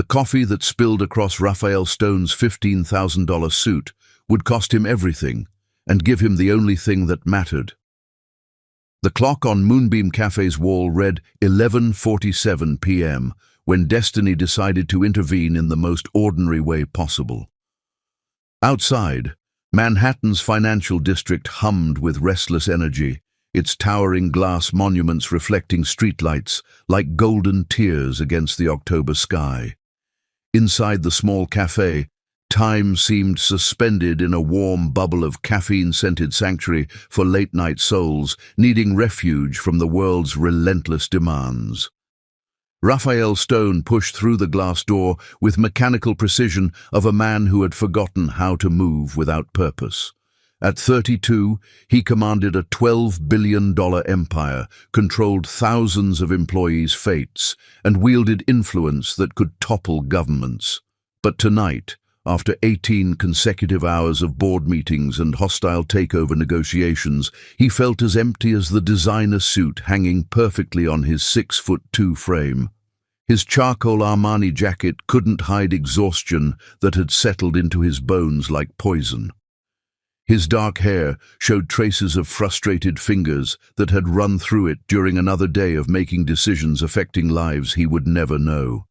The coffee that spilled across Raphael Stone's $15,000 suit would cost him everything and give him the only thing that mattered. The clock on Moonbeam Cafe's wall read 11:47 p.m. when destiny decided to intervene in the most ordinary way possible. Outside, Manhattan's financial district hummed with restless energy, its towering glass monuments reflecting streetlights like golden tears against the October sky. Inside the small cafe, time seemed suspended in a warm bubble of caffeine-scented sanctuary for late-night souls needing refuge from the world's relentless demands. Raphael Stone pushed through the glass door with mechanical precision of a man who had forgotten how to move without purpose. At 32, he commanded a $12 billion empire, controlled thousands of employees' fates, and wielded influence that could topple governments. But tonight, after 18 consecutive hours of board meetings and hostile takeover negotiations, he felt as empty as the designer suit hanging perfectly on his 6'2" frame. His charcoal Armani jacket couldn't hide exhaustion that had settled into his bones like poison. His dark hair showed traces of frustrated fingers that had run through it during another day of making decisions affecting lives he would never know.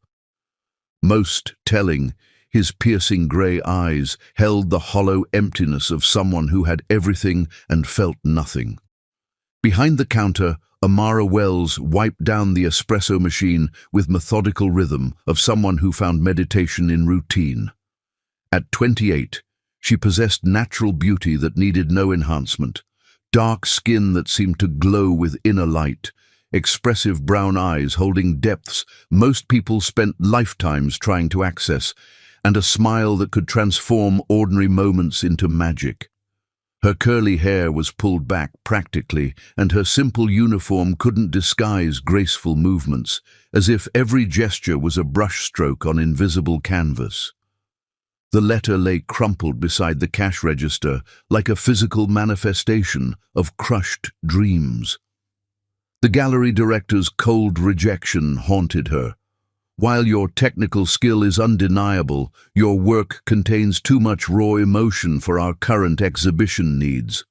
Most telling, his piercing grey eyes held the hollow emptiness of someone who had everything and felt nothing. Behind the counter, Amara Wells wiped down the espresso machine with methodical rhythm of someone who found meditation in routine. At 28, she possessed natural beauty that needed no enhancement, dark skin that seemed to glow with inner light, expressive brown eyes holding depths most people spent lifetimes trying to access, and a smile that could transform ordinary moments into magic. Her curly hair was pulled back practically, and her simple uniform couldn't disguise graceful movements, as if every gesture was a brushstroke on invisible canvas. The letter lay crumpled beside the cash register like a physical manifestation of crushed dreams. The gallery director's cold rejection haunted her. While your technical skill is undeniable, your work contains too much raw emotion for our current exhibition needs.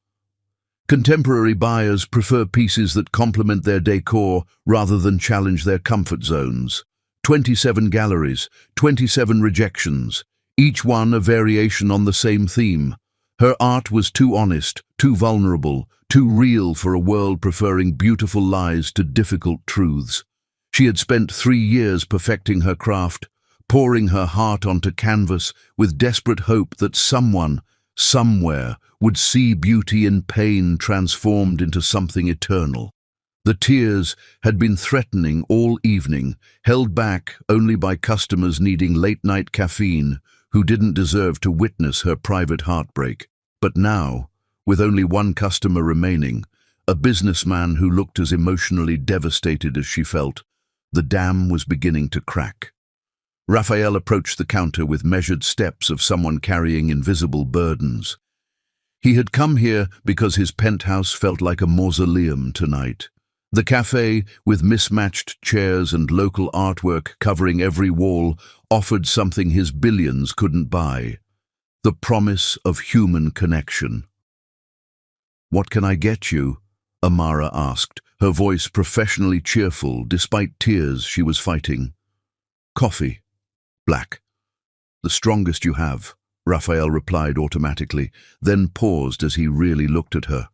Contemporary buyers prefer pieces that complement their decor rather than challenge their comfort zones. 27 galleries, 27 rejections, each one a variation on the same theme. Her art was too honest, too vulnerable, too real for a world preferring beautiful lies to difficult truths. She had spent 3 years perfecting her craft, pouring her heart onto canvas with desperate hope that someone, somewhere, would see beauty in pain transformed into something eternal. The tears had been threatening all evening, held back only by customers needing late-night caffeine who didn't deserve to witness her private heartbreak. But now, with only one customer remaining, a businessman who looked as emotionally devastated as she felt, the dam was beginning to crack. Raphael approached the counter with measured steps of someone carrying invisible burdens. He had come here because his penthouse felt like a mausoleum tonight. The cafe, with mismatched chairs and local artwork covering every wall, offered something his billions couldn't buy: the promise of human connection. "What can I get you?" Amara asked, her voice professionally cheerful despite tears she was fighting. "Coffee. Black. The strongest you have," Raphael replied automatically, then paused as he really looked at her.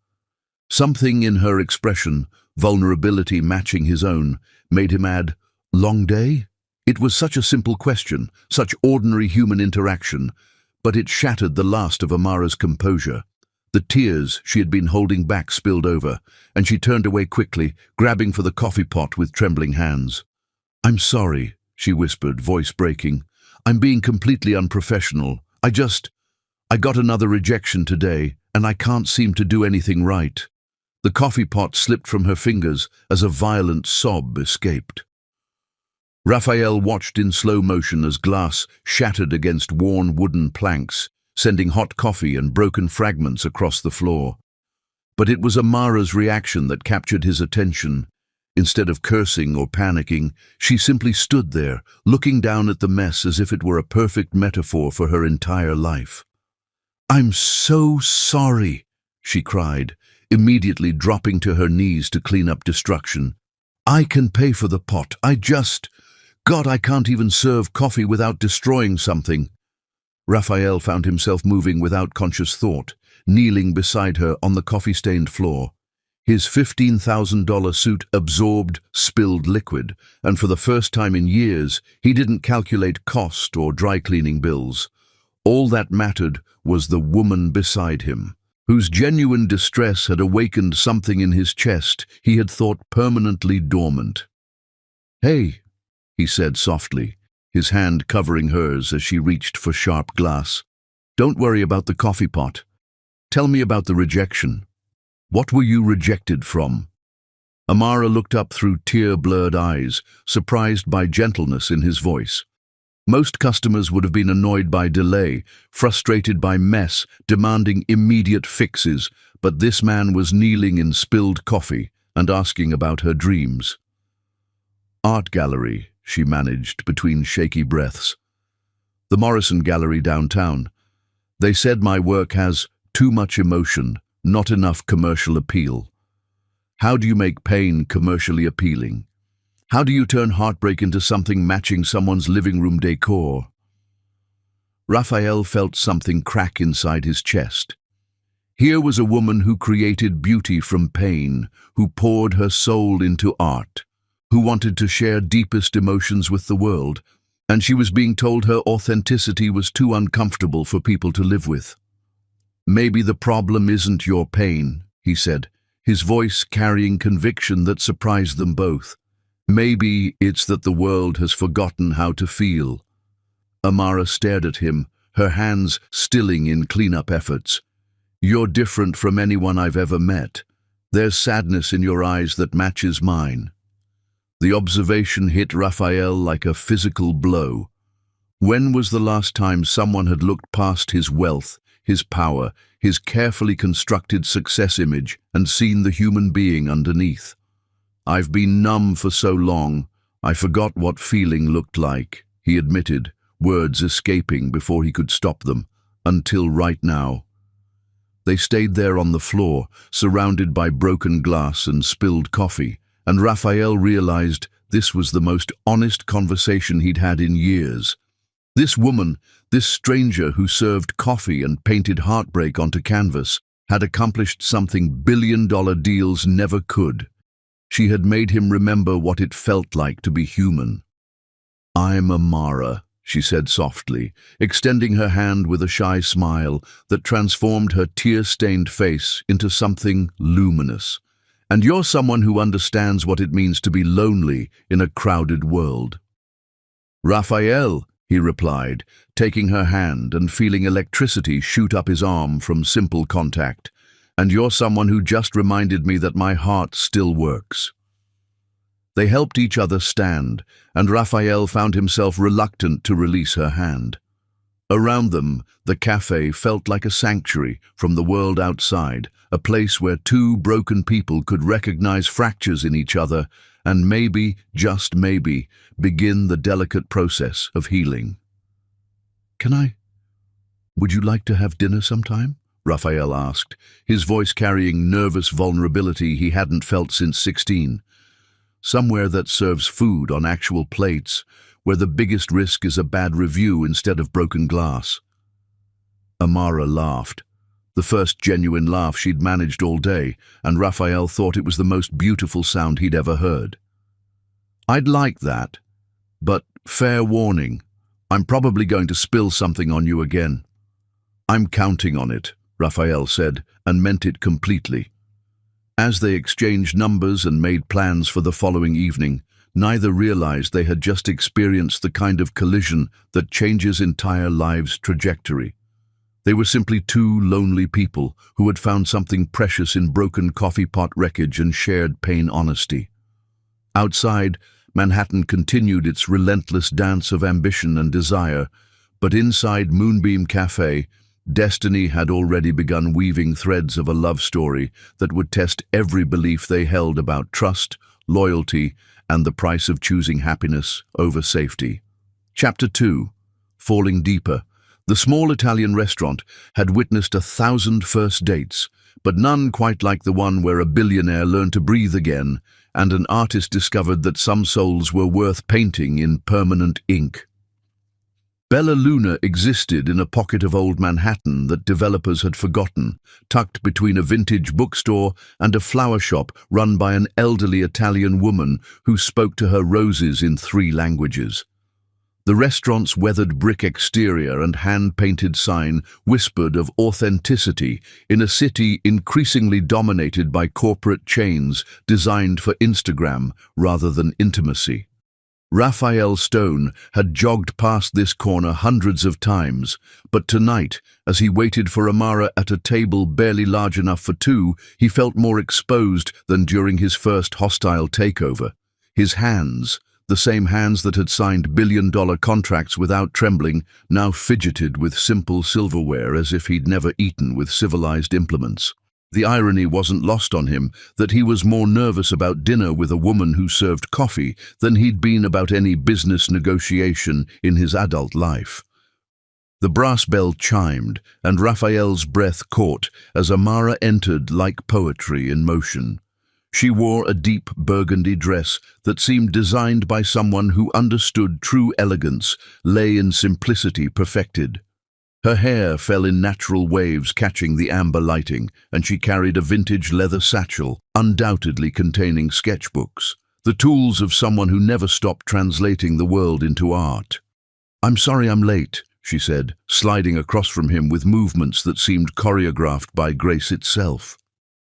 Something in her expression, vulnerability matching his own, made him add, "Long day?" It was such a simple question, such ordinary human interaction, but it shattered the last of Amara's composure. The tears she had been holding back spilled over, and she turned away quickly, grabbing for the coffee pot with trembling hands. "I'm sorry," she whispered, voice breaking. "I'm being completely unprofessional. I got another rejection today, and I can't seem to do anything right." The coffee pot slipped from her fingers as a violent sob escaped. Raphael watched in slow motion as glass shattered against worn wooden planks, sending hot coffee and broken fragments across the floor. But it was Amara's reaction that captured his attention. Instead of cursing or panicking, she simply stood there, looking down at the mess as if it were a perfect metaphor for her entire life. "I'm so sorry," she cried, immediately dropping to her knees to clean up destruction. "I can pay for the pot. God, I can't even serve coffee without destroying something." Raphael found himself moving without conscious thought, kneeling beside her on the coffee-stained floor. His $15,000 suit absorbed spilled liquid, and for the first time in years, he didn't calculate cost or dry cleaning bills. All that mattered was the woman beside him, whose genuine distress had awakened something in his chest he had thought permanently dormant. "Hey," he said softly, his hand covering hers as she reached for sharp glass. "Don't worry about the coffee pot. Tell me about the rejection. What were you rejected from?" Amara looked up through tear-blurred eyes, surprised by gentleness in his voice. Most customers would have been annoyed by delay, frustrated by mess, demanding immediate fixes, but this man was kneeling in spilled coffee and asking about her dreams. "Art gallery," she managed between shaky breaths. "The Morrison Gallery downtown. They said my work has too much emotion, not enough commercial appeal." How do you make pain commercially appealing? How do you turn heartbreak into something matching someone's living room decor? Raphael felt something crack inside his chest. Here was a woman who created beauty from pain, who poured her soul into art, who wanted to share deepest emotions with the world, and she was being told her authenticity was too uncomfortable for people to live with. "Maybe the problem isn't your pain," he said, his voice carrying conviction that surprised them both. "Maybe it's that the world has forgotten how to feel." Amara stared at him, her hands stilling in cleanup efforts. "You're different from anyone I've ever met. There's sadness in your eyes that matches mine." The observation hit Raphael like a physical blow. When was the last time someone had looked past his wealth, his power, his carefully constructed success image, and seen the human being underneath? "I've been numb for so long, I forgot what feeling looked like," he admitted, words escaping before he could stop them, "until right now." They stayed there on the floor, surrounded by broken glass and spilled coffee, and Raphael realized this was the most honest conversation he'd had in years. This woman, this stranger who served coffee and painted heartbreak onto canvas, had accomplished something billion-dollar deals never could. She had made him remember what it felt like to be human. "I'm Amara," she said softly, extending her hand with a shy smile that transformed her tear-stained face into something luminous. "And you're someone who understands what it means to be lonely in a crowded world." "Raphael," he replied, taking her hand and feeling electricity shoot up his arm from simple contact. "And you're someone who just reminded me that my heart still works." They helped each other stand, and Raphael found himself reluctant to release her hand. Around them, the cafe felt like a sanctuary from the world outside, a place where two broken people could recognize fractures in each other and maybe, just maybe, begin the delicate process of healing. Would you like to have dinner sometime?" Raphael asked, his voice carrying nervous vulnerability he hadn't felt since 16. "Somewhere that serves food on actual plates, where the biggest risk is a bad review instead of broken glass." Amara laughed, the first genuine laugh she'd managed all day, and Raphael thought it was the most beautiful sound he'd ever heard. "I'd like that, but fair warning, I'm probably going to spill something on you again." "I'm counting on it," Raphael said, and meant it completely. As they exchanged numbers and made plans for the following evening, neither realized they had just experienced the kind of collision that changes entire lives' trajectory. They were simply two lonely people who had found something precious in broken coffee pot wreckage and shared pain honesty. Outside, Manhattan continued its relentless dance of ambition and desire, but inside Moonbeam Cafe, destiny had already begun weaving threads of a love story that would test every belief they held about trust, loyalty, and the price of choosing happiness over safety. Chapter 2. Falling Deeper. The small Italian restaurant had witnessed 1,000 first dates, but none quite like the one where a billionaire learned to breathe again, and an artist discovered that some souls were worth painting in permanent ink. Bella Luna existed in a pocket of old Manhattan that developers had forgotten, tucked between a vintage bookstore and a flower shop run by an elderly Italian woman who spoke to her roses in 3 languages. The restaurant's weathered brick exterior and hand-painted sign whispered of authenticity in a city increasingly dominated by corporate chains designed for Instagram rather than intimacy. Raphael Stone had jogged past this corner hundreds of times, but tonight, as he waited for Amara at a table barely large enough for 2, he felt more exposed than during his first hostile takeover. His hands, the same hands that had signed billion-dollar contracts without trembling, now fidgeted with simple silverware as if he'd never eaten with civilized implements. The irony wasn't lost on him that he was more nervous about dinner with a woman who served coffee than he'd been about any business negotiation in his adult life. The brass bell chimed, and Raphael's breath caught as Amara entered like poetry in motion. She wore a deep burgundy dress that seemed designed by someone who understood true elegance lay in simplicity perfected. Her hair fell in natural waves catching the amber lighting, and she carried a vintage leather satchel, undoubtedly containing sketchbooks, the tools of someone who never stopped translating the world into art. "I'm sorry I'm late," she said, sliding across from him with movements that seemed choreographed by grace itself.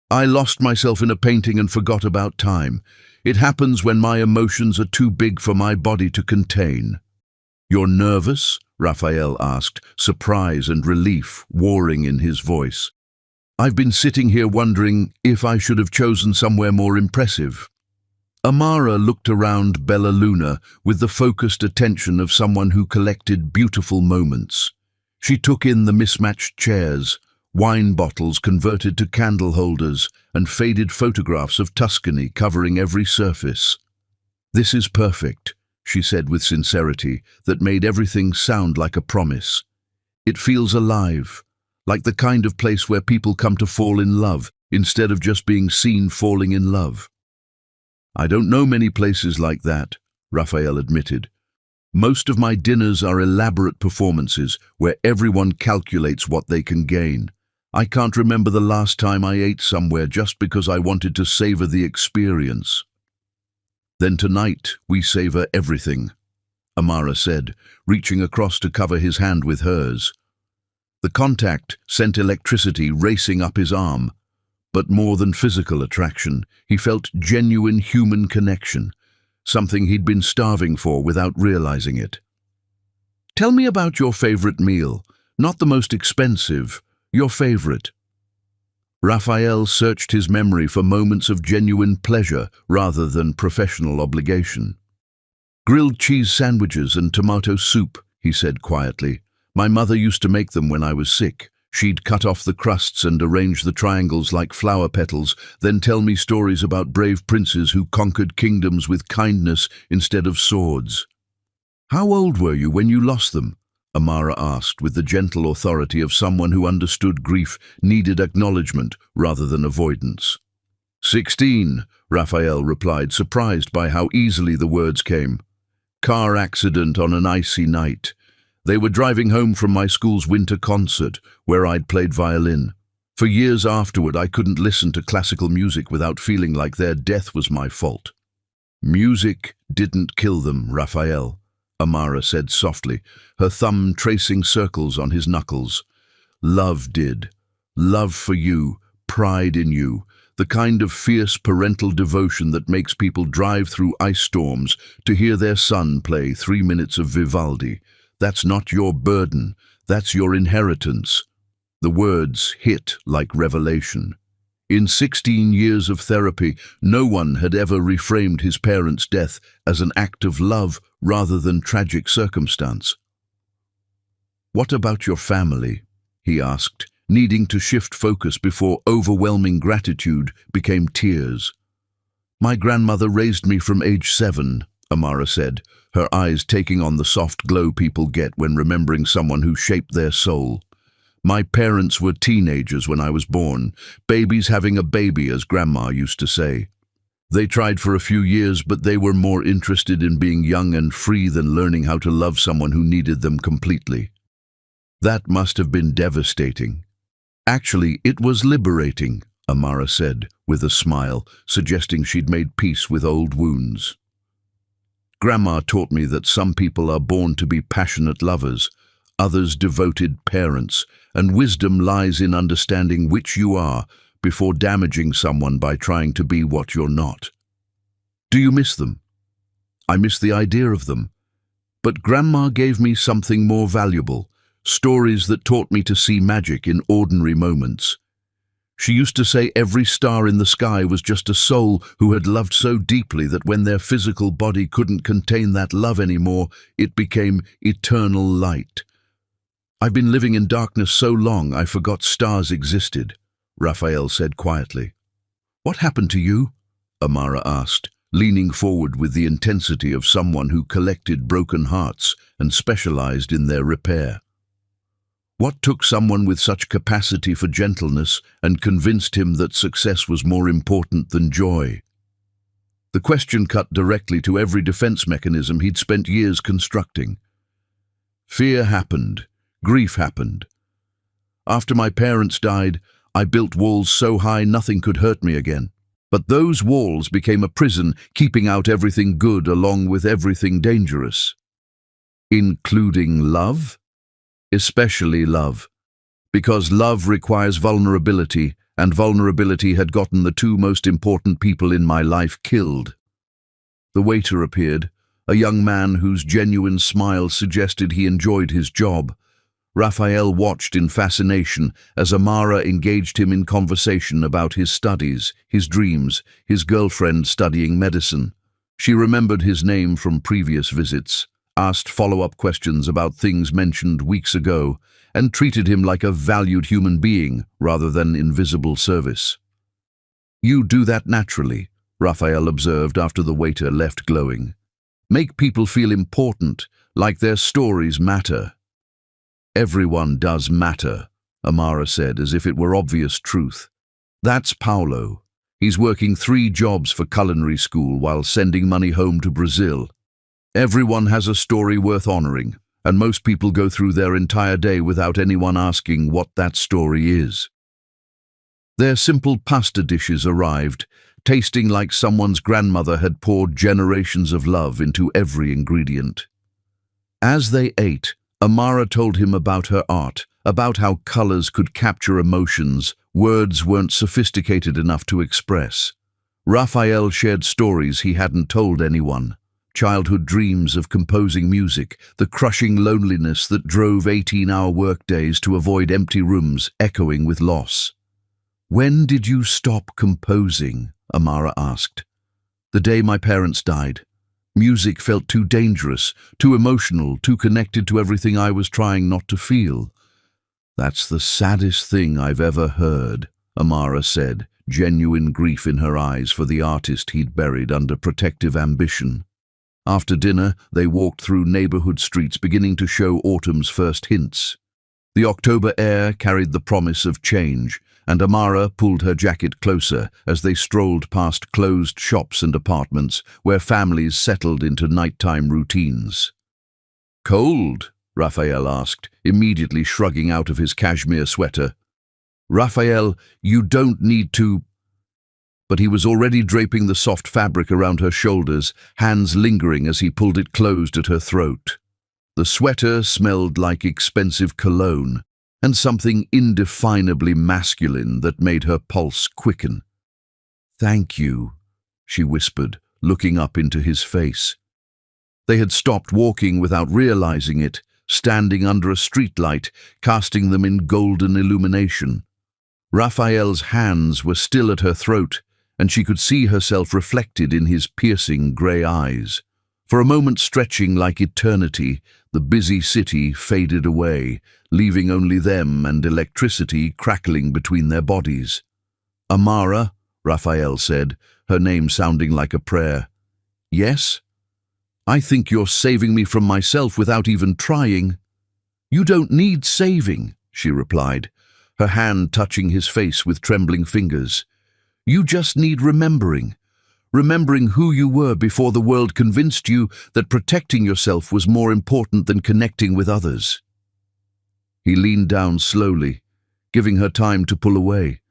"I lost myself in a painting and forgot about time. It happens when my emotions are too big for my body to contain." "You're nervous?" Raphael asked, surprise and relief warring in his voice. "I've been sitting here wondering if I should have chosen somewhere more impressive." Amara looked around Bella Luna with the focused attention of someone who collected beautiful moments. She took in the mismatched chairs, wine bottles converted to candle holders, and faded photographs of Tuscany covering every surface. "This is perfect," she said with sincerity that made everything sound like a promise. "It feels alive, like the kind of place where people come to fall in love instead of just being seen falling in love." "I don't know many places like that," Raphael admitted. "Most of my dinners are elaborate performances where everyone calculates what they can gain. I can't remember the last time I ate somewhere just because I wanted to savor the experience." "Then tonight we savor everything," Amara said, reaching across to cover his hand with hers. The contact sent electricity racing up his arm, but more than physical attraction, he felt genuine human connection, something he'd been starving for without realizing it. "Tell me about your favorite meal, not the most expensive, your favorite." Raphael searched his memory for moments of genuine pleasure rather than professional obligation. "Grilled cheese sandwiches and tomato soup," he said quietly. "My mother used to make them when I was sick. She'd cut off the crusts and arrange the triangles like flower petals, then tell me stories about brave princes who conquered kingdoms with kindness instead of swords." "How old were you when you lost them?" Amara asked with the gentle authority of someone who understood grief needed acknowledgement rather than avoidance. 16, Raphael replied, surprised by how easily the words came. "Car accident on an icy night. They were driving home from my school's winter concert, where I'd played violin. For years afterward, I couldn't listen to classical music without feeling like their death was my fault." "Music didn't kill them, Raphael," Amara said softly, her thumb tracing circles on his knuckles. "Love did. Love for you, pride in you, the kind of fierce parental devotion that makes people drive through ice storms to hear their son play 3 minutes of Vivaldi. That's not your burden, that's your inheritance." The words hit like revelation. In 16 years of therapy, no one had ever reframed his parents' death as an act of love rather than tragic circumstance. "What about your family?" he asked, needing to shift focus before overwhelming gratitude became tears. My grandmother raised me from age 7, Amara said, her eyes taking on the soft glow people get when remembering someone who shaped their soul. My parents were teenagers when I was born, babies having a baby, as Grandma used to say. They tried for a few years, but they were more interested in being young and free than learning how to love someone who needed them completely. That must have been devastating. Actually, it was liberating, Amara said, with a smile, suggesting she'd made peace with old wounds. Grandma taught me that some people are born to be passionate lovers, others devoted parents, and wisdom lies in understanding which you are before damaging someone by trying to be what you're not. Do you miss them? I miss the idea of them. But Grandma gave me something more valuable, stories that taught me to see magic in ordinary moments. She used to say every star in the sky was just a soul who had loved so deeply that when their physical body couldn't contain that love anymore, it became eternal light. I've been living in darkness so long I forgot stars existed, Raphael said quietly. What happened to you? Amara asked, leaning forward with the intensity of someone who collected broken hearts and specialized in their repair. What took someone with such capacity for gentleness and convinced him that success was more important than joy? The question cut directly to every defense mechanism he'd spent years constructing. Fear happened. Grief happened. After my parents died, I built walls so high nothing could hurt me again. But those walls became a prison, keeping out everything good along with everything dangerous. Including love? Especially love. Because love requires vulnerability, and vulnerability had gotten the two most important people in my life killed. The waiter appeared, a young man whose genuine smile suggested he enjoyed his job. Raphael watched in fascination as Amara engaged him in conversation about his studies, his dreams, his girlfriend studying medicine. She remembered his name from previous visits, asked follow-up questions about things mentioned weeks ago, and treated him like a valued human being rather than invisible service. You do that naturally, Raphael observed after the waiter left glowing. Make people feel important, like their stories matter. Everyone does matter, Amara said, as if it were obvious truth. That's Paulo. He's working 3 jobs for culinary school while sending money home to Brazil. Everyone has a story worth honoring, and most people go through their entire day without anyone asking what that story is. Their simple pasta dishes arrived, tasting like someone's grandmother had poured generations of love into every ingredient. As they ate, Amara told him about her art, about how colors could capture emotions words weren't sophisticated enough to express. Raphael shared stories he hadn't told anyone. Childhood dreams of composing music, the crushing loneliness that drove 18-hour workdays to avoid empty rooms echoing with loss. When did you stop composing? Amara asked. The day my parents died. Music felt too dangerous, too emotional, too connected to everything I was trying not to feel. That's the saddest thing I've ever heard, Amara said, genuine grief in her eyes for the artist he'd buried under protective ambition. After dinner, they walked through neighborhood streets beginning to show autumn's first hints. The October air carried the promise of change, and Amara pulled her jacket closer as they strolled past closed shops and apartments where families settled into nighttime routines. Cold? Raphael asked, immediately shrugging out of his cashmere sweater. Raphael, you don't need to... But he was already draping the soft fabric around her shoulders, hands lingering as he pulled it closed at her throat. The sweater smelled like expensive cologne, and something indefinably masculine that made her pulse quicken. Thank you, she whispered, looking up into his face. They had stopped walking without realizing it, standing under a streetlight, casting them in golden illumination. Raphael's hands were still at her throat, and she could see herself reflected in his piercing grey eyes. For a moment stretching like eternity, the busy city faded away, leaving only them and electricity crackling between their bodies. Amara, Raphael said, her name sounding like a prayer. Yes? I think you're saving me from myself without even trying. You don't need saving, she replied, her hand touching his face with trembling fingers. You just need remembering who you were before the world convinced you that protecting yourself was more important than connecting with others. He leaned down slowly, giving her time to pull away.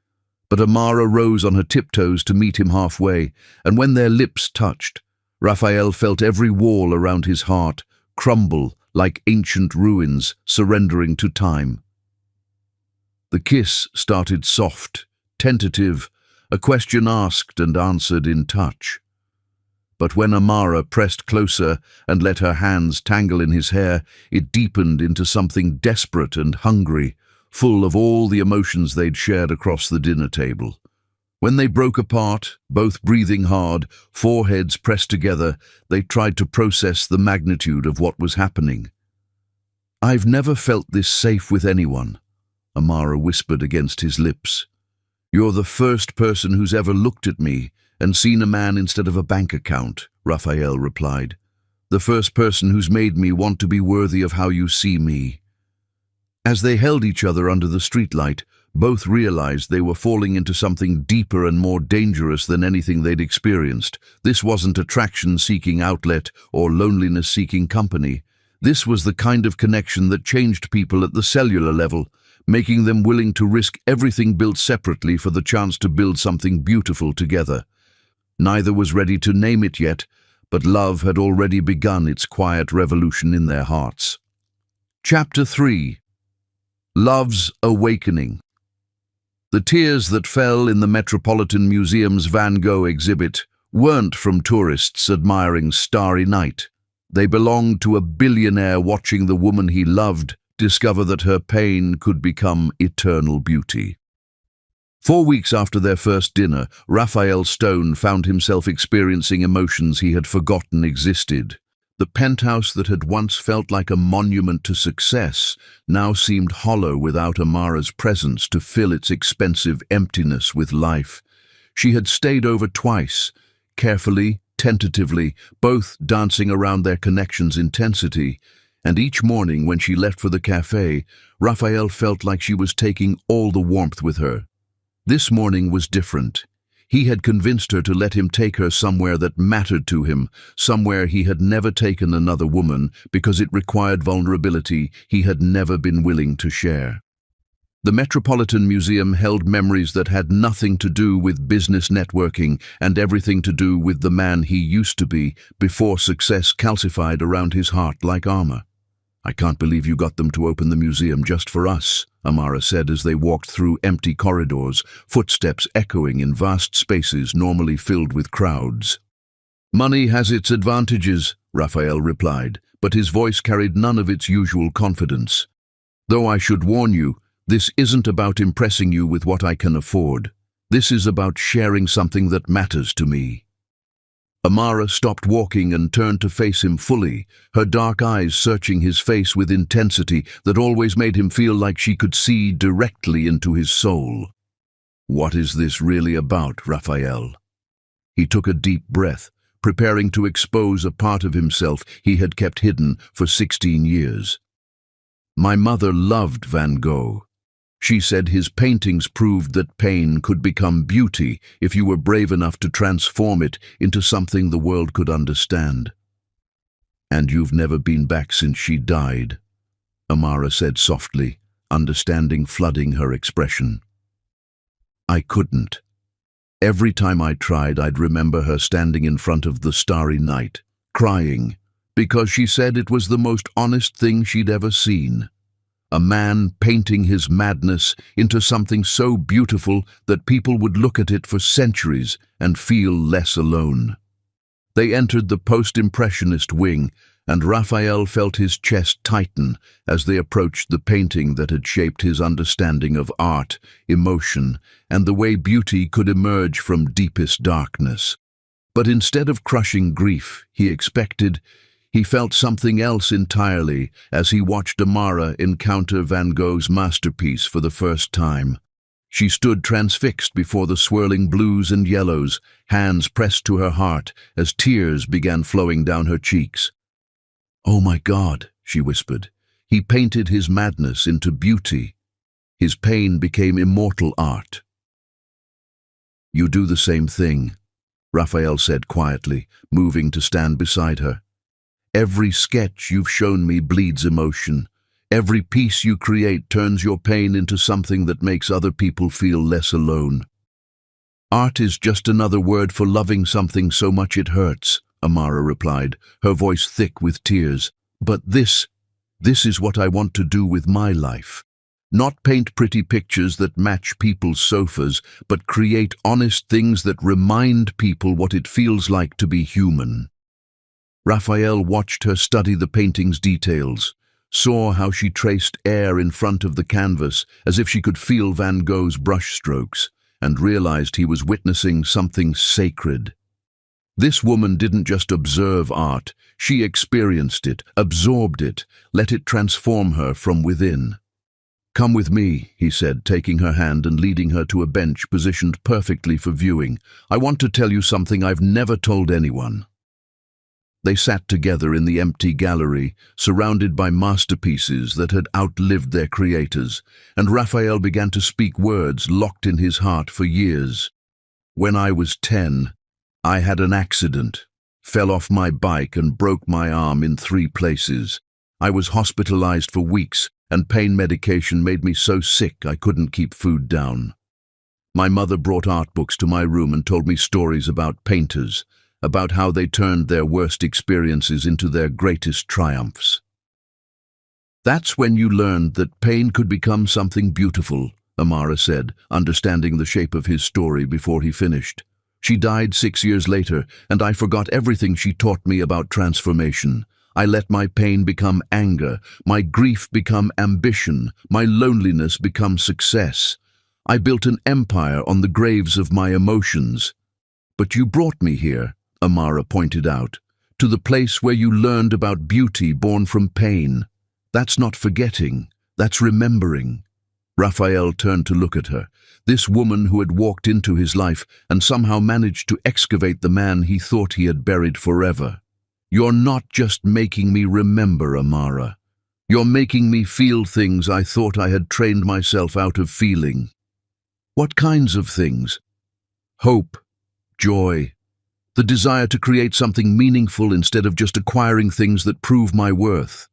But Amara rose on her tiptoes to meet him halfway, and when their lips touched, Raphael felt every wall around his heart crumble like ancient ruins surrendering to time. The kiss started soft, tentative, a question asked and answered in touch. But when Amara pressed closer and let her hands tangle in his hair, it deepened into something desperate and hungry, full of all the emotions they'd shared across the dinner table. When they broke apart, both breathing hard, foreheads pressed together, they tried to process the magnitude of what was happening. I've never felt this safe with anyone, Amara whispered against his lips. You're the first person who's ever looked at me and seen a man instead of a bank account, Raphael replied. The first person who's made me want to be worthy of how you see me. As they held each other under the streetlight, both realized they were falling into something deeper and more dangerous than anything they'd experienced. This wasn't attraction-seeking outlet or loneliness-seeking company. This was the kind of connection that changed people at the cellular level, making them willing to risk everything built separately for the chance to build something beautiful together. Neither was ready to name it yet, but love had already begun its quiet revolution in their hearts. Chapter 3. Love's Awakening. The tears that fell in the Metropolitan Museum's Van Gogh exhibit weren't from tourists admiring Starry Night. They belonged to a billionaire watching the woman he loved discover that her pain could become eternal beauty. 4 weeks after their first dinner, Raphael Stone found himself experiencing emotions he had forgotten existed. The penthouse that had once felt like a monument to success now seemed hollow without Amara's presence to fill its expensive emptiness with life. She had stayed over twice, carefully, tentatively, both dancing around their connection's intensity, and each morning when she left for the cafe, Raphael felt like she was taking all the warmth with her. This morning was different. He had convinced her to let him take her somewhere that mattered to him, somewhere he had never taken another woman because it required vulnerability he had never been willing to share. The Metropolitan Museum held memories that had nothing to do with business networking and everything to do with the man he used to be before success calcified around his heart like armor. I can't believe you got them to open the museum just for us, Amara said as they walked through empty corridors, footsteps echoing in vast spaces normally filled with crowds. Money has its advantages, Raphael replied, but his voice carried none of its usual confidence. Though I should warn you, this isn't about impressing you with what I can afford. This is about sharing something that matters to me. Amara stopped walking and turned to face him fully, her dark eyes searching his face with intensity that always made him feel like she could see directly into his soul. What is this really about, Raphael? He took a deep breath, preparing to expose a part of himself he had kept hidden for 16 years. My mother loved Van Gogh. She said his paintings proved that pain could become beauty if you were brave enough to transform it into something the world could understand. And you've never been back since she died, Amara said softly, understanding flooding her expression. I couldn't. Every time I tried, I'd remember her standing in front of the Starry Night, crying, because she said it was the most honest thing she'd ever seen. A man painting his madness into something so beautiful that people would look at it for centuries and feel less alone. They entered the post-impressionist wing, and Raphael felt his chest tighten as they approached the painting that had shaped his understanding of art, emotion, and the way beauty could emerge from deepest darkness. But instead of crushing grief he expected, he felt something else entirely as he watched Amara encounter Van Gogh's masterpiece for the first time. She stood transfixed before the swirling blues and yellows, hands pressed to her heart as tears began flowing down her cheeks. "Oh my God," she whispered. "He painted his madness into beauty. His pain became immortal art." "You do the same thing," Raphael said quietly, moving to stand beside her. "Every sketch you've shown me bleeds emotion. Every piece you create turns your pain into something that makes other people feel less alone." "Art is just another word for loving something so much it hurts," Amara replied, her voice thick with tears. "But this is what I want to do with my life. Not paint pretty pictures that match people's sofas, but create honest things that remind people what it feels like to be human." Raphael watched her study the painting's details, saw how she traced air in front of the canvas as if she could feel Van Gogh's brushstrokes, and realized he was witnessing something sacred. This woman didn't just observe art, she experienced it, absorbed it, let it transform her from within. "Come with me," he said, taking her hand and leading her to a bench positioned perfectly for viewing. "I want to tell you something I've never told anyone." They sat together in the empty gallery, surrounded by masterpieces that had outlived their creators, and Raphael began to speak words locked in his heart for years. "When I was 10, I had an accident, fell off my bike and broke my arm in 3 places. I was hospitalized for weeks, and pain medication made me so sick I couldn't keep food down. My mother brought art books to my room and told me stories about painters, about how they turned their worst experiences into their greatest triumphs. That's when you learned that pain could become something beautiful," Amara said, understanding the shape of his story before he finished. "She died 6 years later, and I forgot everything she taught me about transformation. I let my pain become anger, my grief become ambition, my loneliness become success. I built an empire on the graves of my emotions. But you brought me here," Amara pointed out, "to the place where you learned about beauty born from pain. That's not forgetting, that's remembering." Raphael turned to look at her, this woman who had walked into his life and somehow managed to excavate the man he thought he had buried forever. "You're not just making me remember, Amara. You're making me feel things I thought I had trained myself out of feeling." "What kinds of things?" "Hope, joy, the desire to create something meaningful instead of just acquiring things that prove my worth."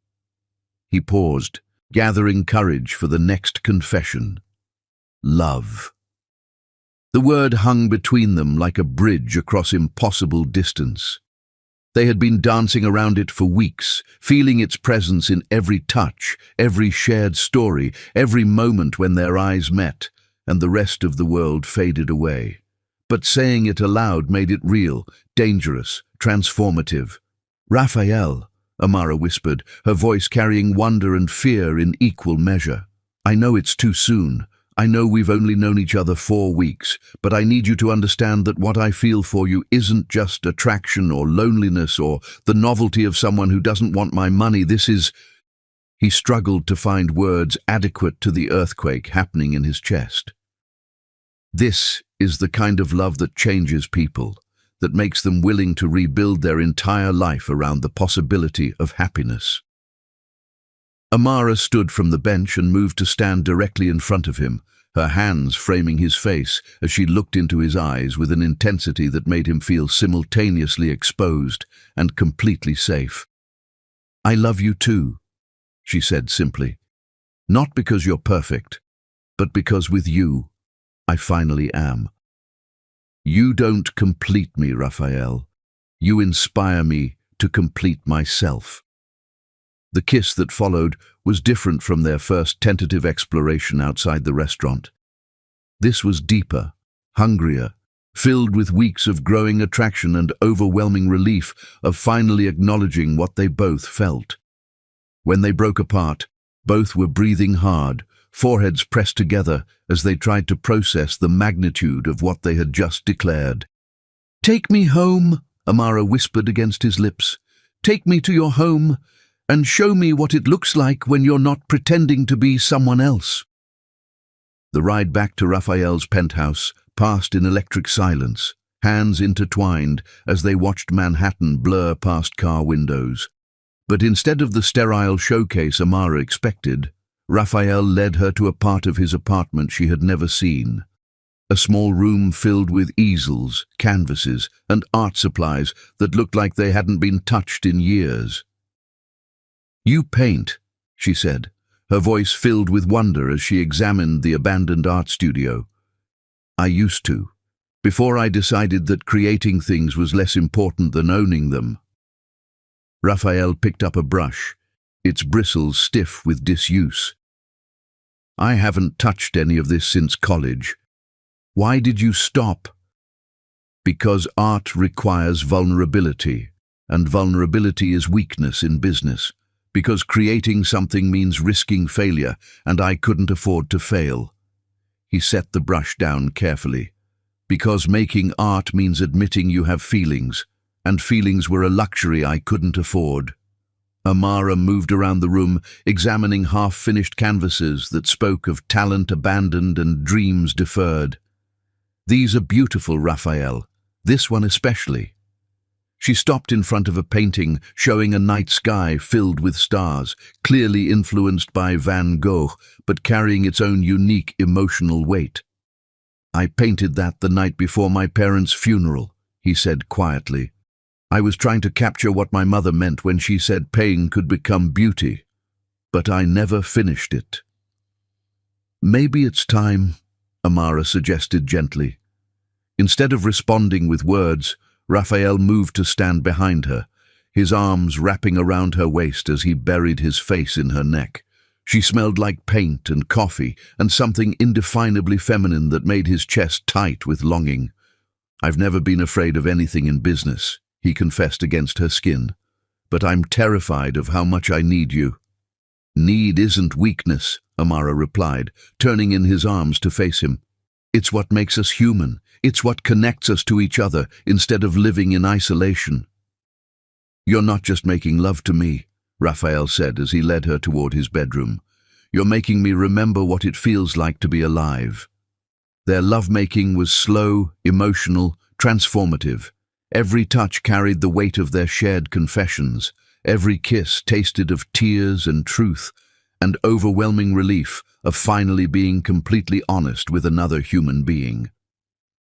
He paused, gathering courage for the next confession. Love. The word hung between them like a bridge across impossible distance. They had been dancing around it for weeks, feeling its presence in every touch, every shared story, every moment when their eyes met, and the rest of the world faded away. But saying it aloud made it real, dangerous, transformative. "Raphael," Amara whispered, her voice carrying wonder and fear in equal measure. "I know it's too soon. I know we've only known each other 4 weeks, but I need you to understand that what I feel for you isn't just attraction or loneliness or the novelty of someone who doesn't want my money. This is—" He struggled to find words adequate to the earthquake happening in his chest. "This is the kind of love that changes people, that makes them willing to rebuild their entire life around the possibility of happiness." Amara stood from the bench and moved to stand directly in front of him, her hands framing his face as she looked into his eyes with an intensity that made him feel simultaneously exposed and completely safe. "I love you too," she said simply. "Not because you're perfect, but because with you, I finally am. You don't complete me, Raphael. You inspire me to complete myself." The kiss that followed was different from their first tentative exploration outside the restaurant. This was deeper, hungrier, filled with weeks of growing attraction and overwhelming relief of finally acknowledging what they both felt. When they broke apart, both were breathing hard, foreheads pressed together as they tried to process the magnitude of what they had just declared. "Take me home," Amara whispered against his lips. "Take me to your home, and show me what it looks like when you're not pretending to be someone else." The ride back to Raphael's penthouse passed in electric silence, hands intertwined as they watched Manhattan blur past car windows. But instead of the sterile showcase Amara expected, Raphael led her to a part of his apartment she had never seen. A small room filled with easels, canvases, and art supplies that looked like they hadn't been touched in years. "You paint," she said, her voice filled with wonder as she examined the abandoned art studio. "I used to, before I decided that creating things was less important than owning them." Raphael picked up a brush, its bristles stiff with disuse. "I haven't touched any of this since college. Why did you stop?" "Because art requires vulnerability, and vulnerability is weakness in business. Because creating something means risking failure, and I couldn't afford to fail." He set the brush down carefully. "Because making art means admitting you have feelings, and feelings were a luxury I couldn't afford." Amara moved around the room, examining half-finished canvases that spoke of talent abandoned and dreams deferred. "These are beautiful, Raphael. This one especially." She stopped in front of a painting showing a night sky filled with stars, clearly influenced by Van Gogh, but carrying its own unique emotional weight. "I painted that the night before my parents' funeral," he said quietly. "I was trying to capture what my mother meant when she said pain could become beauty, but I never finished it." "Maybe it's time," Amara suggested gently. Instead of responding with words, Raphael moved to stand behind her, his arms wrapping around her waist as he buried his face in her neck. She smelled like paint and coffee and something indefinably feminine that made his chest tight with longing. "I've never been afraid of anything in business," he confessed against her skin. "But I'm terrified of how much I need you." "Need isn't weakness," Amara replied, turning in his arms to face him. "It's what makes us human. It's what connects us to each other instead of living in isolation." "You're not just making love to me," Raphael said as he led her toward his bedroom. "You're making me remember what it feels like to be alive." Their lovemaking was slow, emotional, transformative. Every touch carried the weight of their shared confessions. Every kiss tasted of tears and truth, and overwhelming relief of finally being completely honest with another human being.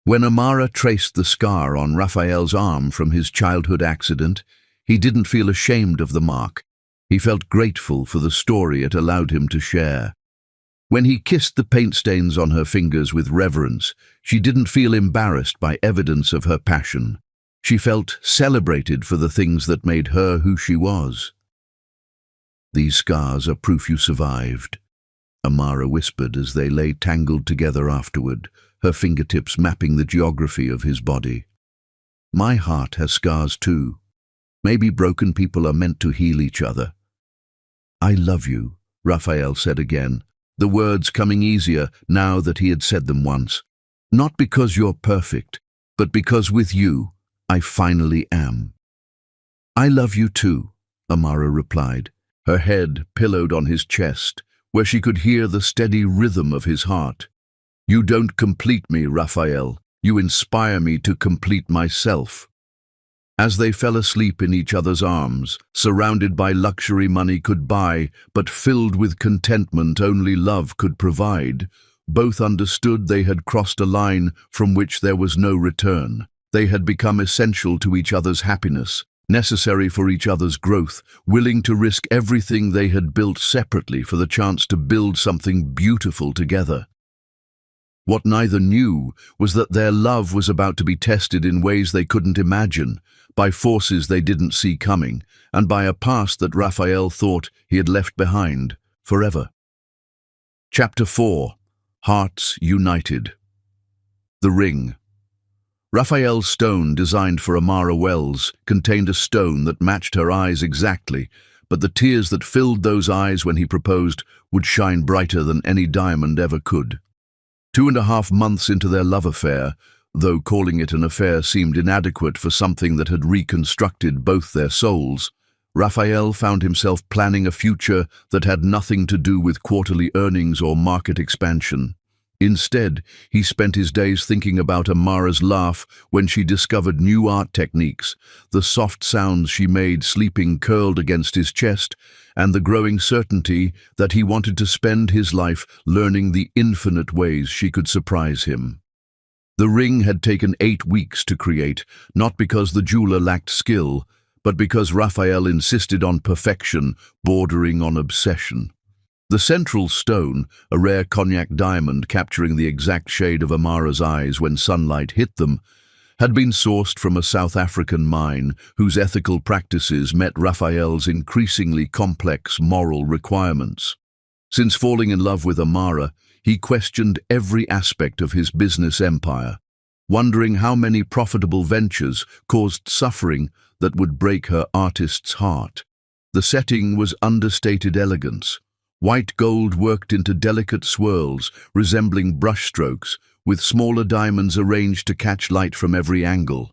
When Amara traced the scar on Raphael's arm from his childhood accident, he didn't feel ashamed of the mark. He felt grateful for the story it allowed him to share. When he kissed the paint stains on her fingers with reverence, she didn't feel embarrassed by evidence of her passion. She felt celebrated for the things that made her who she was. "These scars are proof you survived," Amara whispered as they lay tangled together afterward, her fingertips mapping the geography of his body. "My heart has scars too. Maybe broken people are meant to heal each other." "I love you," Raphael said again, the words coming easier now that he had said them once. "Not because you're perfect, but because with you, I finally am." "I love you too," Amara replied, her head pillowed on his chest, where she could hear the steady rhythm of his heart. "You don't complete me, Raphael. You inspire me to complete myself." As they fell asleep in each other's arms, surrounded by luxury money could buy, but filled with contentment only love could provide, both understood they had crossed a line from which there was no return. They had become essential to each other's happiness, necessary for each other's growth, willing to risk everything they had built separately for the chance to build something beautiful together. What neither knew was that their love was about to be tested in ways they couldn't imagine, by forces they didn't see coming, and by a past that Raphael thought he had left behind forever. Chapter 4. Hearts United. The Ring. Raphael's stone, designed for Amara Wells, contained a stone that matched her eyes exactly, but the tears that filled those eyes when he proposed would shine brighter than any diamond ever could. 2.5 months into their love affair, though calling it an affair seemed inadequate for something that had reconstructed both their souls, Raphael found himself planning a future that had nothing to do with quarterly earnings or market expansion. Instead, he spent his days thinking about Amara's laugh when she discovered new art techniques, the soft sounds she made sleeping curled against his chest, and the growing certainty that he wanted to spend his life learning the infinite ways she could surprise him. The ring had taken 8 weeks to create, not because the jeweler lacked skill, but because Raphael insisted on perfection, bordering on obsession. The central stone, a rare cognac diamond capturing the exact shade of Amara's eyes when sunlight hit them, had been sourced from a South African mine whose ethical practices met Raphael's increasingly complex moral requirements. Since falling in love with Amara, he questioned every aspect of his business empire, wondering how many profitable ventures caused suffering that would break her artist's heart. The setting was understated elegance. White gold worked into delicate swirls, resembling brushstrokes, with smaller diamonds arranged to catch light from every angle.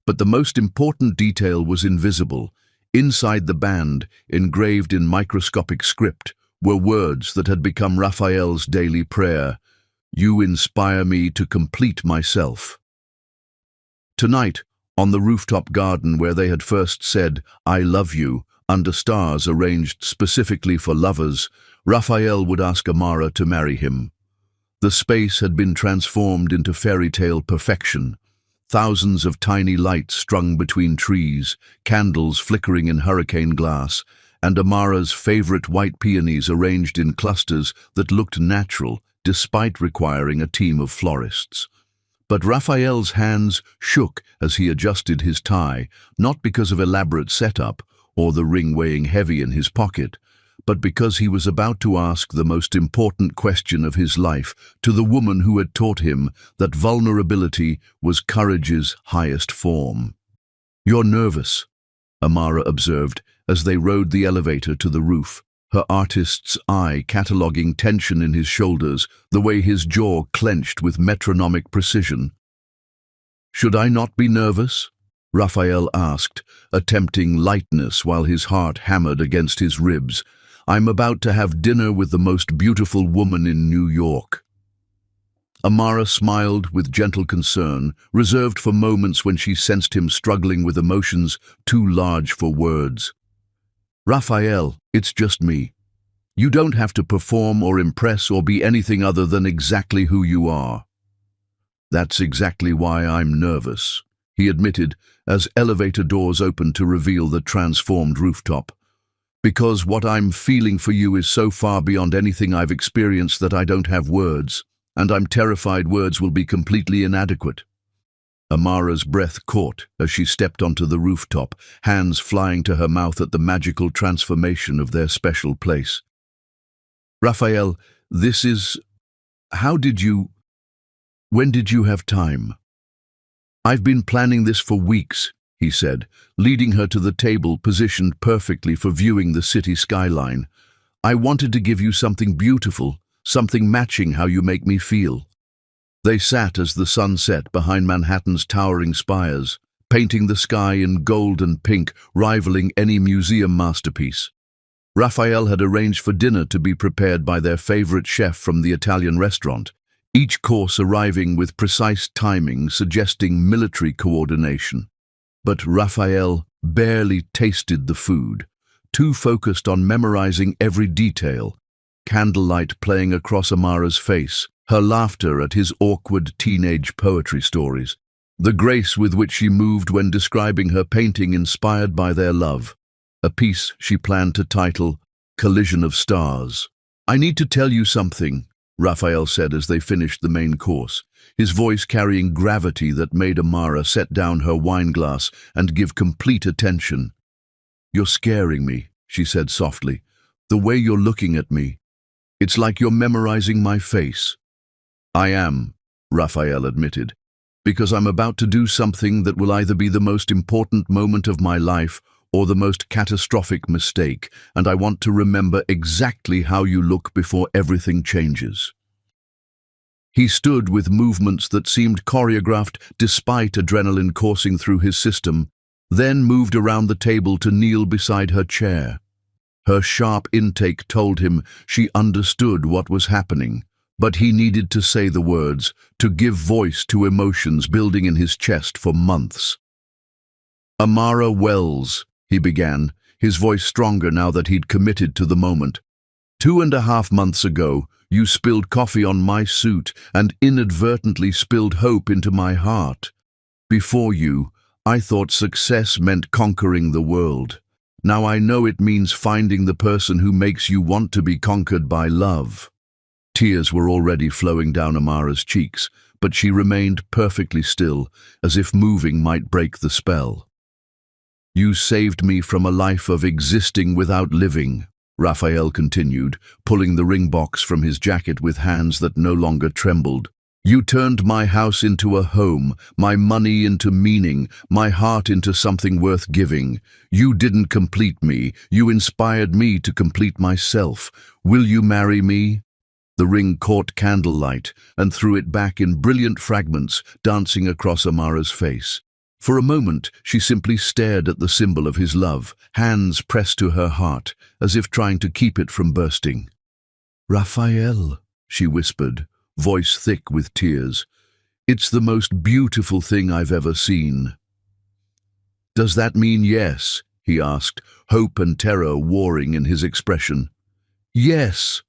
But the most important detail was invisible. Inside the band, engraved in microscopic script, were words that had become Raphael's daily prayer: "You inspire me to complete myself." Tonight, on the rooftop garden where they had first said, "I love you," under stars arranged specifically for lovers, Raphael would ask Amara to marry him. The space had been transformed into fairy tale perfection. Thousands of tiny lights strung between trees, candles flickering in hurricane glass, and Amara's favorite white peonies arranged in clusters that looked natural despite requiring a team of florists. But Raphael's hands shook as he adjusted his tie, not because of elaborate setup or the ring weighing heavy in his pocket, but because he was about to ask the most important question of his life to the woman who had taught him that vulnerability was courage's highest form. "You're nervous," Amara observed as they rode the elevator to the roof, her artist's eye cataloguing tension in his shoulders, the way his jaw clenched with metronomic precision. "Should I not be nervous?" Raphael asked, attempting lightness while his heart hammered against his ribs. "I'm about to have dinner with the most beautiful woman in New York." Amara smiled with gentle concern, reserved for moments when she sensed him struggling with emotions too large for words. "Raphael, it's just me. You don't have to perform or impress or be anything other than exactly who you are." "That's exactly why I'm nervous," he admitted as elevator doors opened to reveal the transformed rooftop. "Because what I'm feeling for you is so far beyond anything I've experienced that I don't have words, and I'm terrified words will be completely inadequate." Amara's breath caught as she stepped onto the rooftop, hands flying to her mouth at the magical transformation of their special place. "Raphael, this is... When did you have time?" "I've been planning this for weeks," he said, leading her to the table positioned perfectly for viewing the city skyline. "I wanted to give you something beautiful, something matching how you make me feel." They sat as the sun set behind Manhattan's towering spires, painting the sky in gold and pink, rivaling any museum masterpiece. Raphael had arranged for dinner to be prepared by their favorite chef from the Italian restaurant, each course arriving with precise timing suggesting military coordination. But Raphael barely tasted the food, too focused on memorizing every detail, candlelight playing across Amara's face, her laughter at his awkward teenage poetry stories, the grace with which she moved when describing her painting inspired by their love, a piece she planned to title "Collision of Stars." "I need to tell you something," Raphael said as they finished the main course, his voice carrying gravity that made Amara set down her wineglass and give complete attention. "You're scaring me," she said softly. "The way you're looking at me. It's like you're memorizing my face." "I am," Raphael admitted, "because I'm about to do something that will either be the most important moment of my life or the most catastrophic mistake, and I want to remember exactly how you look before everything changes." He stood with movements that seemed choreographed despite adrenaline coursing through his system, then moved around the table to kneel beside her chair. Her sharp intake told him she understood what was happening, But he needed to say the words, to give voice to emotions building in his chest for months. "Amara Wells," he began, his voice stronger now that he'd committed to the moment. "2.5 months ago, you spilled coffee on my suit and inadvertently spilled hope into my heart. Before you, I thought success meant conquering the world. Now I know it means finding the person who makes you want to be conquered by love." Tears were already flowing down Amara's cheeks, but she remained perfectly still, as if moving might break the spell. "You saved me from a life of existing without living," Raphael continued, pulling the ring box from his jacket with hands that no longer trembled. "You turned my house into a home, my money into meaning, my heart into something worth giving. You didn't complete me, you inspired me to complete myself. Will you marry me?" The ring caught candlelight and threw it back in brilliant fragments, dancing across Amara's face. For a moment, she simply stared at the symbol of his love, hands pressed to her heart, as if trying to keep it from bursting. "Raphael," she whispered, voice thick with tears, "it's the most beautiful thing I've ever seen." "Does that mean yes?" he asked, hope and terror warring in his expression. "Yes."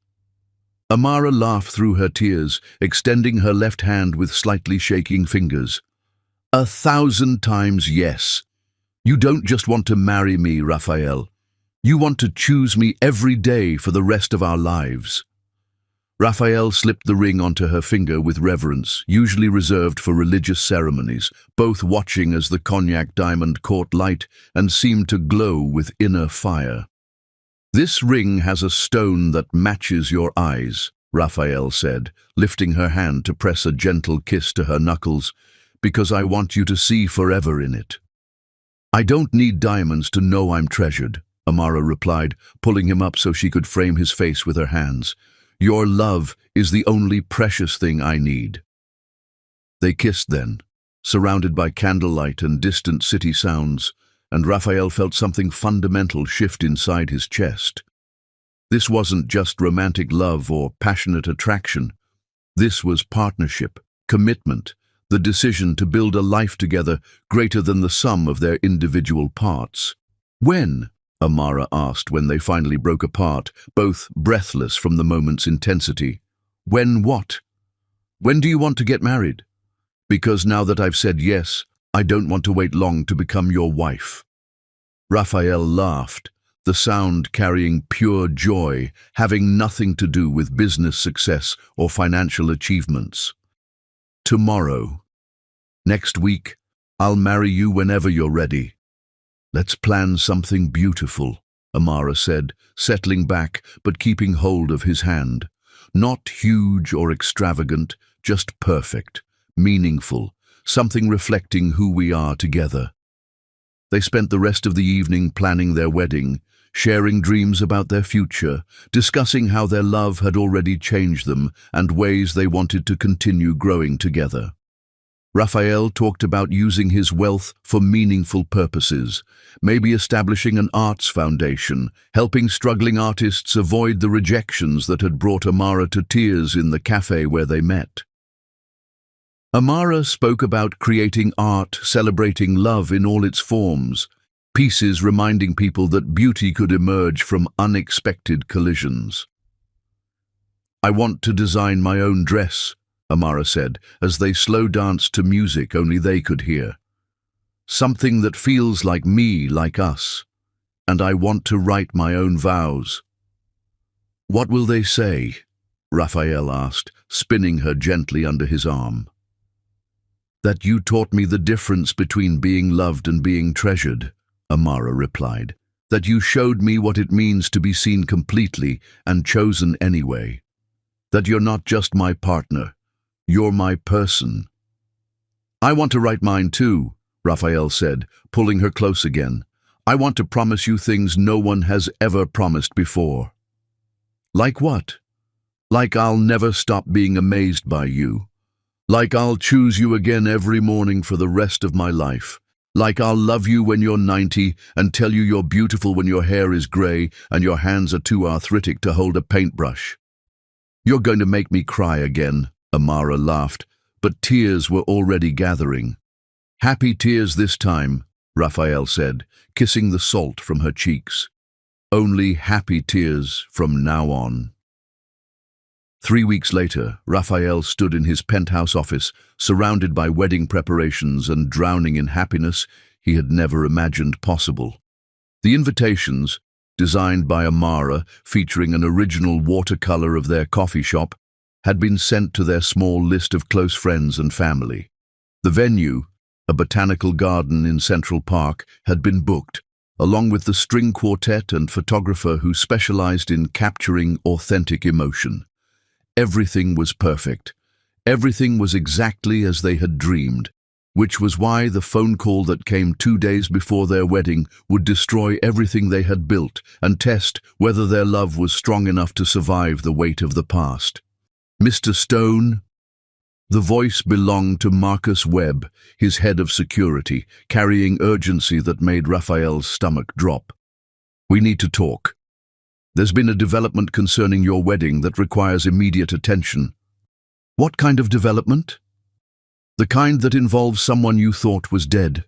Amara laughed through her tears, extending her left hand with slightly shaking fingers. 1,000 times yes. You don't just want to marry me, Raphael. You want to choose me every day for the rest of our lives. Raphael slipped the ring onto her finger with reverence, usually reserved for religious ceremonies, both watching as the cognac diamond caught light and seemed to glow with inner fire. "This ring has a stone that matches your eyes," Raphael said, lifting her hand to press a gentle kiss to her knuckles, "because I want you to see forever in it." "I don't need diamonds to know I'm treasured," Amara replied, pulling him up so she could frame his face with her hands. "Your love is the only precious thing I need." They kissed then, surrounded by candlelight and distant city sounds, and Raphael felt something fundamental shift inside his chest. This wasn't just romantic love or passionate attraction. This was partnership, commitment, the decision to build a life together greater than the sum of their individual parts. "When?" Amara asked when they finally broke apart, both breathless from the moment's intensity. "When what? When do you want to get married? Because now that I've said yes, I don't want to wait long to become your wife." Raphael laughed, the sound carrying pure joy, having nothing to do with business success or financial achievements. "Tomorrow. Next week, I'll marry you whenever you're ready." "Let's plan something beautiful," Amara said, settling back but keeping hold of his hand. "Not huge or extravagant, just perfect, meaningful, something reflecting who we are together." They spent the rest of the evening planning their wedding, sharing dreams about their future, discussing how their love had already changed them and ways they wanted to continue growing together. Raphael talked about using his wealth for meaningful purposes, maybe establishing an arts foundation, helping struggling artists avoid the rejections that had brought Amara to tears in the cafe where they met. Amara spoke about creating art, celebrating love in all its forms, pieces reminding people that beauty could emerge from unexpected collisions. "I want to design my own dress," Amara said, as they slow danced to music only they could hear. "Something that feels like me, like us. And I want to write my own vows." "What will they say?" Raphael asked, spinning her gently under his arm. "That you taught me the difference between being loved and being treasured," Amara replied. "That you showed me what it means to be seen completely and chosen anyway. That you're not just my partner, you're my person." "I want to write mine too," Raphael said, pulling her close again. "I want to promise you things no one has ever promised before." "Like what?" "Like I'll never stop being amazed by you. Like I'll choose you again every morning for the rest of my life. Like I'll love you when you're 90 and tell you you're beautiful when your hair is grey and your hands are too arthritic to hold a paintbrush." You're going to make me cry again, Amara laughed, but tears were already gathering. Happy tears this time, Raphael said, kissing the salt from her cheeks. Only happy tears from now on. 3 weeks later, Raphael stood in his penthouse office, surrounded by wedding preparations and drowning in happiness he had never imagined possible. The invitations, designed by Amara, featuring an original watercolor of their coffee shop, had been sent to their small list of close friends and family. The venue, a botanical garden in Central Park, had been booked, along with the string quartet and photographer who specialized in capturing authentic emotion. Everything was perfect. Everything was exactly as they had dreamed, which was why the phone call that came 2 days before their wedding would destroy everything they had built and test whether their love was strong enough to survive the weight of the past. Mr. Stone? The voice belonged to Marcus Webb, his head of security, carrying urgency that made Raphael's stomach drop. We need to talk. There's been a development concerning your wedding that requires immediate attention. What kind of development? The kind that involves someone you thought was dead.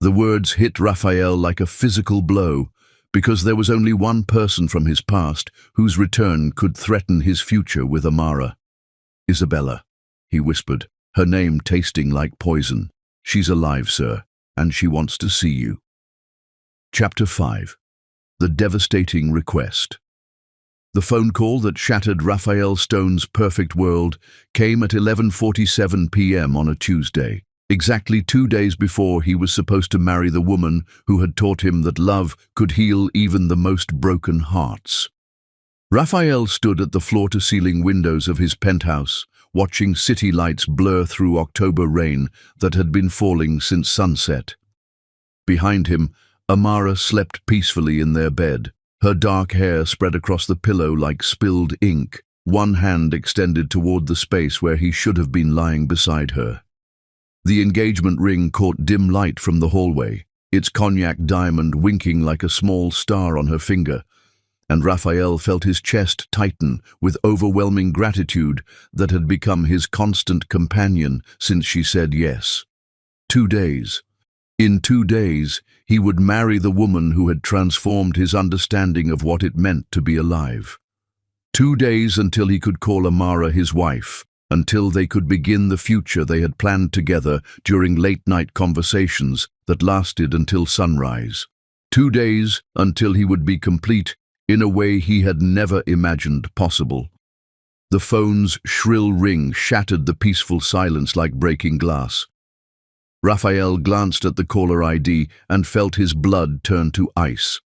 The words hit Raphael like a physical blow, because there was only one person from his past whose return could threaten his future with Amara. Isabella, he whispered, her name tasting like poison. She's alive, sir, and she wants to see you. Chapter 5. The Devastating Request. The phone call that shattered Raphael Stone's perfect world came at 11:47 p.m. on a Tuesday, exactly 2 days before he was supposed to marry the woman who had taught him that love could heal even the most broken hearts. Raphael stood at the floor-to-ceiling windows of his penthouse, watching city lights blur through October rain that had been falling since sunset. Behind him, Amara slept peacefully in their bed, her dark hair spread across the pillow like spilled ink, one hand extended toward the space where he should have been lying beside her. The engagement ring caught dim light from the hallway, its cognac diamond winking like a small star on her finger, and Raphael felt his chest tighten with overwhelming gratitude that had become his constant companion since she said yes. 2 days. In 2 days, he would marry the woman who had transformed his understanding of what it meant to be alive. 2 days until he could call Amara his wife, until they could begin the future they had planned together during late-night conversations that lasted until sunrise. 2 days until he would be complete in a way he had never imagined possible. The phone's shrill ring shattered the peaceful silence like breaking glass. Raphael glanced at the caller ID and felt his blood turn to ice.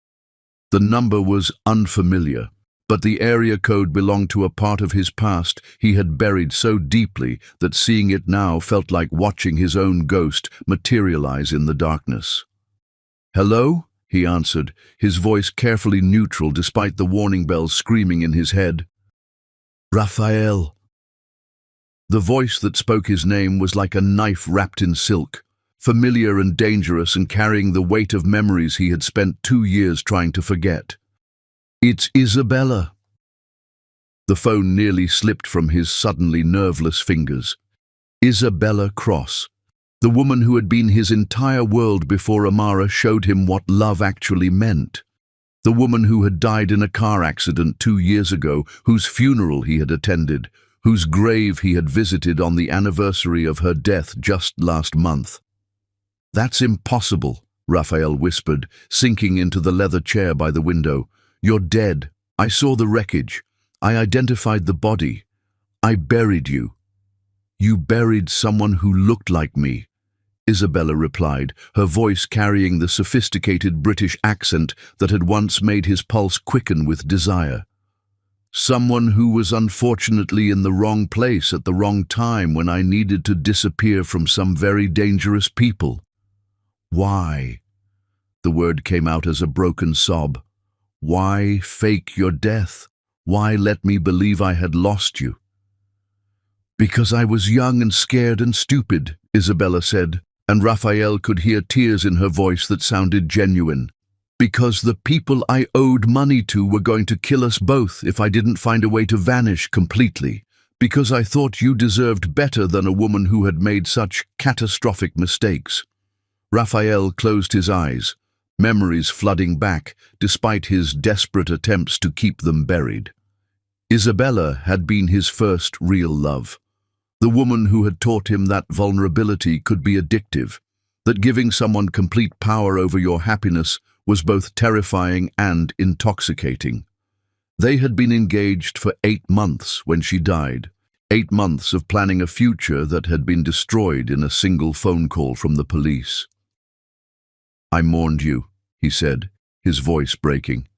The number was unfamiliar, but the area code belonged to a part of his past he had buried so deeply that seeing it now felt like watching his own ghost materialize in the darkness. "Hello?" he answered, his voice carefully neutral despite the warning bells screaming in his head. "Raphael." The voice that spoke his name was like a knife wrapped in silk, familiar and dangerous and carrying the weight of memories he had spent 2 years trying to forget. "It's Isabella." The phone nearly slipped from his suddenly nerveless fingers. Isabella Cross, the woman who had been his entire world before Amara showed him what love actually meant. The woman who had died in a car accident 2 years ago, whose funeral he had attended, whose grave he had visited on the anniversary of her death just last month. "That's impossible," Raphael whispered, sinking into the leather chair by the window. "You're dead. I saw the wreckage. I identified the body. I buried you." "You buried someone who looked like me," Isabella replied, her voice carrying the sophisticated British accent that had once made his pulse quicken with desire. "Someone who was unfortunately in the wrong place at the wrong time when I needed to disappear from some very dangerous people." "Why?" The word came out as a broken sob. "Why fake your death? Why let me believe I had lost you?" "Because I was young and scared and stupid," Isabella said, and Raphael could hear tears in her voice that sounded genuine. Because the people I owed money to were going to kill us both if I didn't find a way to vanish completely. Because I thought you deserved better than a woman who had made such catastrophic mistakes. Raphael closed his eyes, memories flooding back despite his desperate attempts to keep them buried. Isabella had been his first real love. The woman who had taught him that vulnerability could be addictive, that giving someone complete power over your happiness was both terrifying and intoxicating. They had been engaged for 8 months when she died, 8 months of planning a future that had been destroyed in a single phone call from the police. "I mourned you," he said, his voice breaking.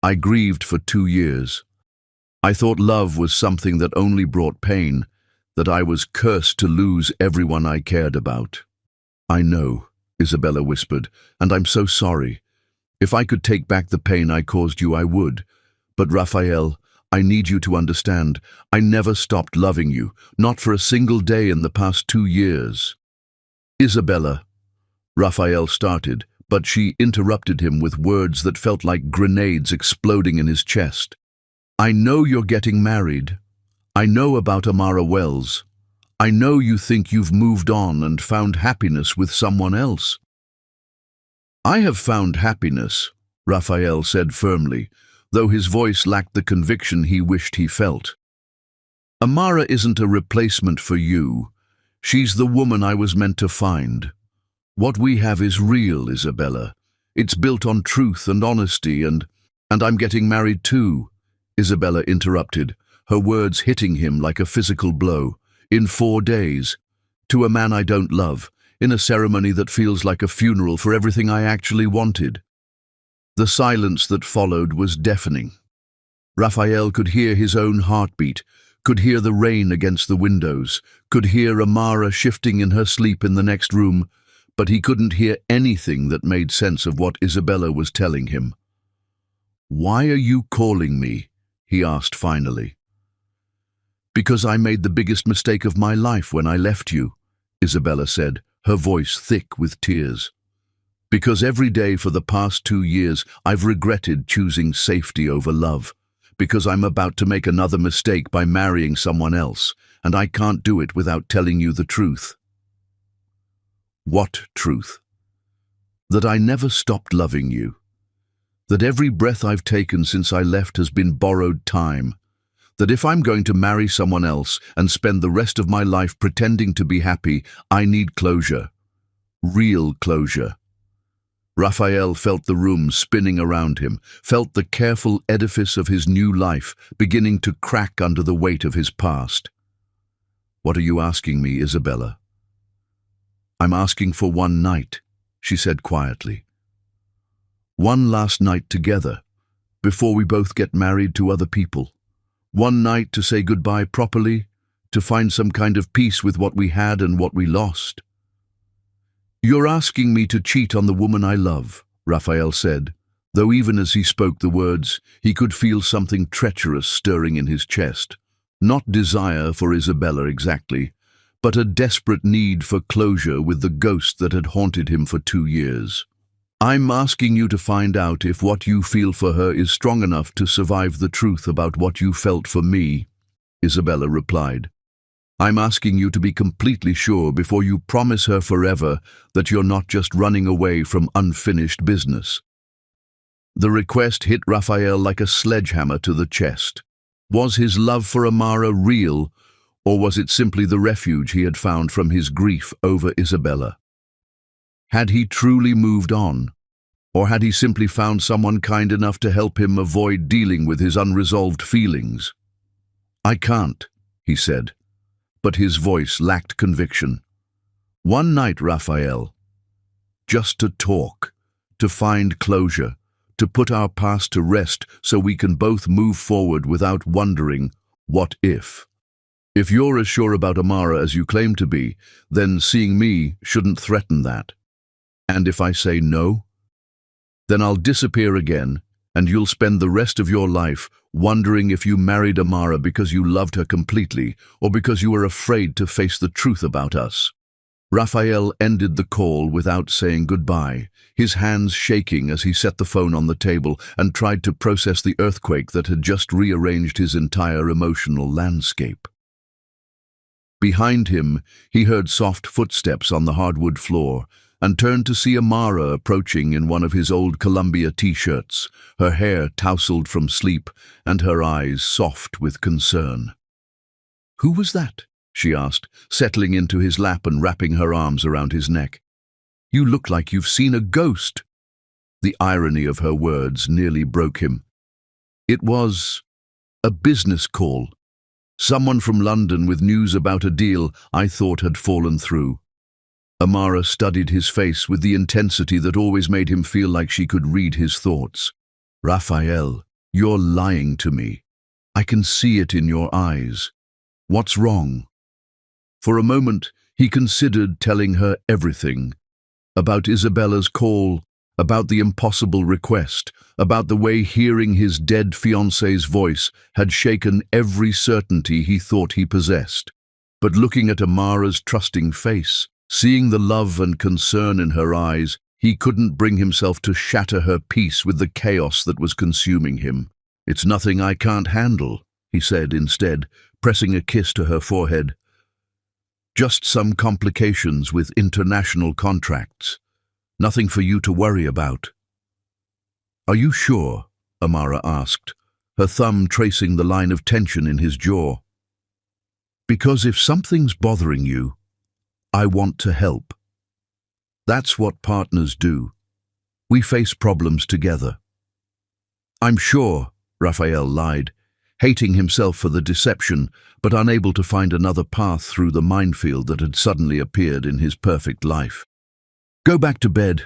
"I grieved for 2 years. I thought love was something that only brought pain, that I was cursed to lose everyone I cared about." "I know," Isabella whispered, "and I'm so sorry. If I could take back the pain I caused you, I would. But Raphael, I need you to understand, I never stopped loving you, not for a single day in the past 2 years." "Isabella," Raphael started, but she interrupted him with words that felt like grenades exploding in his chest. "I know you're getting married. I know about Amara Wells. I know you think you've moved on and found happiness with someone else." "I have found happiness," Raphael said firmly, though his voice lacked the conviction he wished he felt. "Amara isn't a replacement for you. She's the woman I was meant to find. What we have is real, Isabella. It's built on truth and honesty, and I'm getting married too," Isabella interrupted, her words hitting him like a physical blow. "In 4 days. To a man I don't love, in a ceremony that feels like a funeral for everything I actually wanted." The silence that followed was deafening. Raphael could hear his own heartbeat, could hear the rain against the windows, could hear Amara shifting in her sleep in the next room, but he couldn't hear anything that made sense of what Isabella was telling him. "Why are you calling me?" he asked finally. "Because I made the biggest mistake of my life when I left you," Isabella said, her voice thick with tears. "Because every day for the past 2 years I've regretted choosing safety over love. Because I'm about to make another mistake by marrying someone else, and I can't do it without telling you the truth." "What truth?" "That I never stopped loving you. That every breath I've taken since I left has been borrowed time. That if I'm going to marry someone else and spend the rest of my life pretending to be happy, I need closure. Real closure." Raphael felt the room spinning around him, felt the careful edifice of his new life beginning to crack under the weight of his past. "What are you asking me, Isabella?" "I'm asking for one night," she said quietly. "One last night together, before we both get married to other people. One night to say goodbye properly, to find some kind of peace with what we had and what we lost." "You're asking me to cheat on the woman I love," Raphael said, though even as he spoke the words, he could feel something treacherous stirring in his chest. Not desire for Isabella exactly, but a desperate need for closure with the ghost that had haunted him for 2 years. "I'm asking you to find out if what you feel for her is strong enough to survive the truth about what you felt for me," Isabella replied. "I'm asking you to be completely sure before you promise her forever that you're not just running away from unfinished business." The request hit Raphael like a sledgehammer to the chest. Was his love for Amara real, or was it simply the refuge he had found from his grief over Isabella? Had he truly moved on, or had he simply found someone kind enough to help him avoid dealing with his unresolved feelings? "I can't," he said, but his voice lacked conviction. "One night, Raphael. Just to talk, to find closure, to put our past to rest so we can both move forward without wondering, what if? If you're as sure about Amara as you claim to be, then seeing me shouldn't threaten that. And if I say no, then I'll disappear again, and you'll spend the rest of your life wondering if you married Amara because you loved her completely or because you were afraid to face the truth about us." Raphael ended the call without saying goodbye, his hands shaking as he set the phone on the table and tried to process the earthquake that had just rearranged his entire emotional landscape. Behind him, he heard soft footsteps on the hardwood floor and turned to see Amara approaching in one of his old Columbia t-shirts, her hair tousled from sleep and her eyes soft with concern. "Who was that?" she asked, settling into his lap and wrapping her arms around his neck. "You look like you've seen a ghost." The irony of her words nearly broke him. It was a business call. Someone from London with news about a deal I thought had fallen through. Amara studied his face with the intensity that always made him feel like she could read his thoughts. "Raphael, you're lying to me. I can see it in your eyes. What's wrong?" For a moment, he considered telling her everything. About Isabella's call, about the impossible request, about the way hearing his dead fiancée's voice had shaken every certainty he thought he possessed. But looking at Amara's trusting face, seeing the love and concern in her eyes, he couldn't bring himself to shatter her peace with the chaos that was consuming him. "It's nothing I can't handle," he said instead, pressing a kiss to her forehead. "Just some complications with international contracts. Nothing for you to worry about." "Are you sure?" Amara asked, her thumb tracing the line of tension in his jaw. "Because if something's bothering you, I want to help. That's what partners do. We face problems together." "I'm sure," Raphael lied, hating himself for the deception, but unable to find another path through the minefield that had suddenly appeared in his perfect life. "Go back to bed.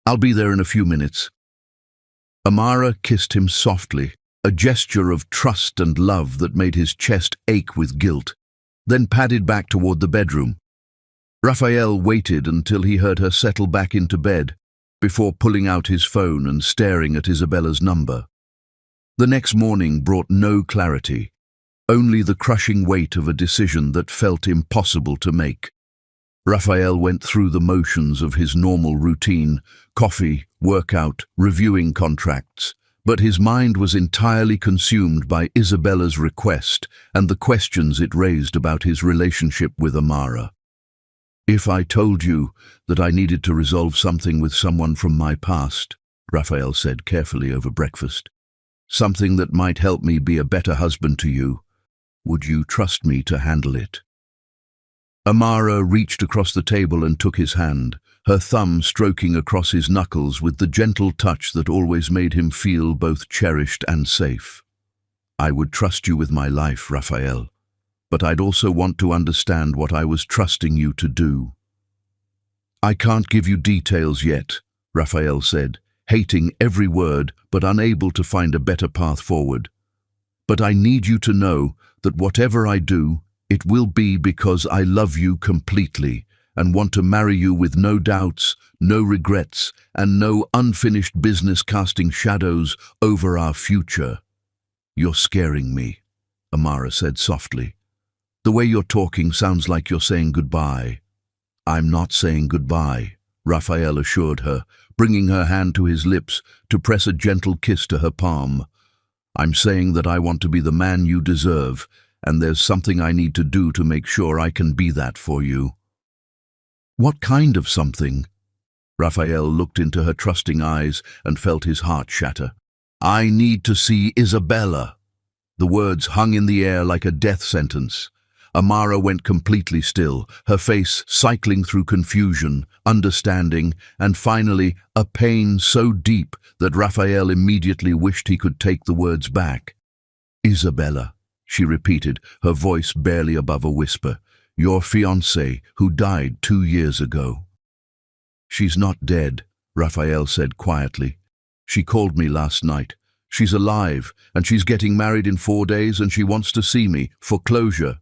I'll be there in a few minutes." Amara kissed him softly, a gesture of trust and love that made his chest ache with guilt, then padded back toward the bedroom. Raphael waited until he heard her settle back into bed, before pulling out his phone and staring at Isabella's number. The next morning brought no clarity, only the crushing weight of a decision that felt impossible to make. Raphael went through the motions of his normal routine, coffee, workout, reviewing contracts, but his mind was entirely consumed by Isabella's request and the questions it raised about his relationship with Amara. "If I told you that I needed to resolve something with someone from my past," Raphael said carefully over breakfast, "something that might help me be a better husband to you, would you trust me to handle it?" Amara reached across the table and took his hand, her thumb stroking across his knuckles with the gentle touch that always made him feel both cherished and safe. "I would trust you with my life, Raphael, but I'd also want to understand what I was trusting you to do." "I can't give you details yet," Raphael said, hating every word but unable to find a better path forward. "But I need you to know that whatever I do, it will be because I love you completely and want to marry you with no doubts, no regrets, and no unfinished business casting shadows over our future." "You're scaring me," Amara said softly. "The way you're talking sounds like you're saying goodbye." "I'm not saying goodbye," Raphael assured her, bringing her hand to his lips to press a gentle kiss to her palm. "I'm saying that I want to be the man you deserve, and there's something I need to do to make sure I can be that for you." "What kind of something?" Raphael looked into her trusting eyes and felt his heart shatter. "I need to see Isabella." The words hung in the air like a death sentence. Amara went completely still, her face cycling through confusion, understanding, and finally a pain so deep that Raphael immediately wished he could take the words back. "Isabella," she repeated, her voice barely above a whisper. "Your fiancée, who died 2 years ago." "She's not dead," Raphael said quietly. "She called me last night. She's alive, and she's getting married in 4 days, and she wants to see me, for closure."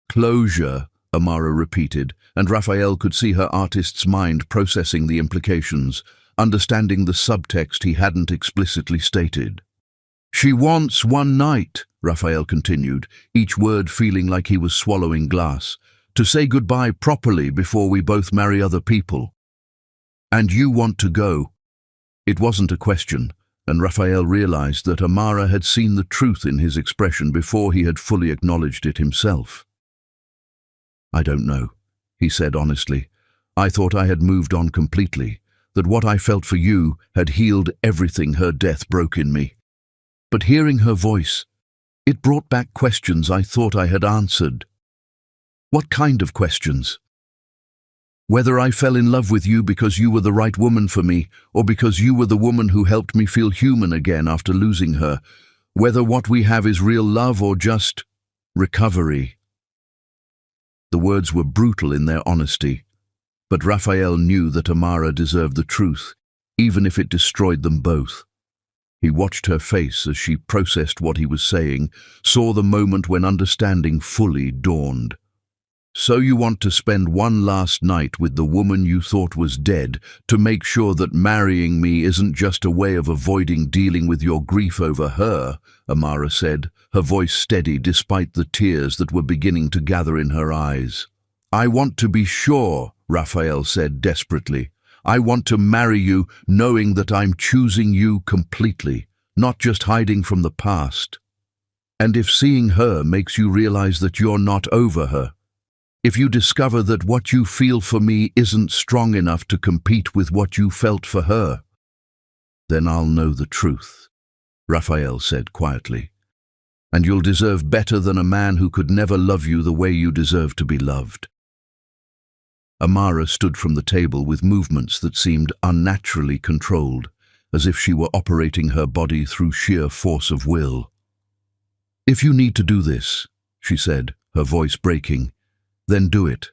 "Closure," Amara repeated, and Raphael could see her artist's mind processing the implications, understanding the subtext he hadn't explicitly stated. "She wants one night," Raphael continued, each word feeling like he was swallowing glass, to say goodbye properly before we both marry other people. And you want to go?" It wasn't a question, and Raphael realized that Amara had seen the truth in his expression before he had fully acknowledged it himself. "I don't know," he said honestly. "I thought I had moved on completely, that what I felt for you had healed everything her death broke in me. But hearing her voice, it brought back questions I thought I had answered." "What kind of questions?" "Whether I fell in love with you because you were the right woman for me, or because you were the woman who helped me feel human again after losing her. Whether what we have is real love or just recovery." The words were brutal in their honesty, but Raphael knew that Amara deserved the truth, even if it destroyed them both. He watched her face as she processed what he was saying, saw the moment when understanding fully dawned. "So you want to spend one last night with the woman you thought was dead to make sure that marrying me isn't just a way of avoiding dealing with your grief over her," Amara said, her voice steady despite the tears that were beginning to gather in her eyes. "I want to be sure," Raphael said desperately. "I want to marry you knowing that I'm choosing you completely, not just hiding from the past. And if seeing her makes you realize that you're not over her, if you discover that what you feel for me isn't strong enough to compete with what you felt for her, then I'll know the truth," Raphael said quietly. "And you'll deserve better than a man who could never love you the way you deserve to be loved." Amara stood from the table with movements that seemed unnaturally controlled, as if she were operating her body through sheer force of will. "If you need to do this," she said, her voice breaking, "then do it.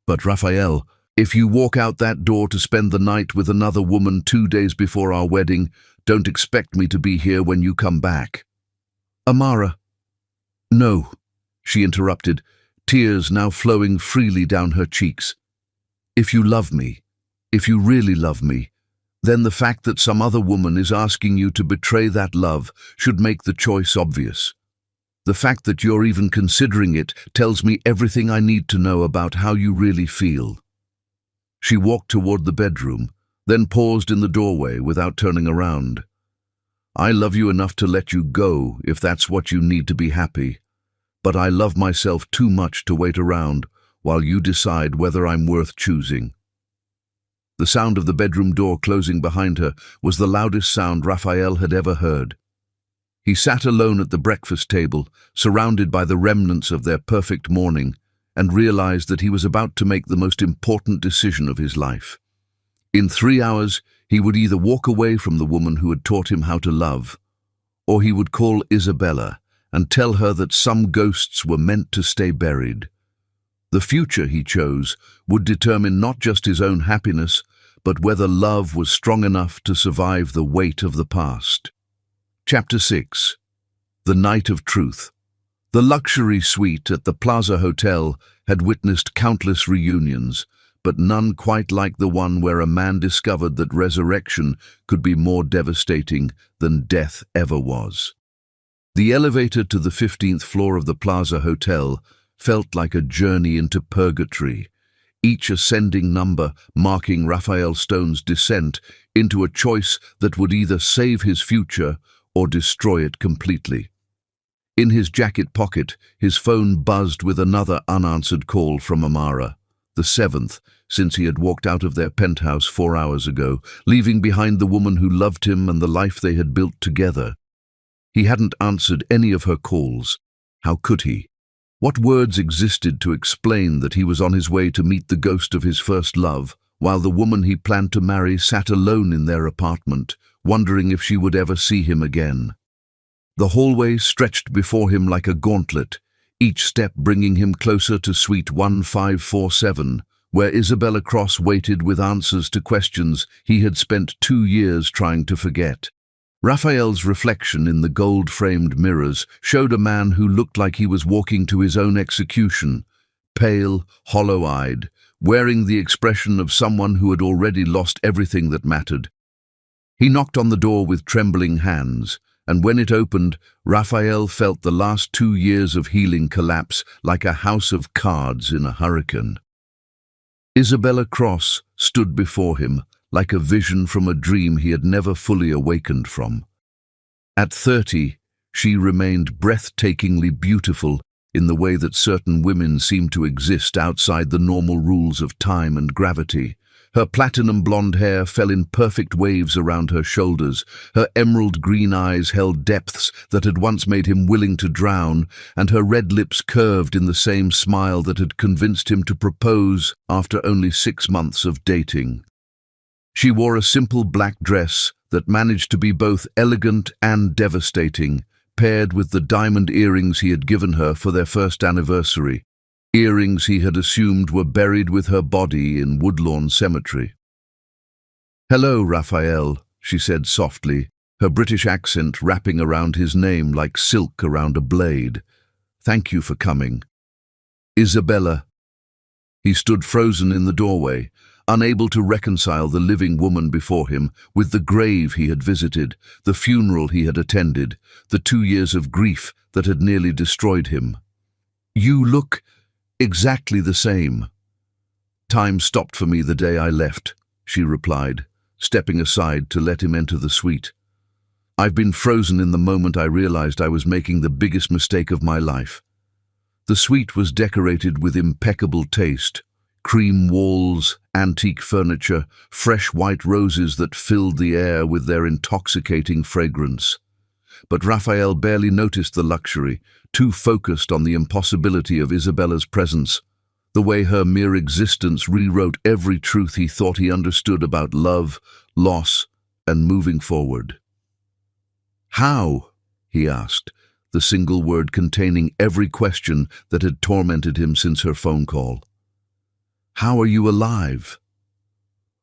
But Raphael, if you walk out that door to spend the night with another woman 2 days before our wedding, don't expect me to be here when you come back." "Amara." "No," she interrupted, tears now flowing freely down her cheeks. "If you love me, if you really love me, then the fact that some other woman is asking you to betray that love should make the choice obvious. The fact that you're even considering it tells me everything I need to know about how you really feel." She walked toward the bedroom, then paused in the doorway without turning around. "I love you enough to let you go if that's what you need to be happy, but I love myself too much to wait around while you decide whether I'm worth choosing." The sound of the bedroom door closing behind her was the loudest sound Raphael had ever heard. He sat alone at the breakfast table, surrounded by the remnants of their perfect morning, and realized that he was about to make the most important decision of his life. In 3 hours, he would either walk away from the woman who had taught him how to love, or he would call Isabella and tell her that some ghosts were meant to stay buried. The future he chose would determine not just his own happiness, but whether love was strong enough to survive the weight of the past. Chapter 6. The Night of Truth. The luxury suite at the Plaza Hotel had witnessed countless reunions, but none quite like the one where a man discovered that resurrection could be more devastating than death ever was. The elevator to the 15th floor of the Plaza Hotel felt like a journey into purgatory, each ascending number marking Raphael Stone's descent into a choice that would either save his future or destroy it completely. In his jacket pocket, his phone buzzed with another unanswered call from Amara, the 7th since he had walked out of their penthouse 4 hours ago, leaving behind the woman who loved him and the life they had built together. He hadn't answered any of her calls. How could he? What words existed to explain that he was on his way to meet the ghost of his first love, while the woman he planned to marry sat alone in their apartment, wondering if she would ever see him again? The hallway stretched before him like a gauntlet, each step bringing him closer to suite 1547, where Isabella Cross waited with answers to questions he had spent 2 years trying to forget. Raphael's reflection in the gold-framed mirrors showed a man who looked like he was walking to his own execution, pale, hollow-eyed, wearing the expression of someone who had already lost everything that mattered. He knocked on the door with trembling hands, and when it opened, Raphael felt the last 2 years of healing collapse like a house of cards in a hurricane. Isabella Cross stood before him like a vision from a dream he had never fully awakened from. At 30, she remained breathtakingly beautiful in the way that certain women seem to exist outside the normal rules of time and gravity. Her platinum blonde hair fell in perfect waves around her shoulders, her emerald green eyes held depths that had once made him willing to drown, and her red lips curved in the same smile that had convinced him to propose after only 6 months of dating. She wore a simple black dress that managed to be both elegant and devastating, paired with the diamond earrings he had given her for their first anniversary, earrings he had assumed were buried with her body in Woodlawn Cemetery. "Hello, Raphael," she said softly, her British accent wrapping around his name like silk around a blade. "Thank you for coming." "Isabella." He stood frozen in the doorway, unable to reconcile the living woman before him with the grave he had visited, the funeral he had attended, the 2 years of grief that had nearly destroyed him. "You look exactly the same." "Time stopped for me the day I left," she replied, stepping aside to let him enter the suite. "I've been frozen in the moment I realized I was making the biggest mistake of my life." The suite was decorated with impeccable taste. Cream walls, antique furniture, fresh white roses that filled the air with their intoxicating fragrance. But Raphael barely noticed the luxury, too focused on the impossibility of Isabella's presence, the way her mere existence rewrote every truth he thought he understood about love, loss, and moving forward. "How?" he asked, the single word containing every question that had tormented him since her phone call. "How are you alive?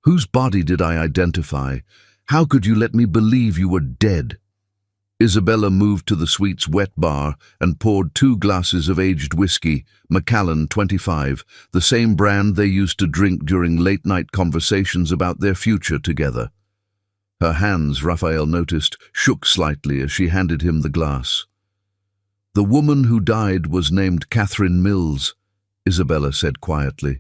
Whose body did I identify? How could you let me believe you were dead?" Isabella moved to the suite's wet bar and poured 2 glasses of aged whiskey, Macallan 25, the same brand they used to drink during late-night conversations about their future together. Her hands, Raphael noticed, shook slightly as she handed him the glass. "The woman who died was named Catherine Mills," Isabella said quietly.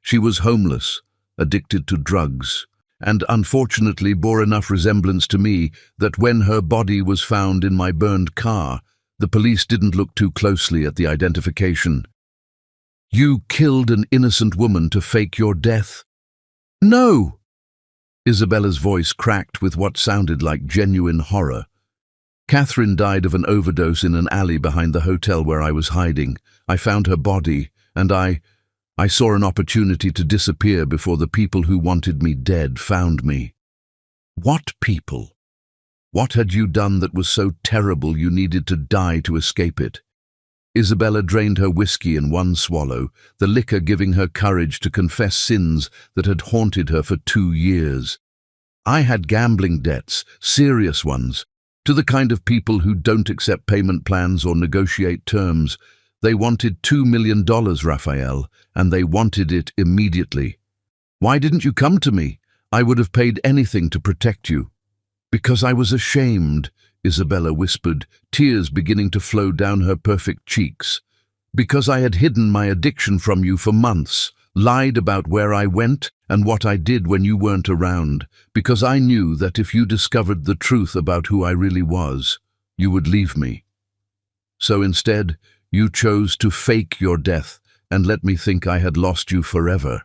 "She was homeless, addicted to drugs, and unfortunately bore enough resemblance to me that when her body was found in my burned car, the police didn't look too closely at the identification." "You killed an innocent woman to fake your death?" "No!" Isabella's voice cracked with what sounded like genuine horror. "Catherine died of an overdose in an alley behind the hotel where I was hiding. I found her body, and I saw an opportunity to disappear before the people who wanted me dead found me." "What people? What had you done that was so terrible you needed to die to escape it?" Isabella drained her whiskey in one swallow, the liquor giving her courage to confess sins that had haunted her for 2 years. "I had gambling debts, serious ones, to the kind of people who don't accept payment plans or negotiate terms. They wanted $2 million, Raphael, and they wanted it immediately. Why didn't you come to me? I would have paid anything to protect you." "Because I was ashamed," Isabella whispered, tears beginning to flow down her perfect cheeks. "Because I had hidden my addiction from you for months, lied about where I went and what I did when you weren't around. Because I knew that if you discovered the truth about who I really was, you would leave me. So instead, you chose to fake your death and let me think I had lost you forever.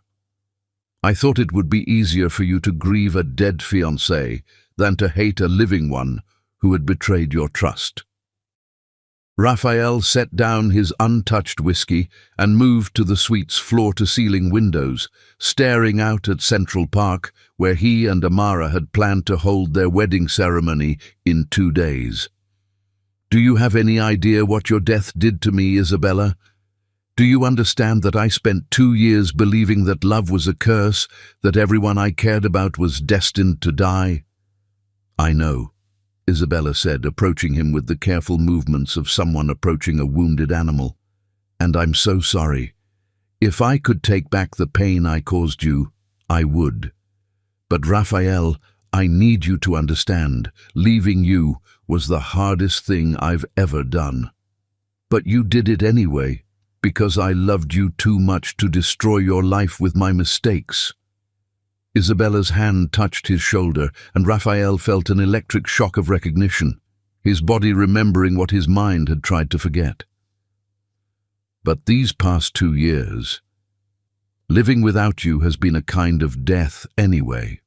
I thought it would be easier for you to grieve a dead fiancé than to hate a living one who had betrayed your trust." Raphael set down his untouched whiskey and moved to the suite's floor-to-ceiling windows, staring out at Central Park, where he and Amara had planned to hold their wedding ceremony in 2 days. "Do you have any idea what your death did to me, Isabella? Do you understand that I spent 2 years believing that love was a curse, that everyone I cared about was destined to die?" "I know," Isabella said, approaching him with the careful movements of someone approaching a wounded animal. "And I'm so sorry. If I could take back the pain I caused you, I would. But Raphael, I need you to understand, leaving you was the hardest thing I've ever done. But you did it anyway, because I loved you too much to destroy your life with my mistakes." Isabella's hand touched his shoulder, and Raphael felt an electric shock of recognition, his body remembering what his mind had tried to forget. "But these past 2 years, living without you has been a kind of death anyway."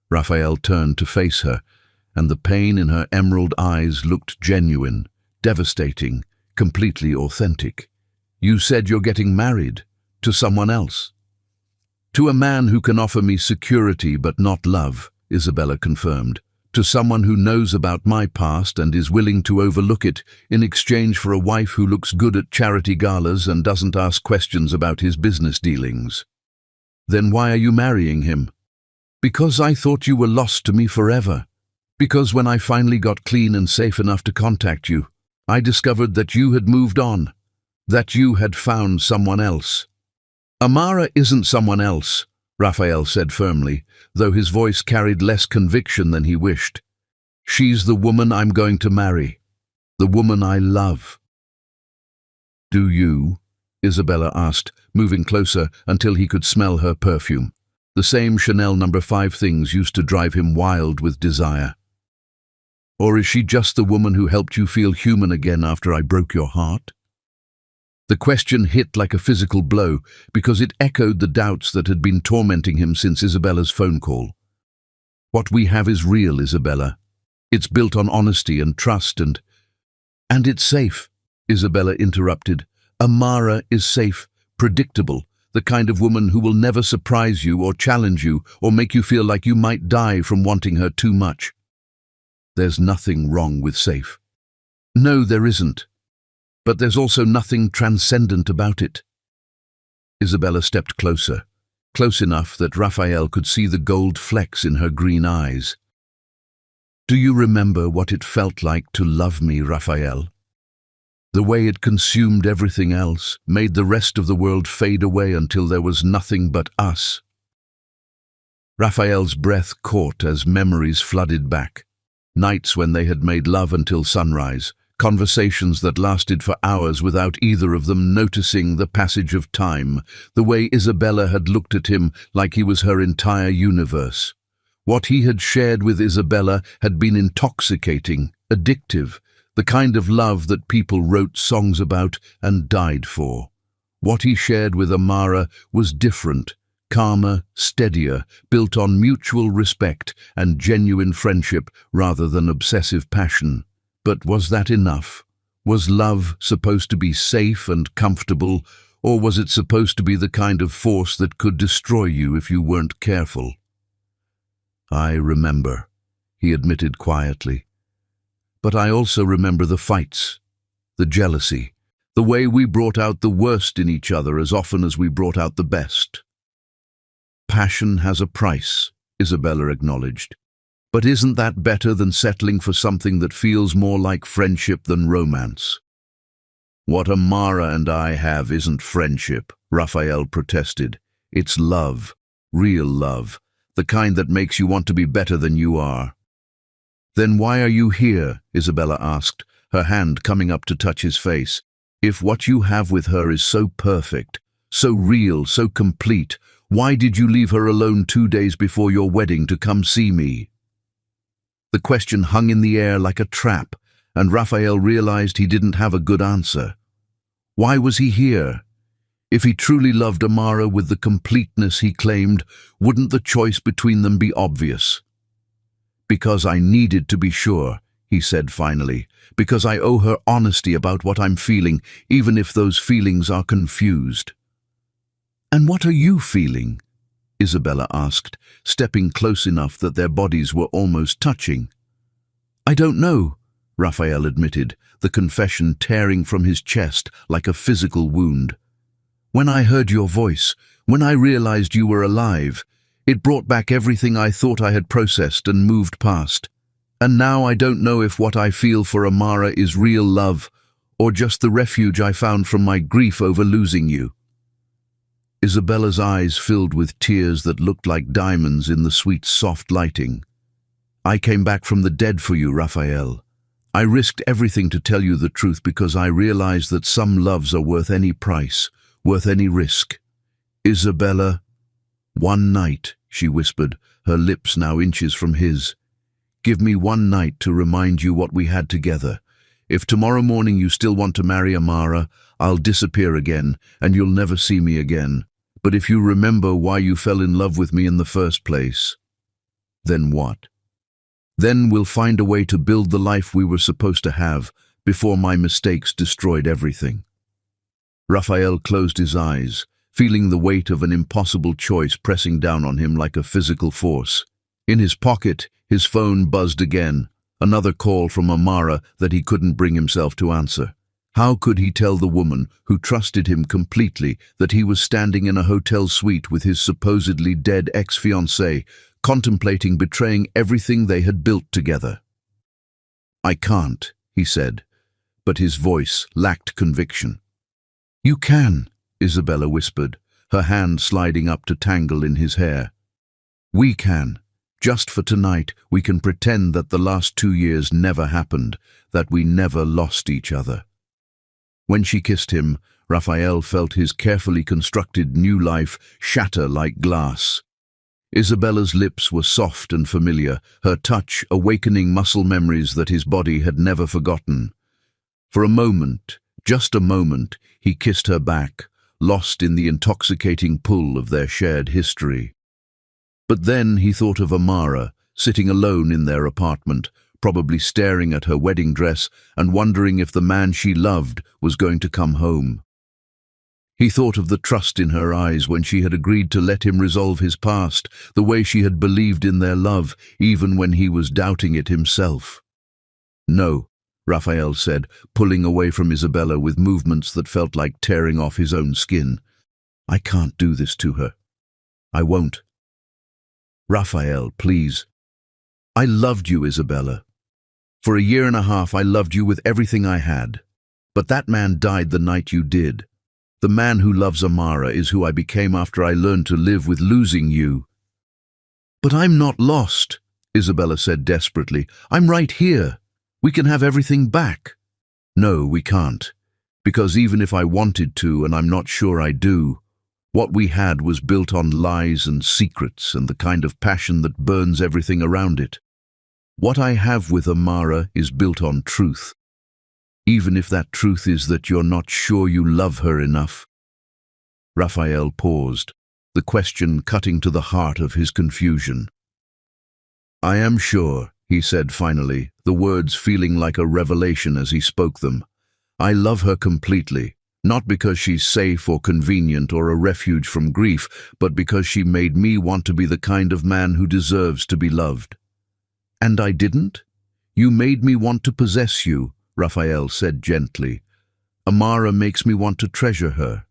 Raphael turned to face her, and the pain in her emerald eyes looked genuine, devastating, completely authentic. "You said you're getting married to someone else." "To a man who can offer me security but not love," Isabella confirmed. "To someone who knows about my past and is willing to overlook it in exchange for a wife who looks good at charity galas and doesn't ask questions about his business dealings." "Then why are you marrying him?" "Because I thought you were lost to me forever. Because when I finally got clean and safe enough to contact you, I discovered that you had moved on, that you had found someone else." "Amara isn't someone else," Raphael said firmly, though his voice carried less conviction than he wished. "She's the woman I'm going to marry, the woman I love." "Do you?" Isabella asked, moving closer until he could smell her perfume. The same Chanel No. 5 things used to drive him wild with desire. "Or is she just the woman who helped you feel human again after I broke your heart?" The question hit like a physical blow because it echoed the doubts that had been tormenting him since Isabella's phone call. "What we have is real, Isabella. It's built on honesty and trust and it's safe," Isabella interrupted. "Amara is safe, predictable, the kind of woman who will never surprise you or challenge you or make you feel like you might die from wanting her too much." "There's nothing wrong with safe." "No, there isn't. But there's also nothing transcendent about it." Isabella stepped closer, close enough that Raphael could see the gold flecks in her green eyes. "Do you remember what it felt like to love me, Raphael? The way it consumed everything else, made the rest of the world fade away until there was nothing but us." Raphael's breath caught as memories flooded back. Nights when they had made love until sunrise, conversations that lasted for hours without either of them noticing the passage of time, the way Isabella had looked at him like he was her entire universe. What he had shared with Isabella had been intoxicating, addictive, the kind of love that people wrote songs about and died for. What he shared with Amara was different, calmer, steadier, built on mutual respect and genuine friendship rather than obsessive passion. But was that enough? Was love supposed to be safe and comfortable, or was it supposed to be the kind of force that could destroy you if you weren't careful? "I remember," he admitted quietly. "But I also remember the fights, the jealousy, the way we brought out the worst in each other as often as we brought out the best." "Passion has a price," Isabella acknowledged. "But isn't that better than settling for something that feels more like friendship than romance?" "What Amara and I have isn't friendship," Raphael protested. "It's love, real love, the kind that makes you want to be better than you are." "Then why are you here?" Isabella asked, her hand coming up to touch his face. "If what you have with her is so perfect, so real, so complete, why did you leave her alone 2 days before your wedding to come see me?" The question hung in the air like a trap, and Raphael realized he didn't have a good answer. Why was he here? If he truly loved Amara with the completeness he claimed, wouldn't the choice between them be obvious? "Because I needed to be sure," he said finally, "because I owe her honesty about what I'm feeling, even if those feelings are confused." "And what are you feeling?" Isabella asked, stepping close enough that their bodies were almost touching. "I don't know," Raphael admitted, the confession tearing from his chest like a physical wound. "When I heard your voice, when I realized you were alive, it brought back everything I thought I had processed and moved past. And now I don't know if what I feel for Amara is real love or just the refuge I found from my grief over losing you." Isabella's eyes filled with tears that looked like diamonds in the sweet, soft lighting. I came back from the dead for you, Raphael. I risked everything to tell you the truth because I realized that some loves are worth any price, worth any risk. Isabella, one night, she whispered, her lips now inches from his. Give me one night to remind you what we had together. If tomorrow morning you still want to marry Amara, I'll disappear again, and you'll never see me again. But if you remember why you fell in love with me in the first place, then what? Then we'll find a way to build the life we were supposed to have before my mistakes destroyed everything. Raphael closed his eyes, feeling the weight of an impossible choice pressing down on him like a physical force. In his pocket, his phone buzzed again, another call from Amara that he couldn't bring himself to answer. How could he tell the woman who trusted him completely that he was standing in a hotel suite with his supposedly dead ex-fiancée, contemplating betraying everything they had built together? I can't, he said, but his voice lacked conviction. You can, Isabella whispered, her hand sliding up to tangle in his hair. We can. Just for tonight, we can pretend that the last 2 years never happened, that we never lost each other. When she kissed him, Raphael felt his carefully constructed new life shatter like glass. Isabella's lips were soft and familiar, her touch awakening muscle memories that his body had never forgotten. For a moment, just a moment, he kissed her back, lost in the intoxicating pull of their shared history. But then he thought of Amara, sitting alone in their apartment, probably staring at her wedding dress and wondering if the man she loved was going to come home. He thought of the trust in her eyes when she had agreed to let him resolve his past, the way she had believed in their love, even when he was doubting it himself. No, Raphael said, pulling away from Isabella with movements that felt like tearing off his own skin. I can't do this to her. I won't. Raphael, please. I loved you, Isabella. For 1.5 years I loved you with everything I had. But that man died the night you did. The man who loves Amara is who I became after I learned to live with losing you. But I'm not lost, Isabella said desperately. I'm right here. We can have everything back. No, we can't. Because even if I wanted to, and I'm not sure I do, what we had was built on lies and secrets and the kind of passion that burns everything around it. What I have with Amara is built on truth. Even if that truth is that you're not sure you love her enough. Raphael paused, the question cutting to the heart of his confusion. I am sure, he said finally, the words feeling like a revelation as he spoke them. I love her completely, not because she's safe or convenient or a refuge from grief, but because she made me want to be the kind of man who deserves to be loved. And I didn't? You made me want to possess you, Raphael said gently. Amara makes me want to treasure her.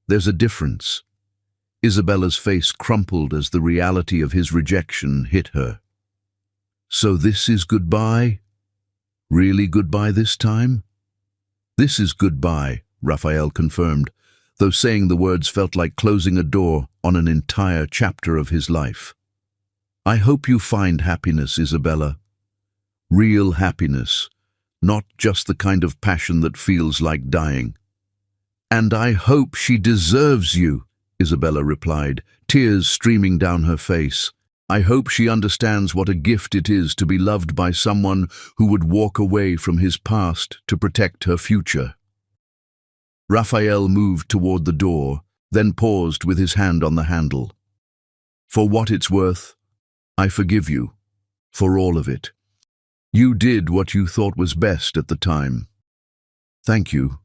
There's a difference. Isabella's face crumpled as the reality of his rejection hit her. So this is goodbye? Really goodbye this time? This is goodbye, Raphael confirmed, though saying the words felt like closing a door on an entire chapter of his life. I hope you find happiness, Isabella. Real happiness. Not just the kind of passion that feels like dying. And I hope she deserves you, Isabella replied, tears streaming down her face. I hope she understands what a gift it is to be loved by someone who would walk away from his past to protect her future. Raphael moved toward the door, then paused with his hand on the handle. For what it's worth, I forgive you, for all of it. You did what you thought was best at the time. Thank you,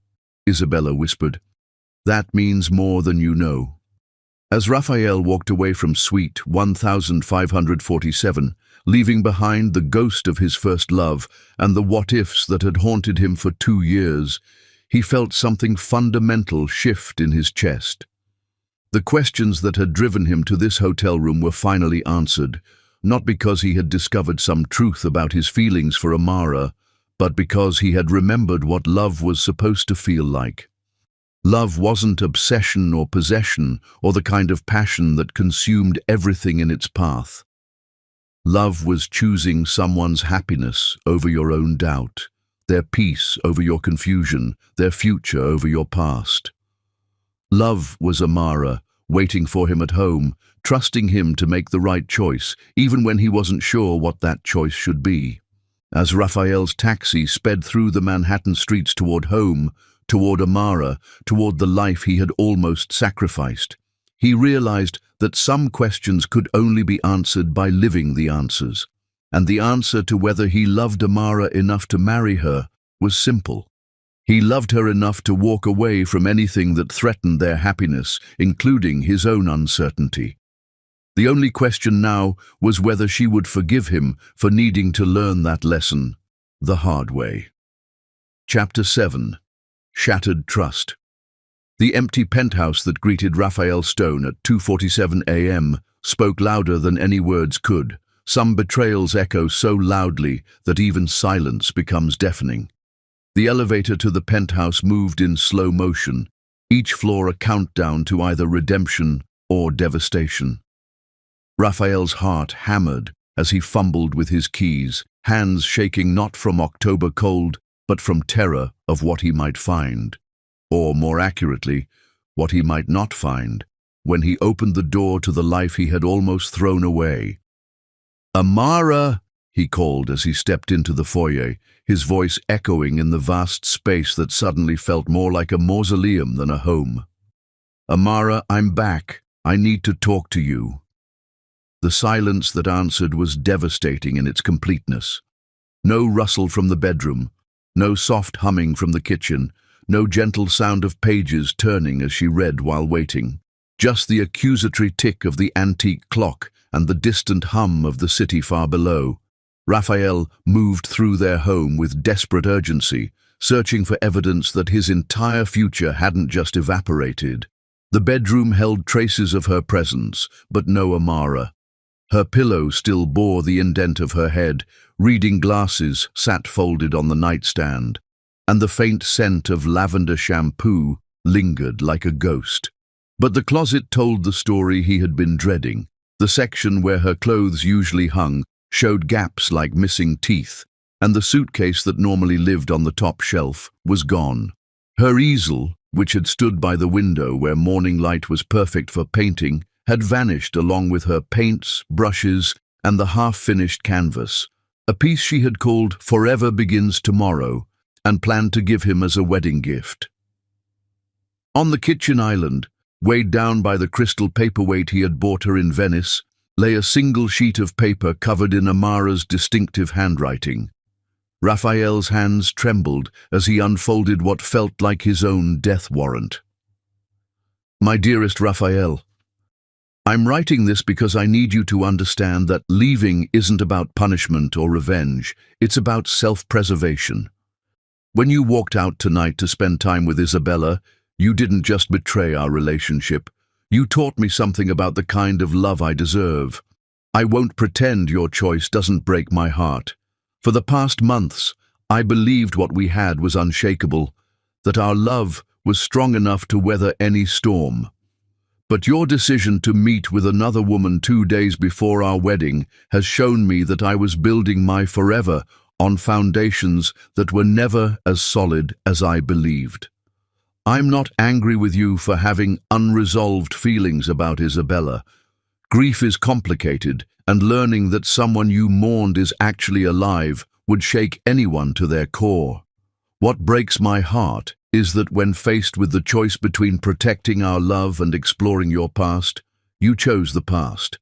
Isabella whispered. That means more than you know. As Raphael walked away from Suite 1547, leaving behind the ghost of his first love and the what-ifs that had haunted him for 2 years, he felt something fundamental shift in his chest. The questions that had driven him to this hotel room were finally answered, not because he had discovered some truth about his feelings for Amara, but because he had remembered what love was supposed to feel like. Love wasn't obsession or possession or the kind of passion that consumed everything in its path. Love was choosing someone's happiness over your own doubt, their peace over your confusion, their future over your past. Love was Amara, waiting for him at home, trusting him to make the right choice, even when he wasn't sure what that choice should be. As Raphael's taxi sped through the Manhattan streets toward home, toward Amara, toward the life he had almost sacrificed, he realized that some questions could only be answered by living the answers. And the answer to whether he loved Amara enough to marry her was simple. He loved her enough to walk away from anything that threatened their happiness, including his own uncertainty. The only question now was whether she would forgive him for needing to learn that lesson the hard way. Chapter 7. Shattered Trust. The empty penthouse that greeted Raphael Stone at 2:47 a.m. spoke louder than any words could. Some betrayals echo so loudly that even silence becomes deafening. The elevator to the penthouse moved in slow motion, each floor a countdown to either redemption or devastation. Raphael's heart hammered as he fumbled with his keys, hands shaking not from October cold, but from terror of what he might find. Or, more accurately, what he might not find, when he opened the door to the life he had almost thrown away. "Amara!" he called as he stepped into the foyer, his voice echoing in the vast space that suddenly felt more like a mausoleum than a home. "Amara, I'm back. I need to talk to you." The silence that answered was devastating in its completeness. No rustle from the bedroom, no soft humming from the kitchen, no gentle sound of pages turning as she read while waiting. Just the accusatory tick of the antique clock and the distant hum of the city far below. Raphael moved through their home with desperate urgency, searching for evidence that his entire future hadn't just evaporated. The bedroom held traces of her presence, but no Amara. Her pillow still bore the indent of her head, reading glasses sat folded on the nightstand, and the faint scent of lavender shampoo lingered like a ghost. But the closet told the story he had been dreading. The section where her clothes usually hung showed gaps like missing teeth, and the suitcase that normally lived on the top shelf was gone. Her easel, which had stood by the window where morning light was perfect for painting, had vanished along with her paints, brushes, and the half-finished canvas, a piece she had called "Forever Begins Tomorrow" and planned to give him as a wedding gift. On the kitchen island, weighed down by the crystal paperweight he had bought her in Venice, lay a single sheet of paper covered in Amara's distinctive handwriting. Raphael's hands trembled as he unfolded what felt like his own death warrant. "My dearest Raphael, I'm writing this because I need you to understand that leaving isn't about punishment or revenge. It's about self-preservation. When you walked out tonight to spend time with Isabella, you didn't just betray our relationship. You taught me something about the kind of love I deserve. I won't pretend your choice doesn't break my heart. For the past months, I believed what we had was unshakable, that our love was strong enough to weather any storm. But your decision to meet with another woman 2 days before our wedding has shown me that I was building my forever on foundations that were never as solid as I believed. I'm not angry with you for having unresolved feelings about Isabella. Grief is complicated, and learning that someone you mourned is actually alive would shake anyone to their core. What breaks my heart is that when faced with the choice between protecting our love and exploring your past, you chose the past.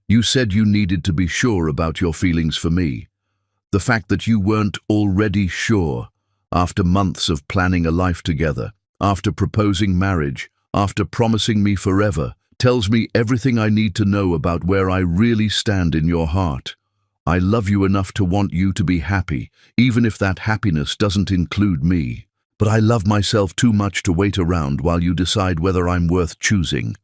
You said you needed to be sure about your feelings for me. The fact that you weren't already sure, after months of planning a life together, after proposing marriage, after promising me forever, tells me everything I need to know about where I really stand in your heart. I love you enough to want you to be happy, even if that happiness doesn't include me. But I love myself too much to wait around while you decide whether I'm worth choosing.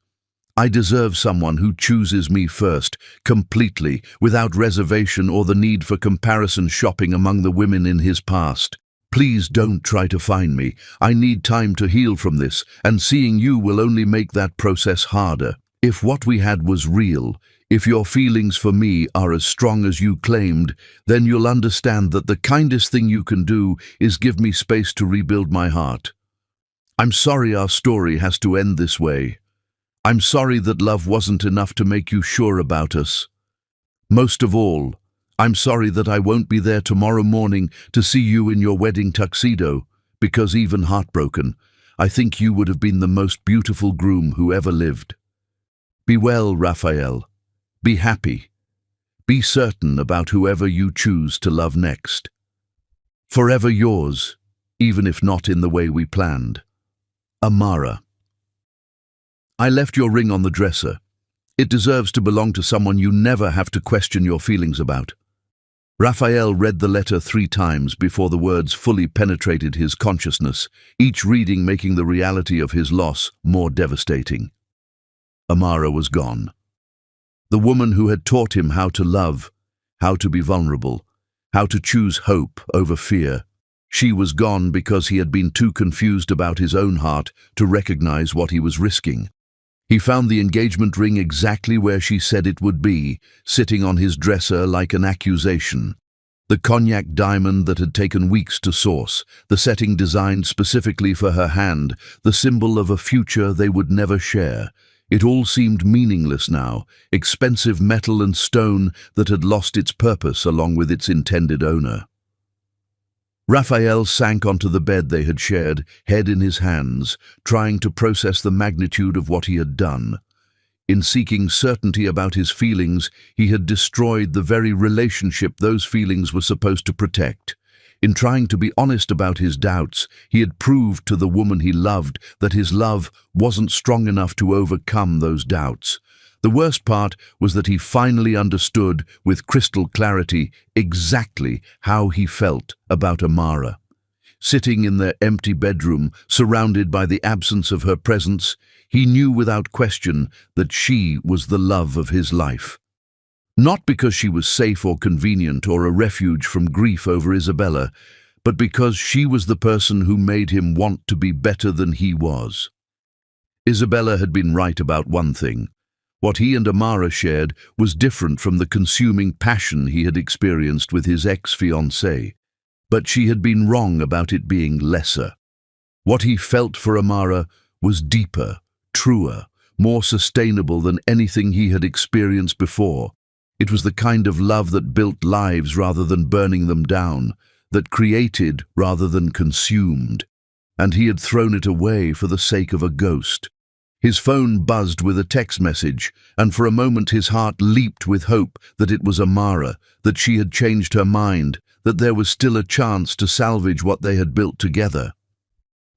I deserve someone who chooses me first, completely, without reservation or the need for comparison shopping among the women in his past. Please don't try to find me. I need time to heal from this, and seeing you will only make that process harder. If what we had was real, If your feelings for me are as strong as you claimed, then you'll understand that the kindest thing you can do is give me space to rebuild my heart. I'm sorry our story has to end this way. I'm sorry that love wasn't enough to make you sure about us. Most of all, I'm sorry that I won't be there tomorrow morning to see you in your wedding tuxedo, because even heartbroken, I think you would have been the most beautiful groom who ever lived. Be well, Raphael. Be happy. Be certain about whoever you choose to love next. Forever yours, even if not in the way we planned. Amara. I left your ring on the dresser. It deserves to belong to someone you never have to question your feelings about. Raphael read the letter 3 times before the words fully penetrated his consciousness, each reading making the reality of his loss more devastating. Amara was gone. The woman who had taught him how to love, how to be vulnerable, how to choose hope over fear. She was gone because he had been too confused about his own heart to recognize what he was risking. He found the engagement ring exactly where she said it would be, sitting on his dresser like an accusation. The cognac diamond that had taken weeks to source, the setting designed specifically for her hand, the symbol of a future they would never share. It all seemed meaningless now, expensive metal and stone that had lost its purpose along with its intended owner. Raphael sank onto the bed they had shared, head in his hands, trying to process the magnitude of what he had done. In seeking certainty about his feelings, he had destroyed the very relationship those feelings were supposed to protect. In trying to be honest about his doubts, he had proved to the woman he loved that his love wasn't strong enough to overcome those doubts. The worst part was that he finally understood with crystal clarity exactly how he felt about Amara. Sitting in their empty bedroom, surrounded by the absence of her presence, he knew without question that she was the love of his life. Not because she was safe or convenient or a refuge from grief over Isabella, but because she was the person who made him want to be better than he was. Isabella had been right about one thing. What he and Amara shared was different from the consuming passion he had experienced with his ex-fiancée, but she had been wrong about it being lesser. What he felt for Amara was deeper, truer, more sustainable than anything he had experienced before. It was the kind of love that built lives rather than burning them down, that created rather than consumed, and he had thrown it away for the sake of a ghost. His phone buzzed with a text message, and for a moment his heart leaped with hope that it was Amara, that she had changed her mind, that there was still a chance to salvage what they had built together.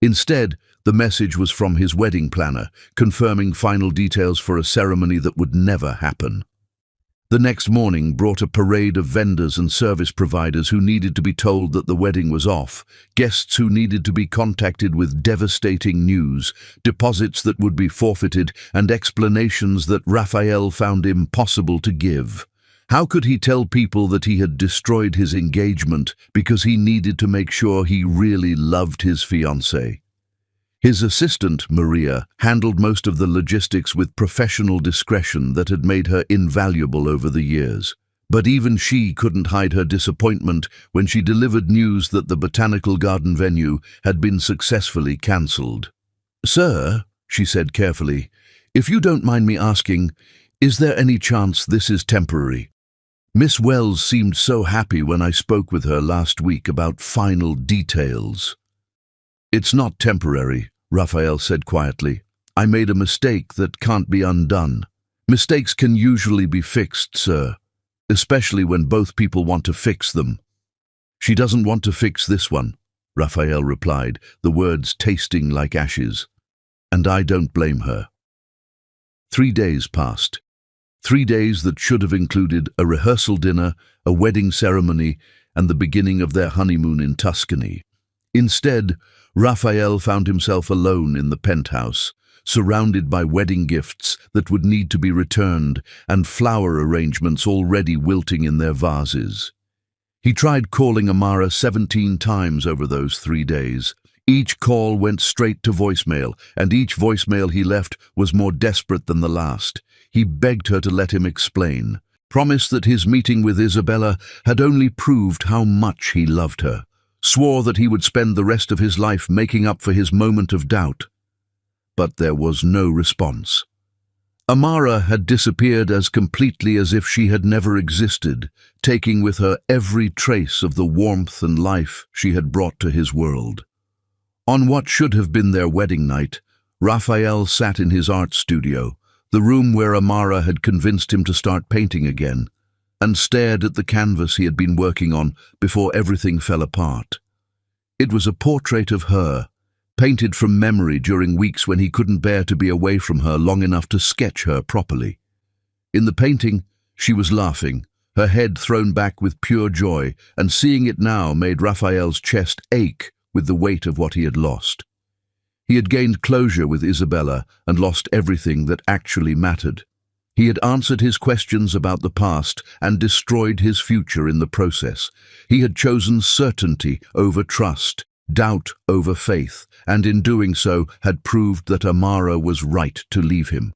Instead, the message was from his wedding planner, confirming final details for a ceremony that would never happen. The next morning brought a parade of vendors and service providers who needed to be told that the wedding was off, guests who needed to be contacted with devastating news, deposits that would be forfeited, and explanations that Raphael found impossible to give. How could he tell people that he had destroyed his engagement because he needed to make sure he really loved his fiancée? His assistant, Maria, handled most of the logistics with professional discretion that had made her invaluable over the years. But even she couldn't hide her disappointment when she delivered news that the botanical garden venue had been successfully cancelled. "Sir," she said carefully, "if you don't mind me asking, is there any chance this is temporary? Miss Wells seemed so happy when I spoke with her last week about final details." "It's not temporary," Raphael said quietly. "I made a mistake that can't be undone. Mistakes can usually be fixed, sir, especially when both people want to fix them." "She doesn't want to fix this one," Raphael replied, the words tasting like ashes. "And I don't blame her." 3 days passed. 3 days that should have included a rehearsal dinner, a wedding ceremony, and the beginning of their honeymoon in Tuscany. Instead, Raphael found himself alone in the penthouse, surrounded by wedding gifts that would need to be returned and flower arrangements already wilting in their vases. He tried calling Amara 17 times over those 3 days, Each call went straight to voicemail, and each voicemail he left was more desperate than the last. He begged her to let him explain, promised that his meeting with Isabella had only proved how much he loved her, swore that he would spend the rest of his life making up for his moment of doubt. But there was no response. Amara had disappeared as completely as if she had never existed, taking with her every trace of the warmth and life she had brought to his world. On what should have been their wedding night, Raphael sat in his art studio, the room where Amara had convinced him to start painting again, and stared at the canvas he had been working on before everything fell apart. It was a portrait of her, painted from memory during weeks when he couldn't bear to be away from her long enough to sketch her properly. In the painting, she was laughing, her head thrown back with pure joy, and seeing it now made Raphael's chest ache with the weight of what he had lost. He had gained closure with Isabella and lost everything that actually mattered. He had answered his questions about the past and destroyed his future in the process. He had chosen certainty over trust, doubt over faith, and in doing so had proved that Amara was right to leave him.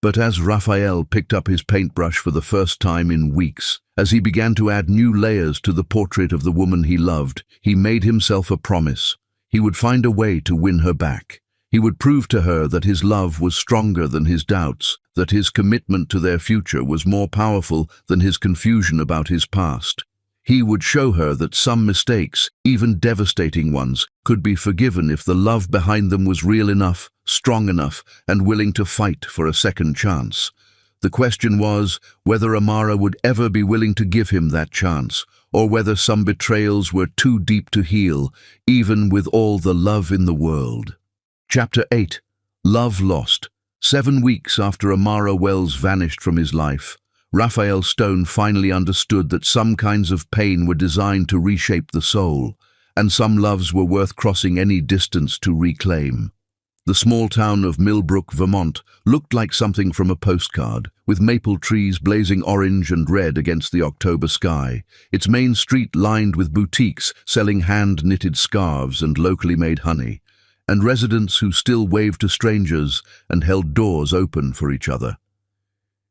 But as Raphael picked up his paintbrush for the first time in weeks, as he began to add new layers to the portrait of the woman he loved, he made himself a promise. He would find a way to win her back. He would prove to her that his love was stronger than his doubts, that his commitment to their future was more powerful than his confusion about his past. He would show her that some mistakes, even devastating ones, could be forgiven if the love behind them was real enough, strong enough, and willing to fight for a second chance. The question was whether Amara would ever be willing to give him that chance, or whether some betrayals were too deep to heal, even with all the love in the world. Chapter 8. Love Lost. 7 weeks after Amara Wells vanished from his life, Raphael Stone finally understood that some kinds of pain were designed to reshape the soul, and some loves were worth crossing any distance to reclaim. The small town of Millbrook, Vermont, looked like something from a postcard, with maple trees blazing orange and red against the October sky, its main street lined with boutiques selling hand-knitted scarves and locally made honey, and residents who still waved to strangers and held doors open for each other.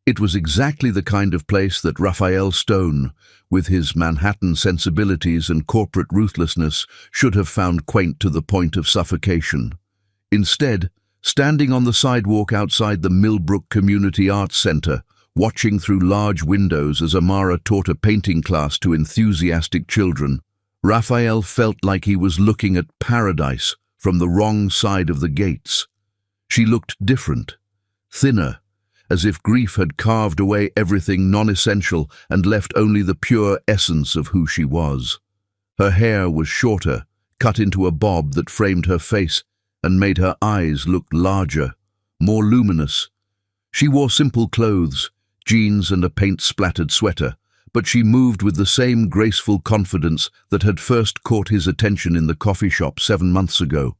It was exactly the kind of place that Raphael Stone, with his Manhattan sensibilities and corporate ruthlessness, should have found quaint to the point of suffocation. Instead, standing on the sidewalk outside the Millbrook Community Arts Center, watching through large windows as Amara taught a painting class to enthusiastic children, Raphael felt like he was looking at paradise from the wrong side of the gates. She looked different, thinner, as if grief had carved away everything non-essential and left only the pure essence of who she was. Her hair was shorter, cut into a bob that framed her face and made her eyes look larger, more luminous. She wore simple clothes, jeans and a paint-splattered sweater, but she moved with the same graceful confidence that had first caught his attention in the coffee shop 7 months ago.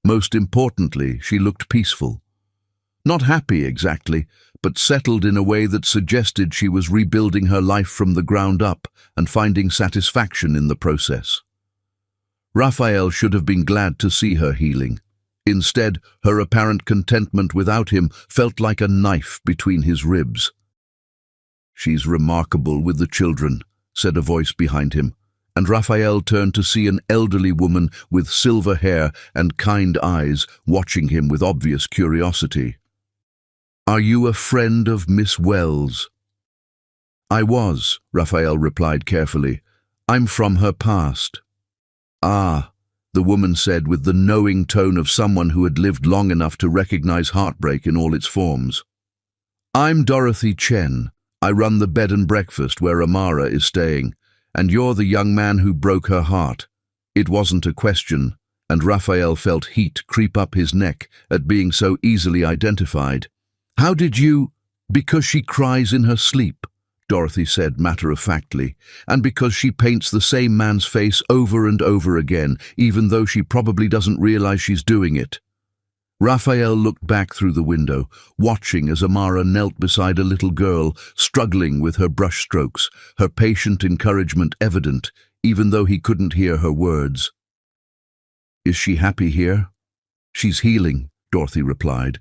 Most importantly, she looked peaceful. Not happy exactly, but settled in a way that suggested she was rebuilding her life from the ground up and finding satisfaction in the process. Raphael should have been glad to see her healing. Instead, her apparent contentment without him felt like a knife between his ribs. "She's remarkable with the children," said a voice behind him, and Raphael turned to see an elderly woman with silver hair and kind eyes watching him with obvious curiosity. "Are you a friend of Miss Wells?" "I was," Raphael replied carefully. "I'm from her past." "Ah," the woman said with the knowing tone of someone who had lived long enough to recognize heartbreak in all its forms. "I'm Dorothy Chen. I run the bed and breakfast where Amara is staying, and you're the young man who broke her heart." It wasn't a question, and Raphael felt heat creep up his neck at being so easily identified. "How did you—" "Because she cries in her sleep," Dorothy said matter-of-factly, "and because she paints the same man's face over and over again, even though she probably doesn't realize she's doing it." Raphael looked back through the window, watching as Amara knelt beside a little girl, struggling with her brushstrokes, her patient encouragement evident, even though he couldn't hear her words. Is she happy here? She's healing, Dorothy replied.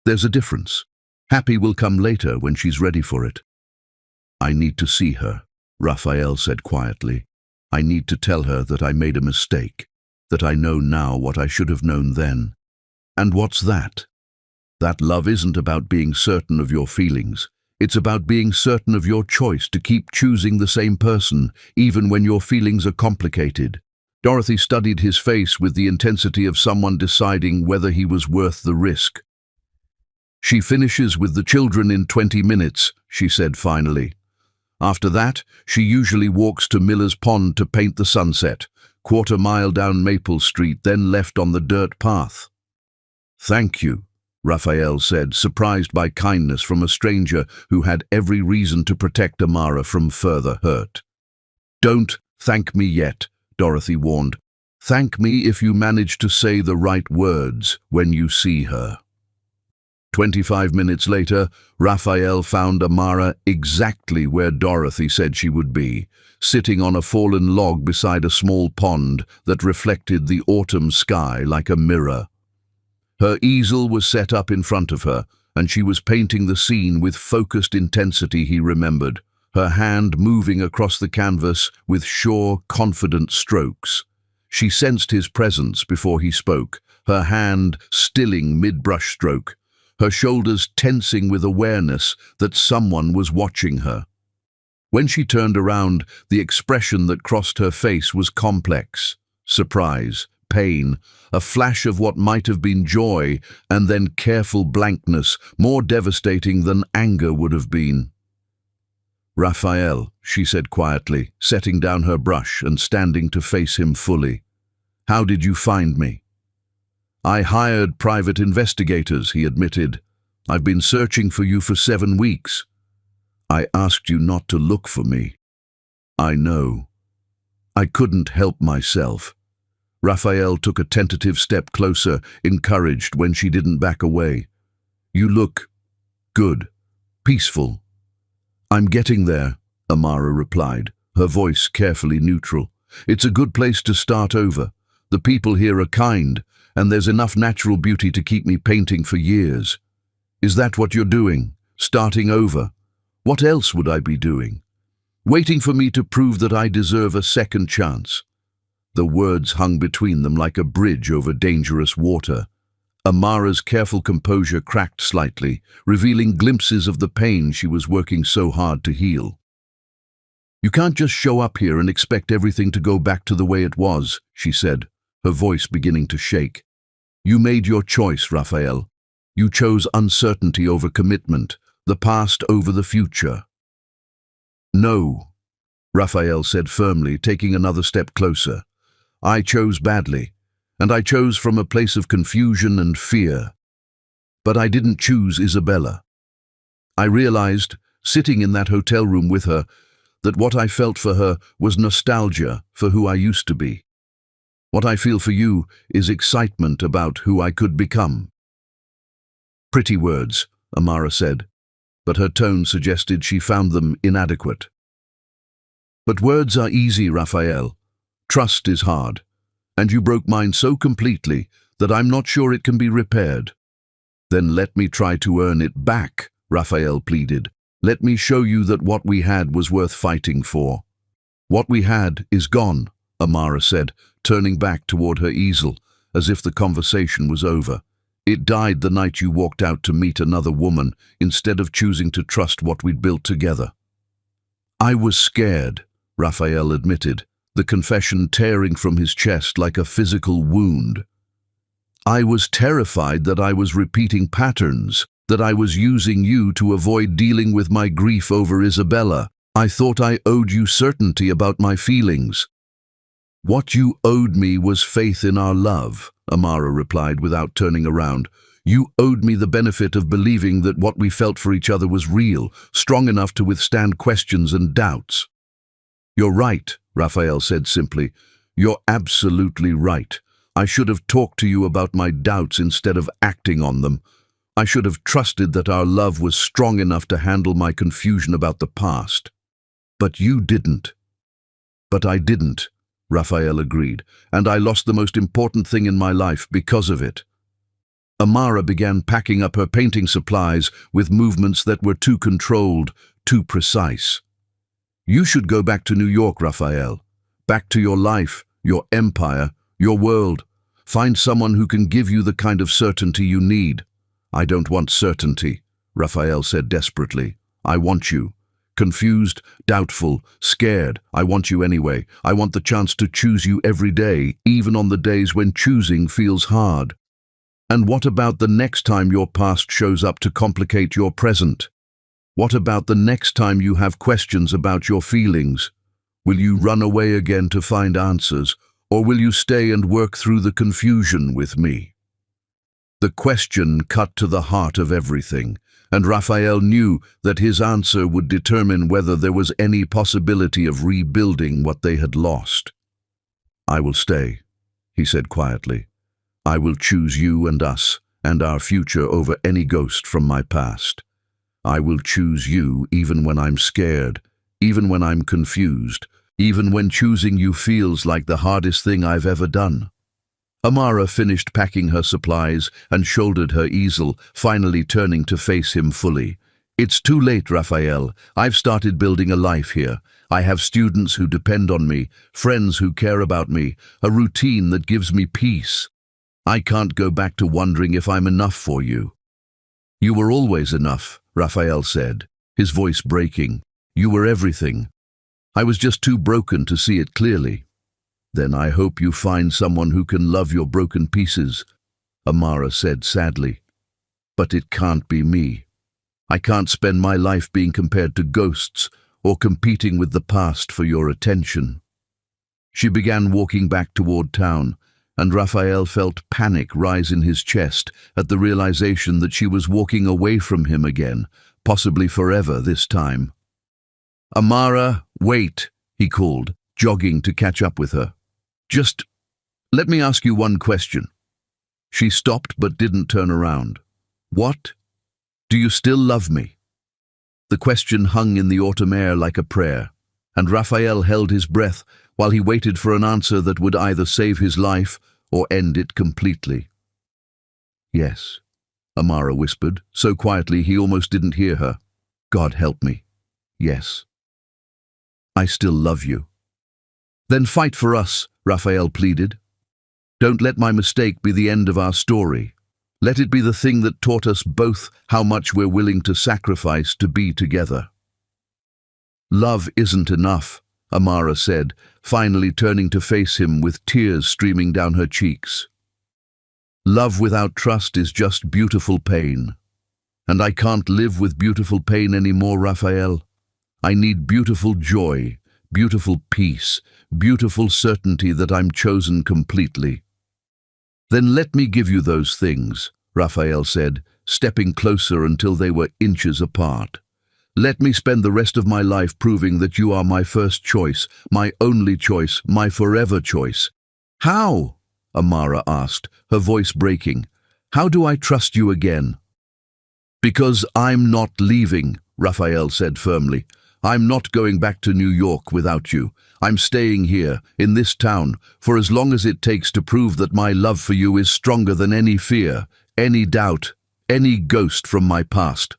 There's a difference. Happy will come later when she's ready for it. I need to see her, Raphael said quietly. I need to tell her that I made a mistake, that I know now what I should have known then. And what's that? That love isn't about being certain of your feelings. It's about being certain of your choice to keep choosing the same person, even when your feelings are complicated. Dorothy studied his face with the intensity of someone deciding whether he was worth the risk. She finishes with the children in 20 minutes, she said finally. After that, she usually walks to Miller's Pond to paint the sunset, quarter-mile down Maple Street, then left on the dirt path. Thank you, Raphael said, surprised by kindness from a stranger who had every reason to protect Amara from further hurt. Don't thank me yet, Dorothy warned. Thank me if you manage to say the right words when you see her. 25 minutes later, Raphael found Amara exactly where Dorothy said she would be, sitting on a fallen log beside a small pond that reflected the autumn sky like a mirror. Her easel was set up in front of her, and she was painting the scene with focused intensity he remembered, her hand moving across the canvas with sure, confident strokes. She sensed his presence before he spoke, her hand stilling mid-brush stroke, her shoulders tensing with awareness that someone was watching her. When she turned around, the expression that crossed her face was complex. Surprise, pain, a flash of what might have been joy, and then careful blankness, more devastating than anger would have been. Raphael, she said quietly, setting down her brush and standing to face him fully. How did you find me? I hired private investigators, he admitted. I've been searching for you for 7 weeks. I asked you not to look for me. I know. I couldn't help myself. Raphael took a tentative step closer, encouraged when she didn't back away. You look good, peaceful. I'm getting there, Amara replied, her voice carefully neutral. It's a good place to start over. The people here are kind, and there's enough natural beauty to keep me painting for years. Is that what you're doing? Starting over? What else would I be doing? Waiting for me to prove that I deserve a second chance. The words hung between them like a bridge over dangerous water. Amara's careful composure cracked slightly, revealing glimpses of the pain she was working so hard to heal. You can't just show up here and expect everything to go back to the way it was, she said, her voice beginning to shake. You made your choice, Raphael. You chose uncertainty over commitment, the past over the future. No, Raphael said firmly, taking another step closer. I chose badly, and I chose from a place of confusion and fear. But I didn't choose Isabella. I realized, sitting in that hotel room with her, that what I felt for her was nostalgia for who I used to be. What I feel for you is excitement about who I could become. Pretty words, Amara said, but her tone suggested she found them inadequate. But words are easy, Raphael. Trust is hard, and you broke mine so completely that I'm not sure it can be repaired. Then let me try to earn it back, Raphael pleaded. Let me show you that what we had was worth fighting for. What we had is gone, Amara said, turning back toward her easel, as if the conversation was over. It died the night you walked out to meet another woman, instead of choosing to trust what we'd built together. I was scared, Raphael admitted, the confession tearing from his chest like a physical wound. I was terrified that I was repeating patterns, that I was using you to avoid dealing with my grief over Isabella. I thought I owed you certainty about my feelings. What you owed me was faith in our love, Amara replied without turning around. You owed me the benefit of believing that what we felt for each other was real, strong enough to withstand questions and doubts. You're right, Raphael said simply. You're absolutely right. I should have talked to you about my doubts instead of acting on them. I should have trusted that our love was strong enough to handle my confusion about the past. But you didn't. But I didn't. Raphael agreed, and I lost the most important thing in my life because of it. Amara began packing up her painting supplies with movements that were too controlled, too precise. You should go back to New York, Raphael. Back to your life, your empire, your world. Find someone who can give you the kind of certainty you need. I don't want certainty, Raphael said desperately. I want you. Confused, doubtful, scared. I want you anyway. I want the chance to choose you every day, even on the days when choosing feels hard. And what about the next time your past shows up to complicate your present? What about the next time you have questions about your feelings? Will you run away again to find answers, or will you stay and work through the confusion with me? The question cut to the heart of everything, and Raphael knew that his answer would determine whether there was any possibility of rebuilding what they had lost. I will stay, he said quietly. I will choose you and us and our future over any ghost from my past. I will choose you even when I'm scared, even when I'm confused, even when choosing you feels like the hardest thing I've ever done. Amara finished packing her supplies and shouldered her easel, finally turning to face him fully. It's too late, Raphael. I've started building a life here. I have students who depend on me, friends who care about me, a routine that gives me peace. I can't go back to wondering if I'm enough for you. You were always enough, Raphael said, his voice breaking. You were everything. I was just too broken to see it clearly. Then I hope you find someone who can love your broken pieces, Amara said sadly. But it can't be me. I can't spend my life being compared to ghosts or competing with the past for your attention. She began walking back toward town, and Raphael felt panic rise in his chest at the realization that she was walking away from him again, possibly forever this time. Amara, wait, he called, jogging to catch up with her. Just let me ask you one question. She stopped but didn't turn around. What? Do you still love me? The question hung in the autumn air like a prayer, and Raphael held his breath while he waited for an answer that would either save his life or end it completely. Yes, Amara whispered, so quietly he almost didn't hear her. God help me. Yes. I still love you. Then fight for us, Raphael pleaded. Don't let my mistake be the end of our story. Let it be the thing that taught us both how much we're willing to sacrifice to be together. Love isn't enough, Amara said, finally turning to face him with tears streaming down her cheeks. Love without trust is just beautiful pain. And I can't live with beautiful pain anymore, Raphael. I need beautiful joy, beautiful peace, beautiful certainty that I'm chosen completely. Then let me give you those things, Raphael said, stepping closer until they were inches apart. Let me spend the rest of my life proving that you are my first choice, my only choice, my forever choice. How? Amara asked, her voice breaking. How do I trust you again? Because I'm not leaving, Raphael said firmly. I'm not going back to New York without you. I'm staying here, in this town, for as long as it takes to prove that my love for you is stronger than any fear, any doubt, any ghost from my past.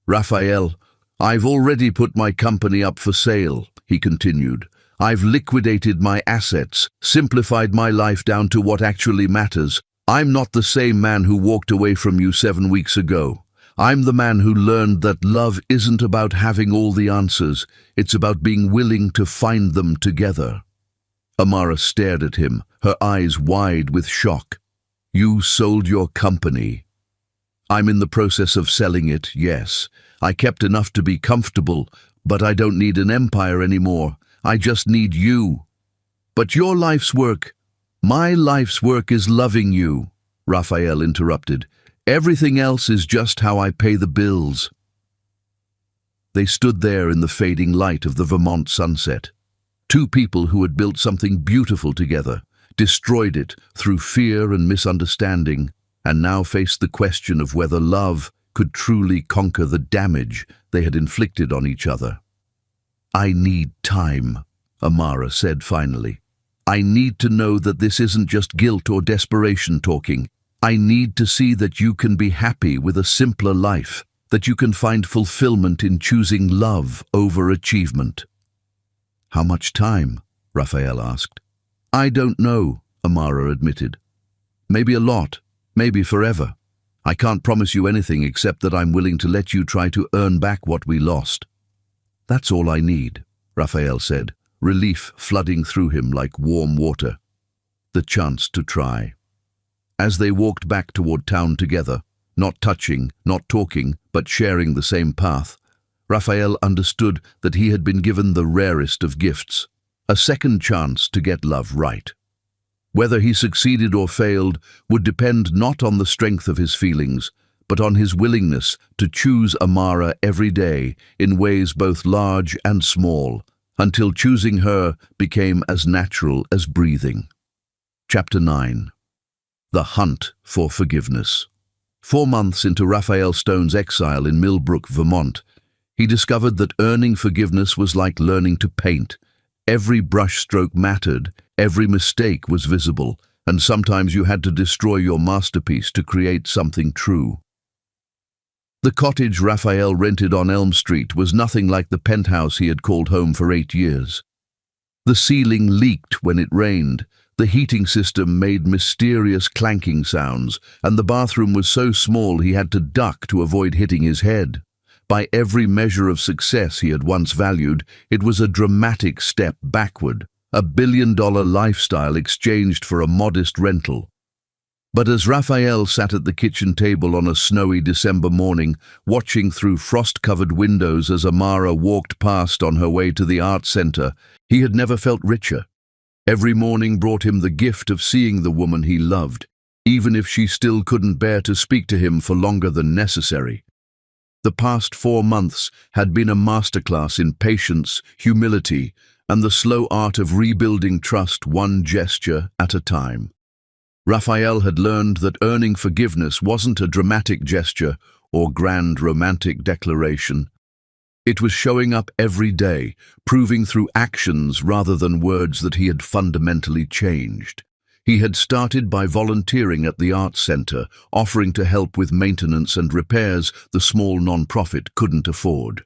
Raphael, I've already put my company up for sale, he continued. I've liquidated my assets, simplified my life down to what actually matters. I'm not the same man who walked away from you 7 weeks ago. I'm the man who learned that love isn't about having all the answers, it's about being willing to find them together. Amara stared at him, her eyes wide with shock. You sold your company. I'm in the process of selling it, yes. I kept enough to be comfortable, but I don't need an empire anymore. I just need you. But your life's work, my life's work is loving you, Raphael interrupted. Everything else is just how I pay the bills. They stood there in the fading light of the Vermont sunset. Two people who had built something beautiful together, destroyed it through fear and misunderstanding, and now faced the question of whether love could truly conquer the damage they had inflicted on each other. I need time, Amara said finally. I need to know that this isn't just guilt or desperation talking. I need to see that you can be happy with a simpler life, that you can find fulfillment in choosing love over achievement." "How much time?" Raphael asked. "I don't know," Amara admitted. "Maybe a lot, maybe forever. I can't promise you anything except that I'm willing to let you try to earn back what we lost." "That's all I need," Raphael said, relief flooding through him like warm water. The chance to try. As they walked back toward town together, not touching, not talking, but sharing the same path, Raphael understood that he had been given the rarest of gifts, a second chance to get love right. Whether he succeeded or failed would depend not on the strength of his feelings, but on his willingness to choose Amara every day in ways both large and small, until choosing her became as natural as breathing. Chapter 9. The Hunt for Forgiveness. 4 months into Raphael Stone's exile in Millbrook, Vermont, he discovered that earning forgiveness was like learning to paint. Every brushstroke mattered, every mistake was visible, and sometimes you had to destroy your masterpiece to create something true. The cottage Raphael rented on Elm Street was nothing like the penthouse he had called home for 8 years. The ceiling leaked when it rained, the heating system made mysterious clanking sounds, and the bathroom was so small he had to duck to avoid hitting his head. By every measure of success he had once valued, it was a dramatic step backward, a billion-dollar lifestyle exchanged for a modest rental. But as Raphael sat at the kitchen table on a snowy December morning, watching through frost-covered windows as Amara walked past on her way to the art center, he had never felt richer. Every morning brought him the gift of seeing the woman he loved, even if she still couldn't bear to speak to him for longer than necessary. The past 4 months had been a masterclass in patience, humility, and the slow art of rebuilding trust one gesture at a time. Raphael had learned that earning forgiveness wasn't a dramatic gesture or grand romantic declaration. It was showing up every day, proving through actions rather than words that he had fundamentally changed. He had started by volunteering at the Arts Center, offering to help with maintenance and repairs the small non-profit couldn't afford.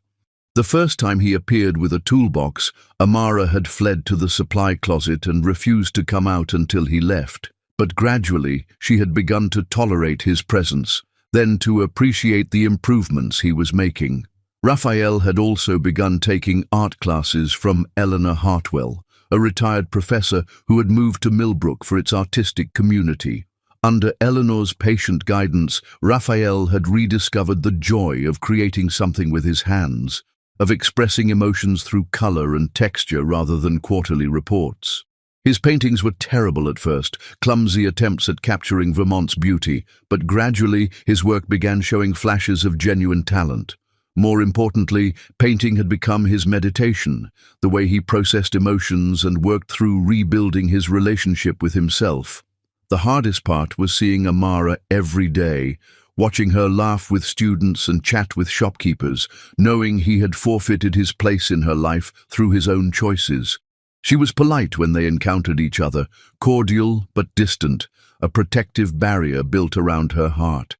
The first time he appeared with a toolbox, Amara had fled to the supply closet and refused to come out until he left. But gradually, she had begun to tolerate his presence, then to appreciate the improvements he was making. Raphael had also begun taking art classes from Eleanor Hartwell, a retired professor who had moved to Millbrook for its artistic community. Under Eleanor's patient guidance, Raphael had rediscovered the joy of creating something with his hands, of expressing emotions through color and texture rather than quarterly reports. His paintings were terrible at first, clumsy attempts at capturing Vermont's beauty, but gradually his work began showing flashes of genuine talent. More importantly, painting had become his meditation, the way he processed emotions and worked through rebuilding his relationship with himself. The hardest part was seeing Amara every day, watching her laugh with students and chat with shopkeepers, knowing he had forfeited his place in her life through his own choices. She was polite when they encountered each other, cordial but distant, a protective barrier built around her heart.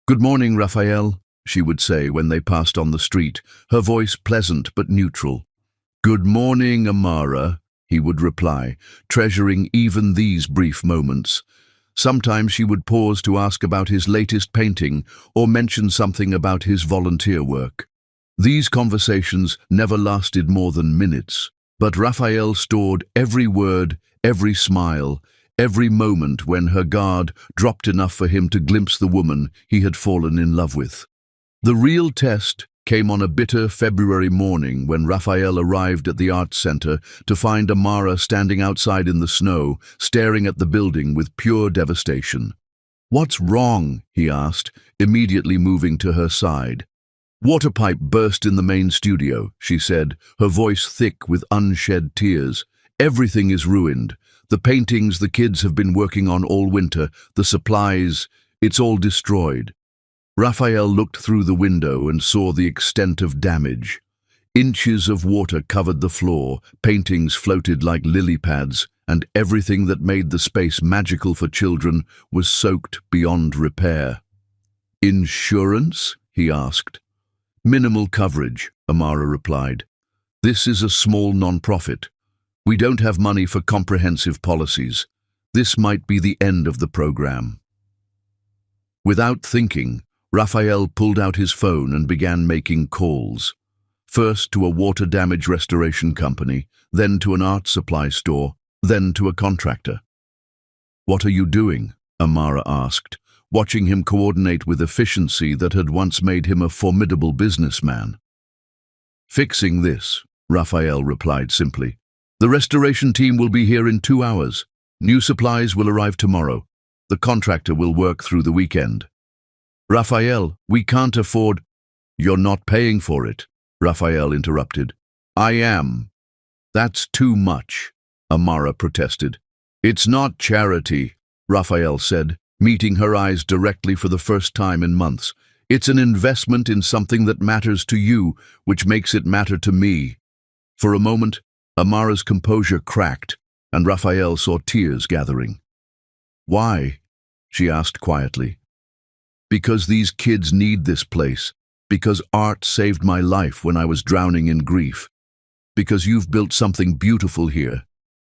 "Good morning, Raphael," she would say when they passed on the street, her voice pleasant but neutral. "Good morning, Amara," he would reply, treasuring even these brief moments. Sometimes she would pause to ask about his latest painting or mention something about his volunteer work. These conversations never lasted more than minutes, but Raphael stored every word, every smile, every moment when her guard dropped enough for him to glimpse the woman he had fallen in love with. The real test came on a bitter February morning when Raphael arrived at the Arts Center to find Amara standing outside in the snow, staring at the building with pure devastation. "What's wrong?" he asked, immediately moving to her side. "Water pipe burst in the main studio," she said, her voice thick with unshed tears. "Everything is ruined. The paintings the kids have been working on all winter, the supplies, it's all destroyed." Raphael looked through the window and saw the extent of damage. Inches of water covered the floor, paintings floated like lily pads, and everything that made the space magical for children was soaked beyond repair. "Insurance?" he asked. "Minimal coverage," Amara replied. "This is a small non-profit. We don't have money for comprehensive policies. This might be the end of the program." Without thinking, Raphael pulled out his phone and began making calls. First to a water damage restoration company, then to an art supply store, then to a contractor. "What are you doing?" Amara asked, watching him coordinate with efficiency that had once made him a formidable businessman. "Fixing this," Raphael replied simply. "The restoration team will be here in 2 hours. New supplies will arrive tomorrow. The contractor will work through the weekend." "Raphael, we can't afford—" "You're not paying for it," Raphael interrupted. "I am." "That's too much," Amara protested. "It's not charity," Raphael said, meeting her eyes directly for the first time in months. "It's an investment in something that matters to you, which makes it matter to me." For a moment, Amara's composure cracked, and Raphael saw tears gathering. "Why?" she asked quietly. "Because these kids need this place. Because art saved my life when I was drowning in grief. Because you've built something beautiful here,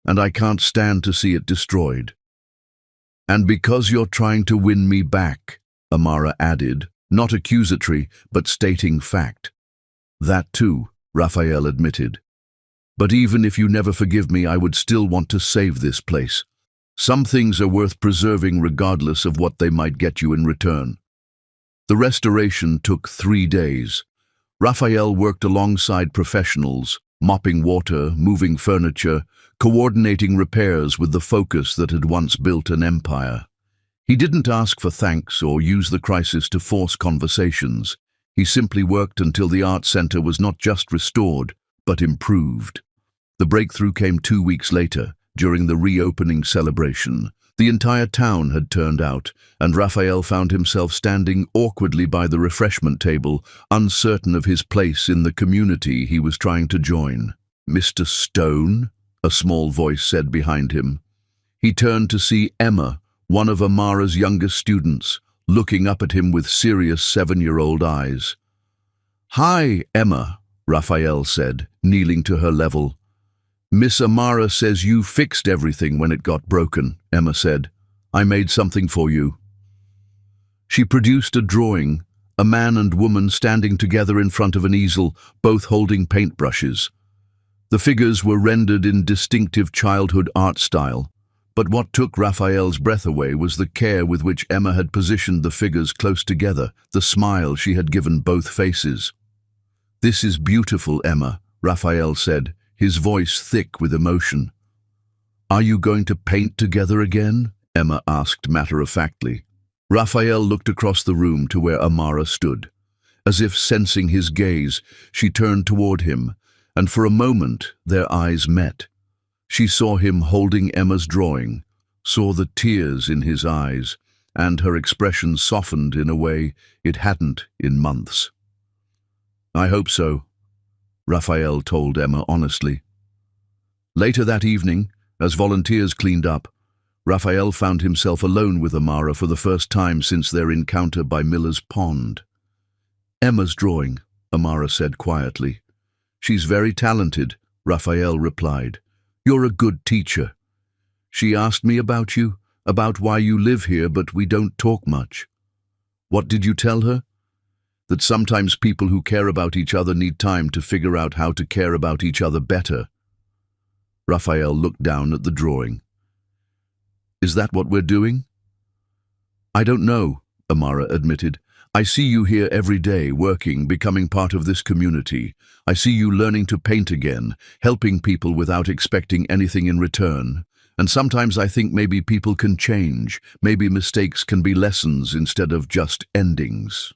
and I can't stand to see it destroyed. And because you're trying to win me back," Amara added, not accusatory, but stating fact. "That too," Raphael admitted. "But even if you never forgive me, I would still want to save this place. Some things are worth preserving regardless of what they might get you in return." The restoration took 3 days. Raphael worked alongside professionals, mopping water, moving furniture, coordinating repairs with the focus that had once built an empire. He didn't ask for thanks or use the crisis to force conversations. He simply worked until the art center was not just restored, but improved. The breakthrough came 2 weeks later, during the reopening celebration. The entire town had turned out, and Raphael found himself standing awkwardly by the refreshment table, uncertain of his place in the community he was trying to join. "Mr. Stone?" a small voice said behind him. He turned to see Emma, one of Amara's youngest students, looking up at him with serious 7-year-old eyes. "Hi, Emma," Raphael said, kneeling to her level. "Miss Amara says you fixed everything when it got broken," Emma said. "I made something for you." She produced a drawing, a man and woman standing together in front of an easel, both holding paintbrushes. The figures were rendered in distinctive childhood art style, but what took Raphael's breath away was the care with which Emma had positioned the figures close together, the smile she had given both faces. "This is beautiful, Emma," Raphael said, his voice thick with emotion. "Are you going to paint together again?" Emma asked matter-of-factly. Raphael looked across the room to where Amara stood. As if sensing his gaze, she turned toward him, and for a moment their eyes met. She saw him holding Emma's drawing, saw the tears in his eyes, and her expression softened in a way it hadn't in months. "I hope so," Raphael told Emma honestly. Later that evening, as volunteers cleaned up, Raphael found himself alone with Amara for the first time since their encounter by Miller's Pond. "Emma's drawing," Amara said quietly. "She's very talented," Raphael replied. "You're a good teacher. She asked me about you, about why you live here, but we don't talk much." "What did you tell her?" "That sometimes people who care about each other need time to figure out how to care about each other better." Raphael looked down at the drawing. "Is that what we're doing?" "I don't know," Amara admitted. "I see you here every day, working, becoming part of this community. I see you learning to paint again, helping people without expecting anything in return. And sometimes I think maybe people can change, maybe mistakes can be lessons instead of just endings."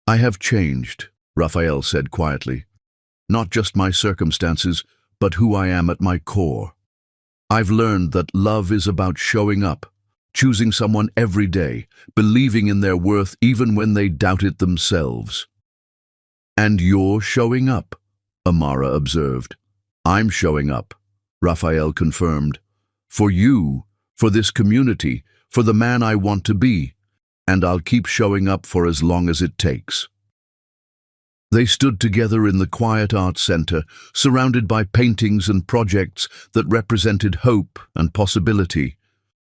"I have changed," Raphael said quietly. "Not just my circumstances, but who I am at my core. I've learned that love is about showing up, choosing someone every day, believing in their worth even when they doubt it themselves." "And you're showing up," Amara observed. "I'm showing up," Raphael confirmed, For you, for this community, for the man I want to be, and I'll keep showing up for as long as it takes." They stood together in the quiet arts center, surrounded by paintings and projects that represented hope and possibility.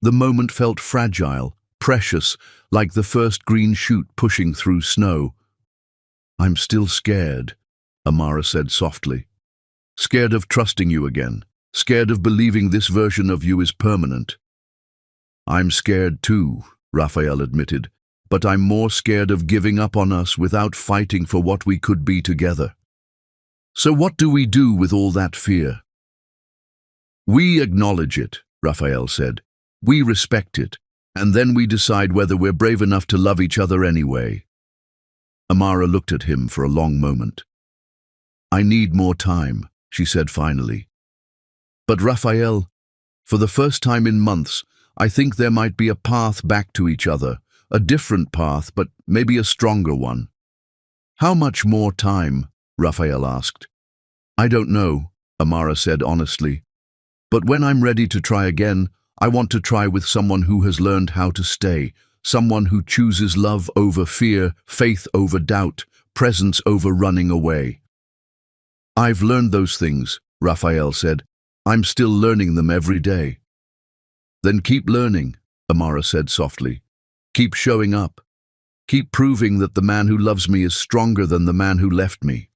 The moment felt fragile, precious, like the first green shoot pushing through snow. "I'm still scared," Amara said softly. "Scared of trusting you again. Scared of believing this version of you is permanent." "I'm scared too," Raphael admitted, "but I'm more scared of giving up on us without fighting for what we could be together." "So what do we do with all that fear?" "We acknowledge it," Raphael said. "We respect it, and then we decide whether we're brave enough to love each other anyway." Amara looked at him for a long moment. "I need more time," she said finally. "But Raphael, for the first time in months, I think there might be a path back to each other, a different path, but maybe a stronger one." "How much more time?" Raphael asked. "I don't know," Amara said honestly. "But when I'm ready to try again, I want to try with someone who has learned how to stay, someone who chooses love over fear, faith over doubt, presence over running away." "I've learned those things," Raphael said. "I'm still learning them every day." "Then keep learning," Amara said softly. "Keep showing up. Keep proving that the man who loves me is stronger than the man who left me."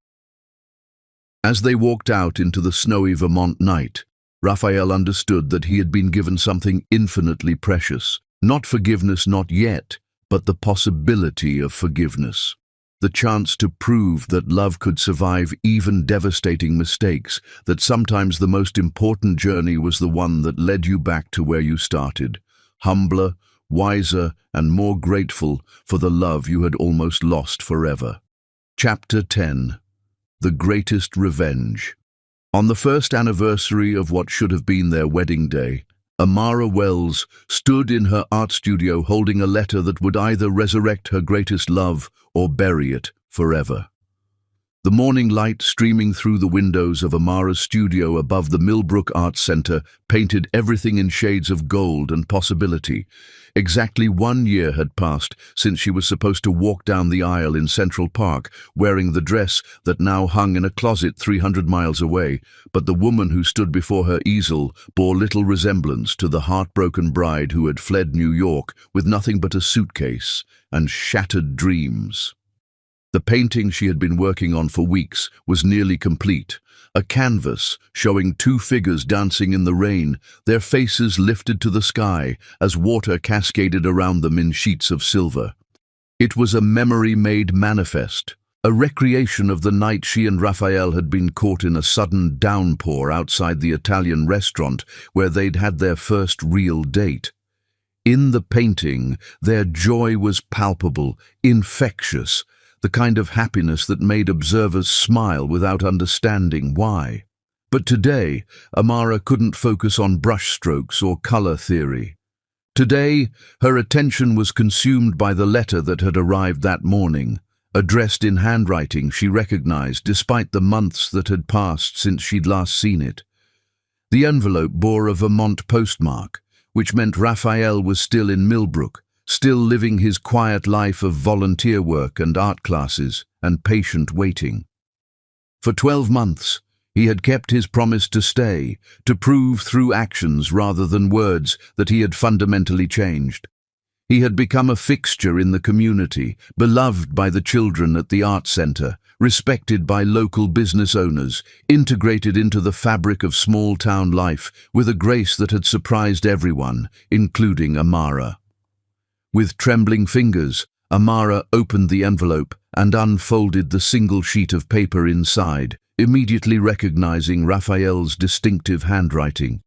As they walked out into the snowy Vermont night, Raphael understood that he had been given something infinitely precious. Not forgiveness, not yet, but the possibility of forgiveness. The chance to prove that love could survive even devastating mistakes, that sometimes the most important journey was the one that led you back to where you started, humbler, wiser, and more grateful for the love you had almost lost forever. Chapter 10. The Greatest Revenge. On the first anniversary of what should have been their wedding day, Amara Wells stood in her art studio holding a letter that would either resurrect her greatest love or bury it forever. The morning light streaming through the windows of Amara's studio above the Millbrook Arts Center painted everything in shades of gold and possibility. Exactly 1 year had passed since she was supposed to walk down the aisle in Central Park, wearing the dress that now hung in a closet 300 miles away, but the woman who stood before her easel bore little resemblance to the heartbroken bride who had fled New York with nothing but a suitcase and shattered dreams. The painting she had been working on for weeks was nearly complete, a canvas showing 2 figures dancing in the rain, their faces lifted to the sky as water cascaded around them in sheets of silver. It was a memory made manifest, a recreation of the night she and Raphael had been caught in a sudden downpour outside the Italian restaurant where they'd had their first real date. In the painting, their joy was palpable, infectious, the kind of happiness that made observers smile without understanding why. But today, Amara couldn't focus on brushstrokes or color theory. Today, her attention was consumed by the letter that had arrived that morning, addressed in handwriting she recognized despite the months that had passed since she'd last seen it. The envelope bore a Vermont postmark, which meant Raphael was still in Millbrook, still living his quiet life of volunteer work and art classes and patient waiting. For 12 months, he had kept his promise to stay, to prove through actions rather than words that he had fundamentally changed. He had become a fixture in the community, beloved by the children at the art center, respected by local business owners, integrated into the fabric of small-town life with a grace that had surprised everyone, including Amara. With trembling fingers, Amara opened the envelope and unfolded the single sheet of paper inside, immediately recognizing Raphael's distinctive handwriting.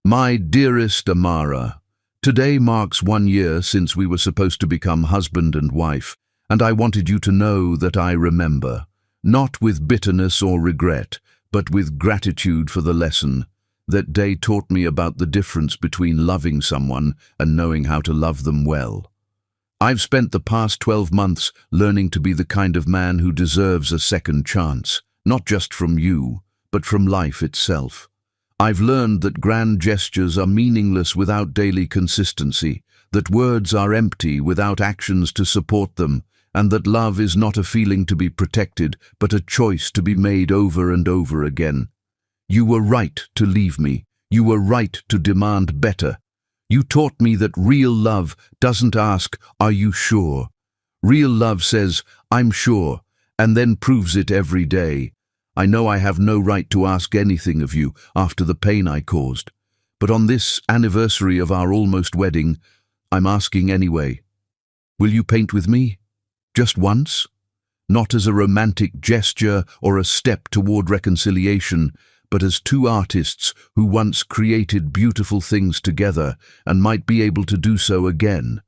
"My dearest Amara, today marks 1 year since we were supposed to become husband and wife, and I wanted you to know that I remember, not with bitterness or regret, but with gratitude for the lesson. That day taught me about the difference between loving someone and knowing how to love them well. I've spent the past 12 months learning to be the kind of man who deserves a second chance, not just from you, but from life itself. I've learned that grand gestures are meaningless without daily consistency, that words are empty without actions to support them, and that love is not a feeling to be protected, but a choice to be made over and over again. You were right to leave me. You were right to demand better. You taught me that real love doesn't ask, "Are you sure?" Real love says, "I'm sure," and then proves it every day. I know I have no right to ask anything of you after the pain I caused, but on this anniversary of our almost wedding, I'm asking anyway. Will you paint with me? Just once? Not as a romantic gesture or a step toward reconciliation, but as two artists who once created beautiful things together and might be able to do so again.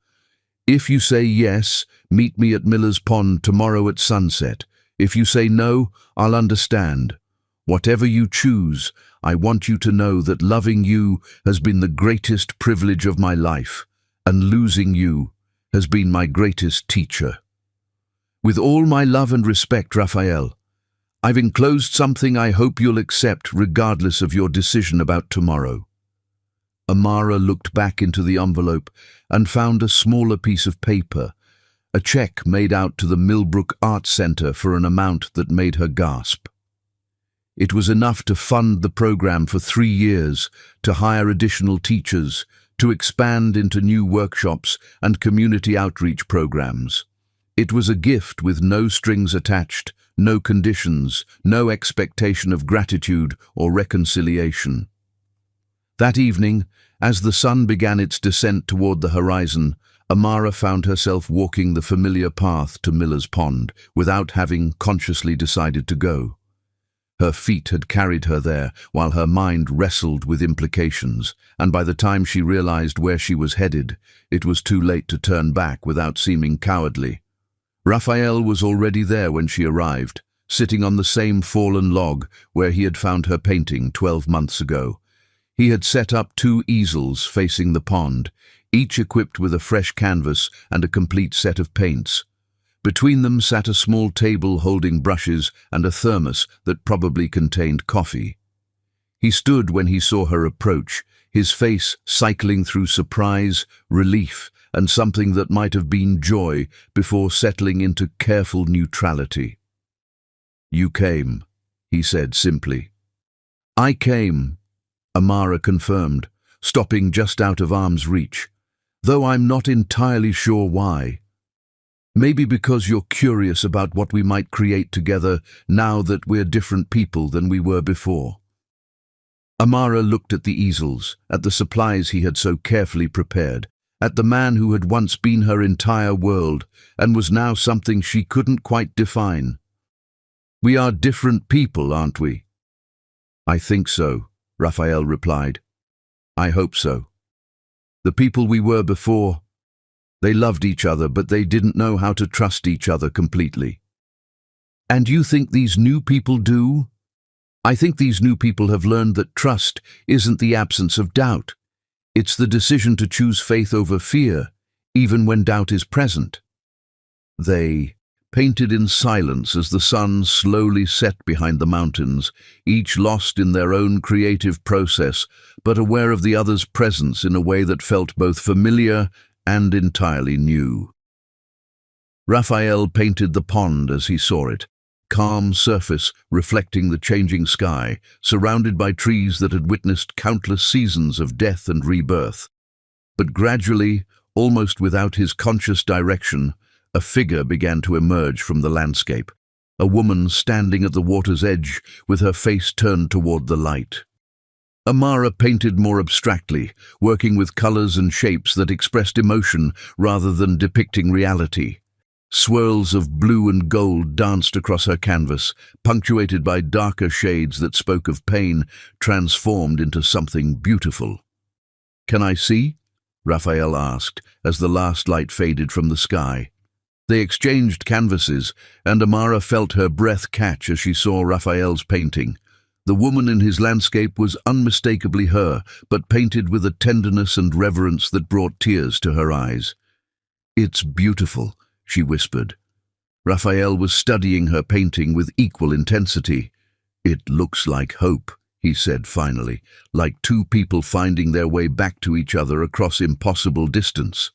If you say yes, meet me at Miller's Pond tomorrow at sunset. If you say no, I'll understand. Whatever you choose, I want you to know that loving you has been the greatest privilege of my life, and losing you has been my greatest teacher. With all my love and respect, Raphael, I've enclosed something I hope you'll accept regardless of your decision about tomorrow. Amara looked back into the envelope and found a smaller piece of paper, a check made out to the Millbrook Arts Center for an amount that made her gasp. It was enough to fund the program for 3 years, to hire additional teachers, to expand into new workshops and community outreach programs. It was a gift with no strings attached, no conditions, no expectation of gratitude or reconciliation. That evening, as the sun began its descent toward the horizon, Amara found herself walking the familiar path to Miller's Pond without having consciously decided to go. Her feet had carried her there while her mind wrestled with implications, and by the time she realized where she was headed, it was too late to turn back without seeming cowardly. Raphael was already there when she arrived, sitting on the same fallen log where he had found her painting 12 months ago. He had set up 2 easels facing the pond, each equipped with a fresh canvas and a complete set of paints. Between them sat a small table holding brushes and a thermos that probably contained coffee. He stood when he saw her approach, his face cycling through surprise, relief, and something that might have been joy before settling into careful neutrality. "You came," he said simply. "I came," Amara confirmed, stopping just out of arm's reach, "though I'm not entirely sure why. Maybe because you're curious about what we might create together now that we're different people than we were before." Amara looked at the easels, at the supplies he had so carefully prepared, at the man who had once been her entire world and was now something she couldn't quite define. "We are different people, aren't we?" "I think so," Raphael replied. "I hope so. The people we were before, they loved each other, but they didn't know how to trust each other completely." "And you think these new people do?" "I think these new people have learned that trust isn't the absence of doubt. It's the decision to choose faith over fear, even when doubt is present." They painted in silence as the sun slowly set behind the mountains, each lost in their own creative process, but aware of the other's presence in a way that felt both familiar and entirely new. Raphael painted the pond as he saw it, calm surface reflecting the changing sky, surrounded by trees that had witnessed countless seasons of death and rebirth. But gradually, almost without his conscious direction, a figure began to emerge from the landscape, a woman standing at the water's edge with her face turned toward the light. Amara painted more abstractly, working with colors and shapes that expressed emotion rather than depicting reality. Swirls of blue and gold danced across her canvas, punctuated by darker shades that spoke of pain, transformed into something beautiful. "Can I see?" Raphael asked, as the last light faded from the sky. They exchanged canvases, and Amara felt her breath catch as she saw Raphael's painting. The woman in his landscape was unmistakably her, but painted with a tenderness and reverence that brought tears to her eyes. "It's beautiful," she whispered. Raphael was studying her painting with equal intensity. "It looks like hope," he said finally, like two people finding their way back to each other across impossible distance.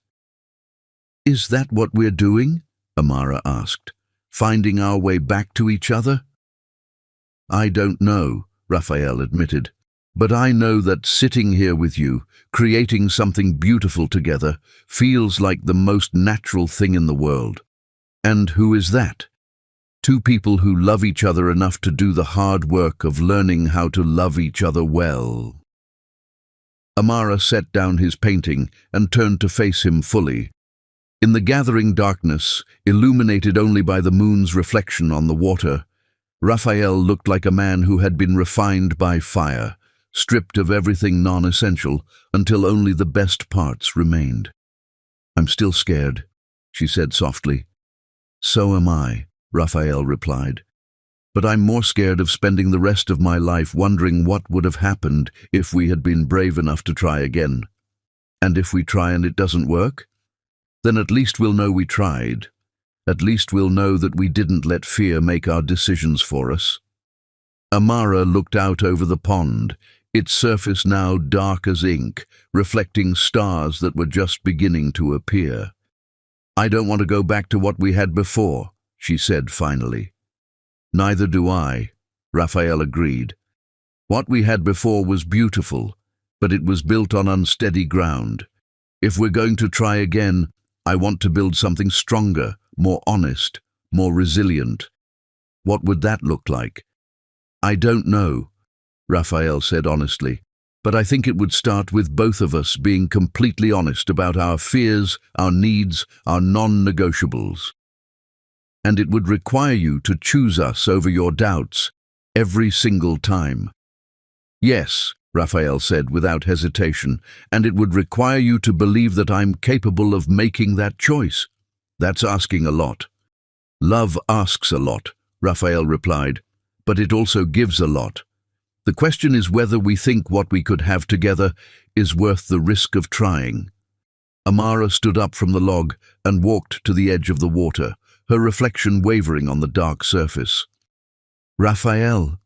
Is that what we're doing? Amara asked. Finding our way back to each other? I don't know, Raphael admitted. But I know that sitting here with you, creating something beautiful together, feels like the most natural thing in the world. And who is that? Two people who love each other enough to do the hard work of learning how to love each other well. Amara set down his painting and turned to face him fully. In the gathering darkness, illuminated only by the moon's reflection on the water, Raphael looked like a man who had been refined by fire, stripped of everything non-essential until only the best parts remained. I'm still scared, she said softly. So am I, Raphael replied. But I'm more scared of spending the rest of my life wondering what would have happened if we had been brave enough to try again. And if we try and it doesn't work? Then at least we'll know we tried. At least we'll know that we didn't let fear make our decisions for us. Amara looked out over the pond, its surface now dark as ink, reflecting stars that were just beginning to appear. I don't want to go back to what we had before, she said finally. Neither do I, Raphael agreed. What we had before was beautiful, but it was built on unsteady ground. If we're going to try again, I want to build something stronger, more honest, more resilient. What would that look like? I don't know, Raphael said honestly, but I think it would start with both of us being completely honest about our fears, our needs, our non-negotiables. And it would require you to choose us over your doubts every single time. Yes, Raphael said without hesitation, and it would require you to believe that I'm capable of making that choice. That's asking a lot. Love asks a lot, Raphael replied, but it also gives a lot. The question is whether we think what we could have together is worth the risk of trying. Amara stood up from the log and walked to the edge of the water, her reflection wavering on the dark surface. Raphael,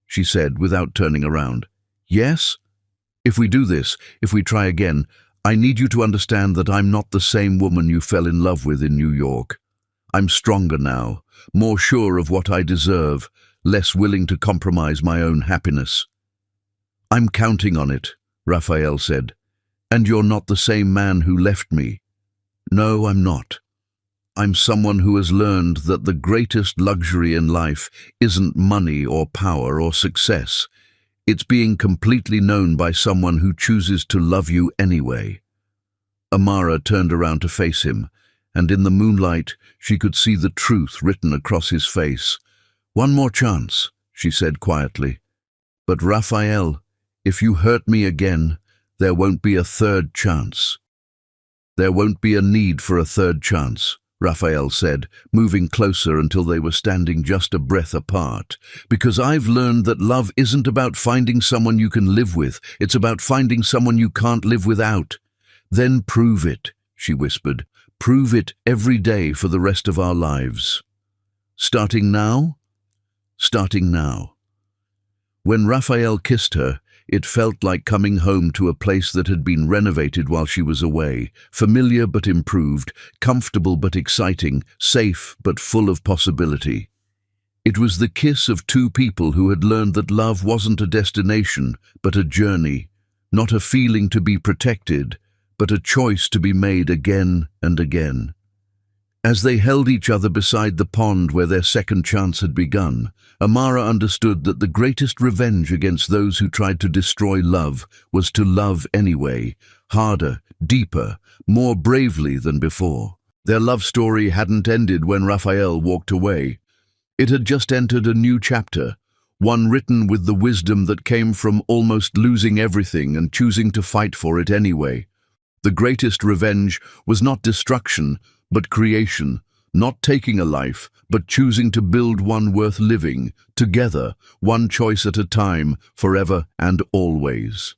she said without turning around. Yes? If we do this, if we try again, I need you to understand that I'm not the same woman you fell in love with in New York. I'm stronger now, more sure of what I deserve, less willing to compromise my own happiness. I'm counting on it, Raphael said. And you're not the same man who left me. No, I'm not. I'm someone who has learned that the greatest luxury in life isn't money or power or success. It's being completely known by someone who chooses to love you anyway. Amara turned around to face him, and in the moonlight she could see the truth written across his face. One more chance, she said quietly. But Raphael, if you hurt me again, there won't be a third chance. There won't be a need for a third chance, Raphael said, moving closer until they were standing just a breath apart. Because I've learned that love isn't about finding someone you can live with, it's about finding someone you can't live without. Then prove it, she whispered. Prove it every day for the rest of our lives. Starting now? Starting now. When Raphael kissed her, it felt like coming home to a place that had been renovated while she was away, familiar but improved, comfortable but exciting, safe but full of possibility. It was the kiss of two people who had learned that love wasn't a destination, but a journey, not a feeling to be protected, but a choice to be made again and again. As they held each other beside the pond where their second chance had begun, Amara understood that the greatest revenge against those who tried to destroy love was to love anyway, harder, deeper, more bravely than before. Their love story hadn't ended when Raphael walked away. It had just entered a new chapter, one written with the wisdom that came from almost losing everything and choosing to fight for it anyway. The greatest revenge was not destruction, but creation, not taking a life, but choosing to build one worth living, together, one choice at a time, forever and always.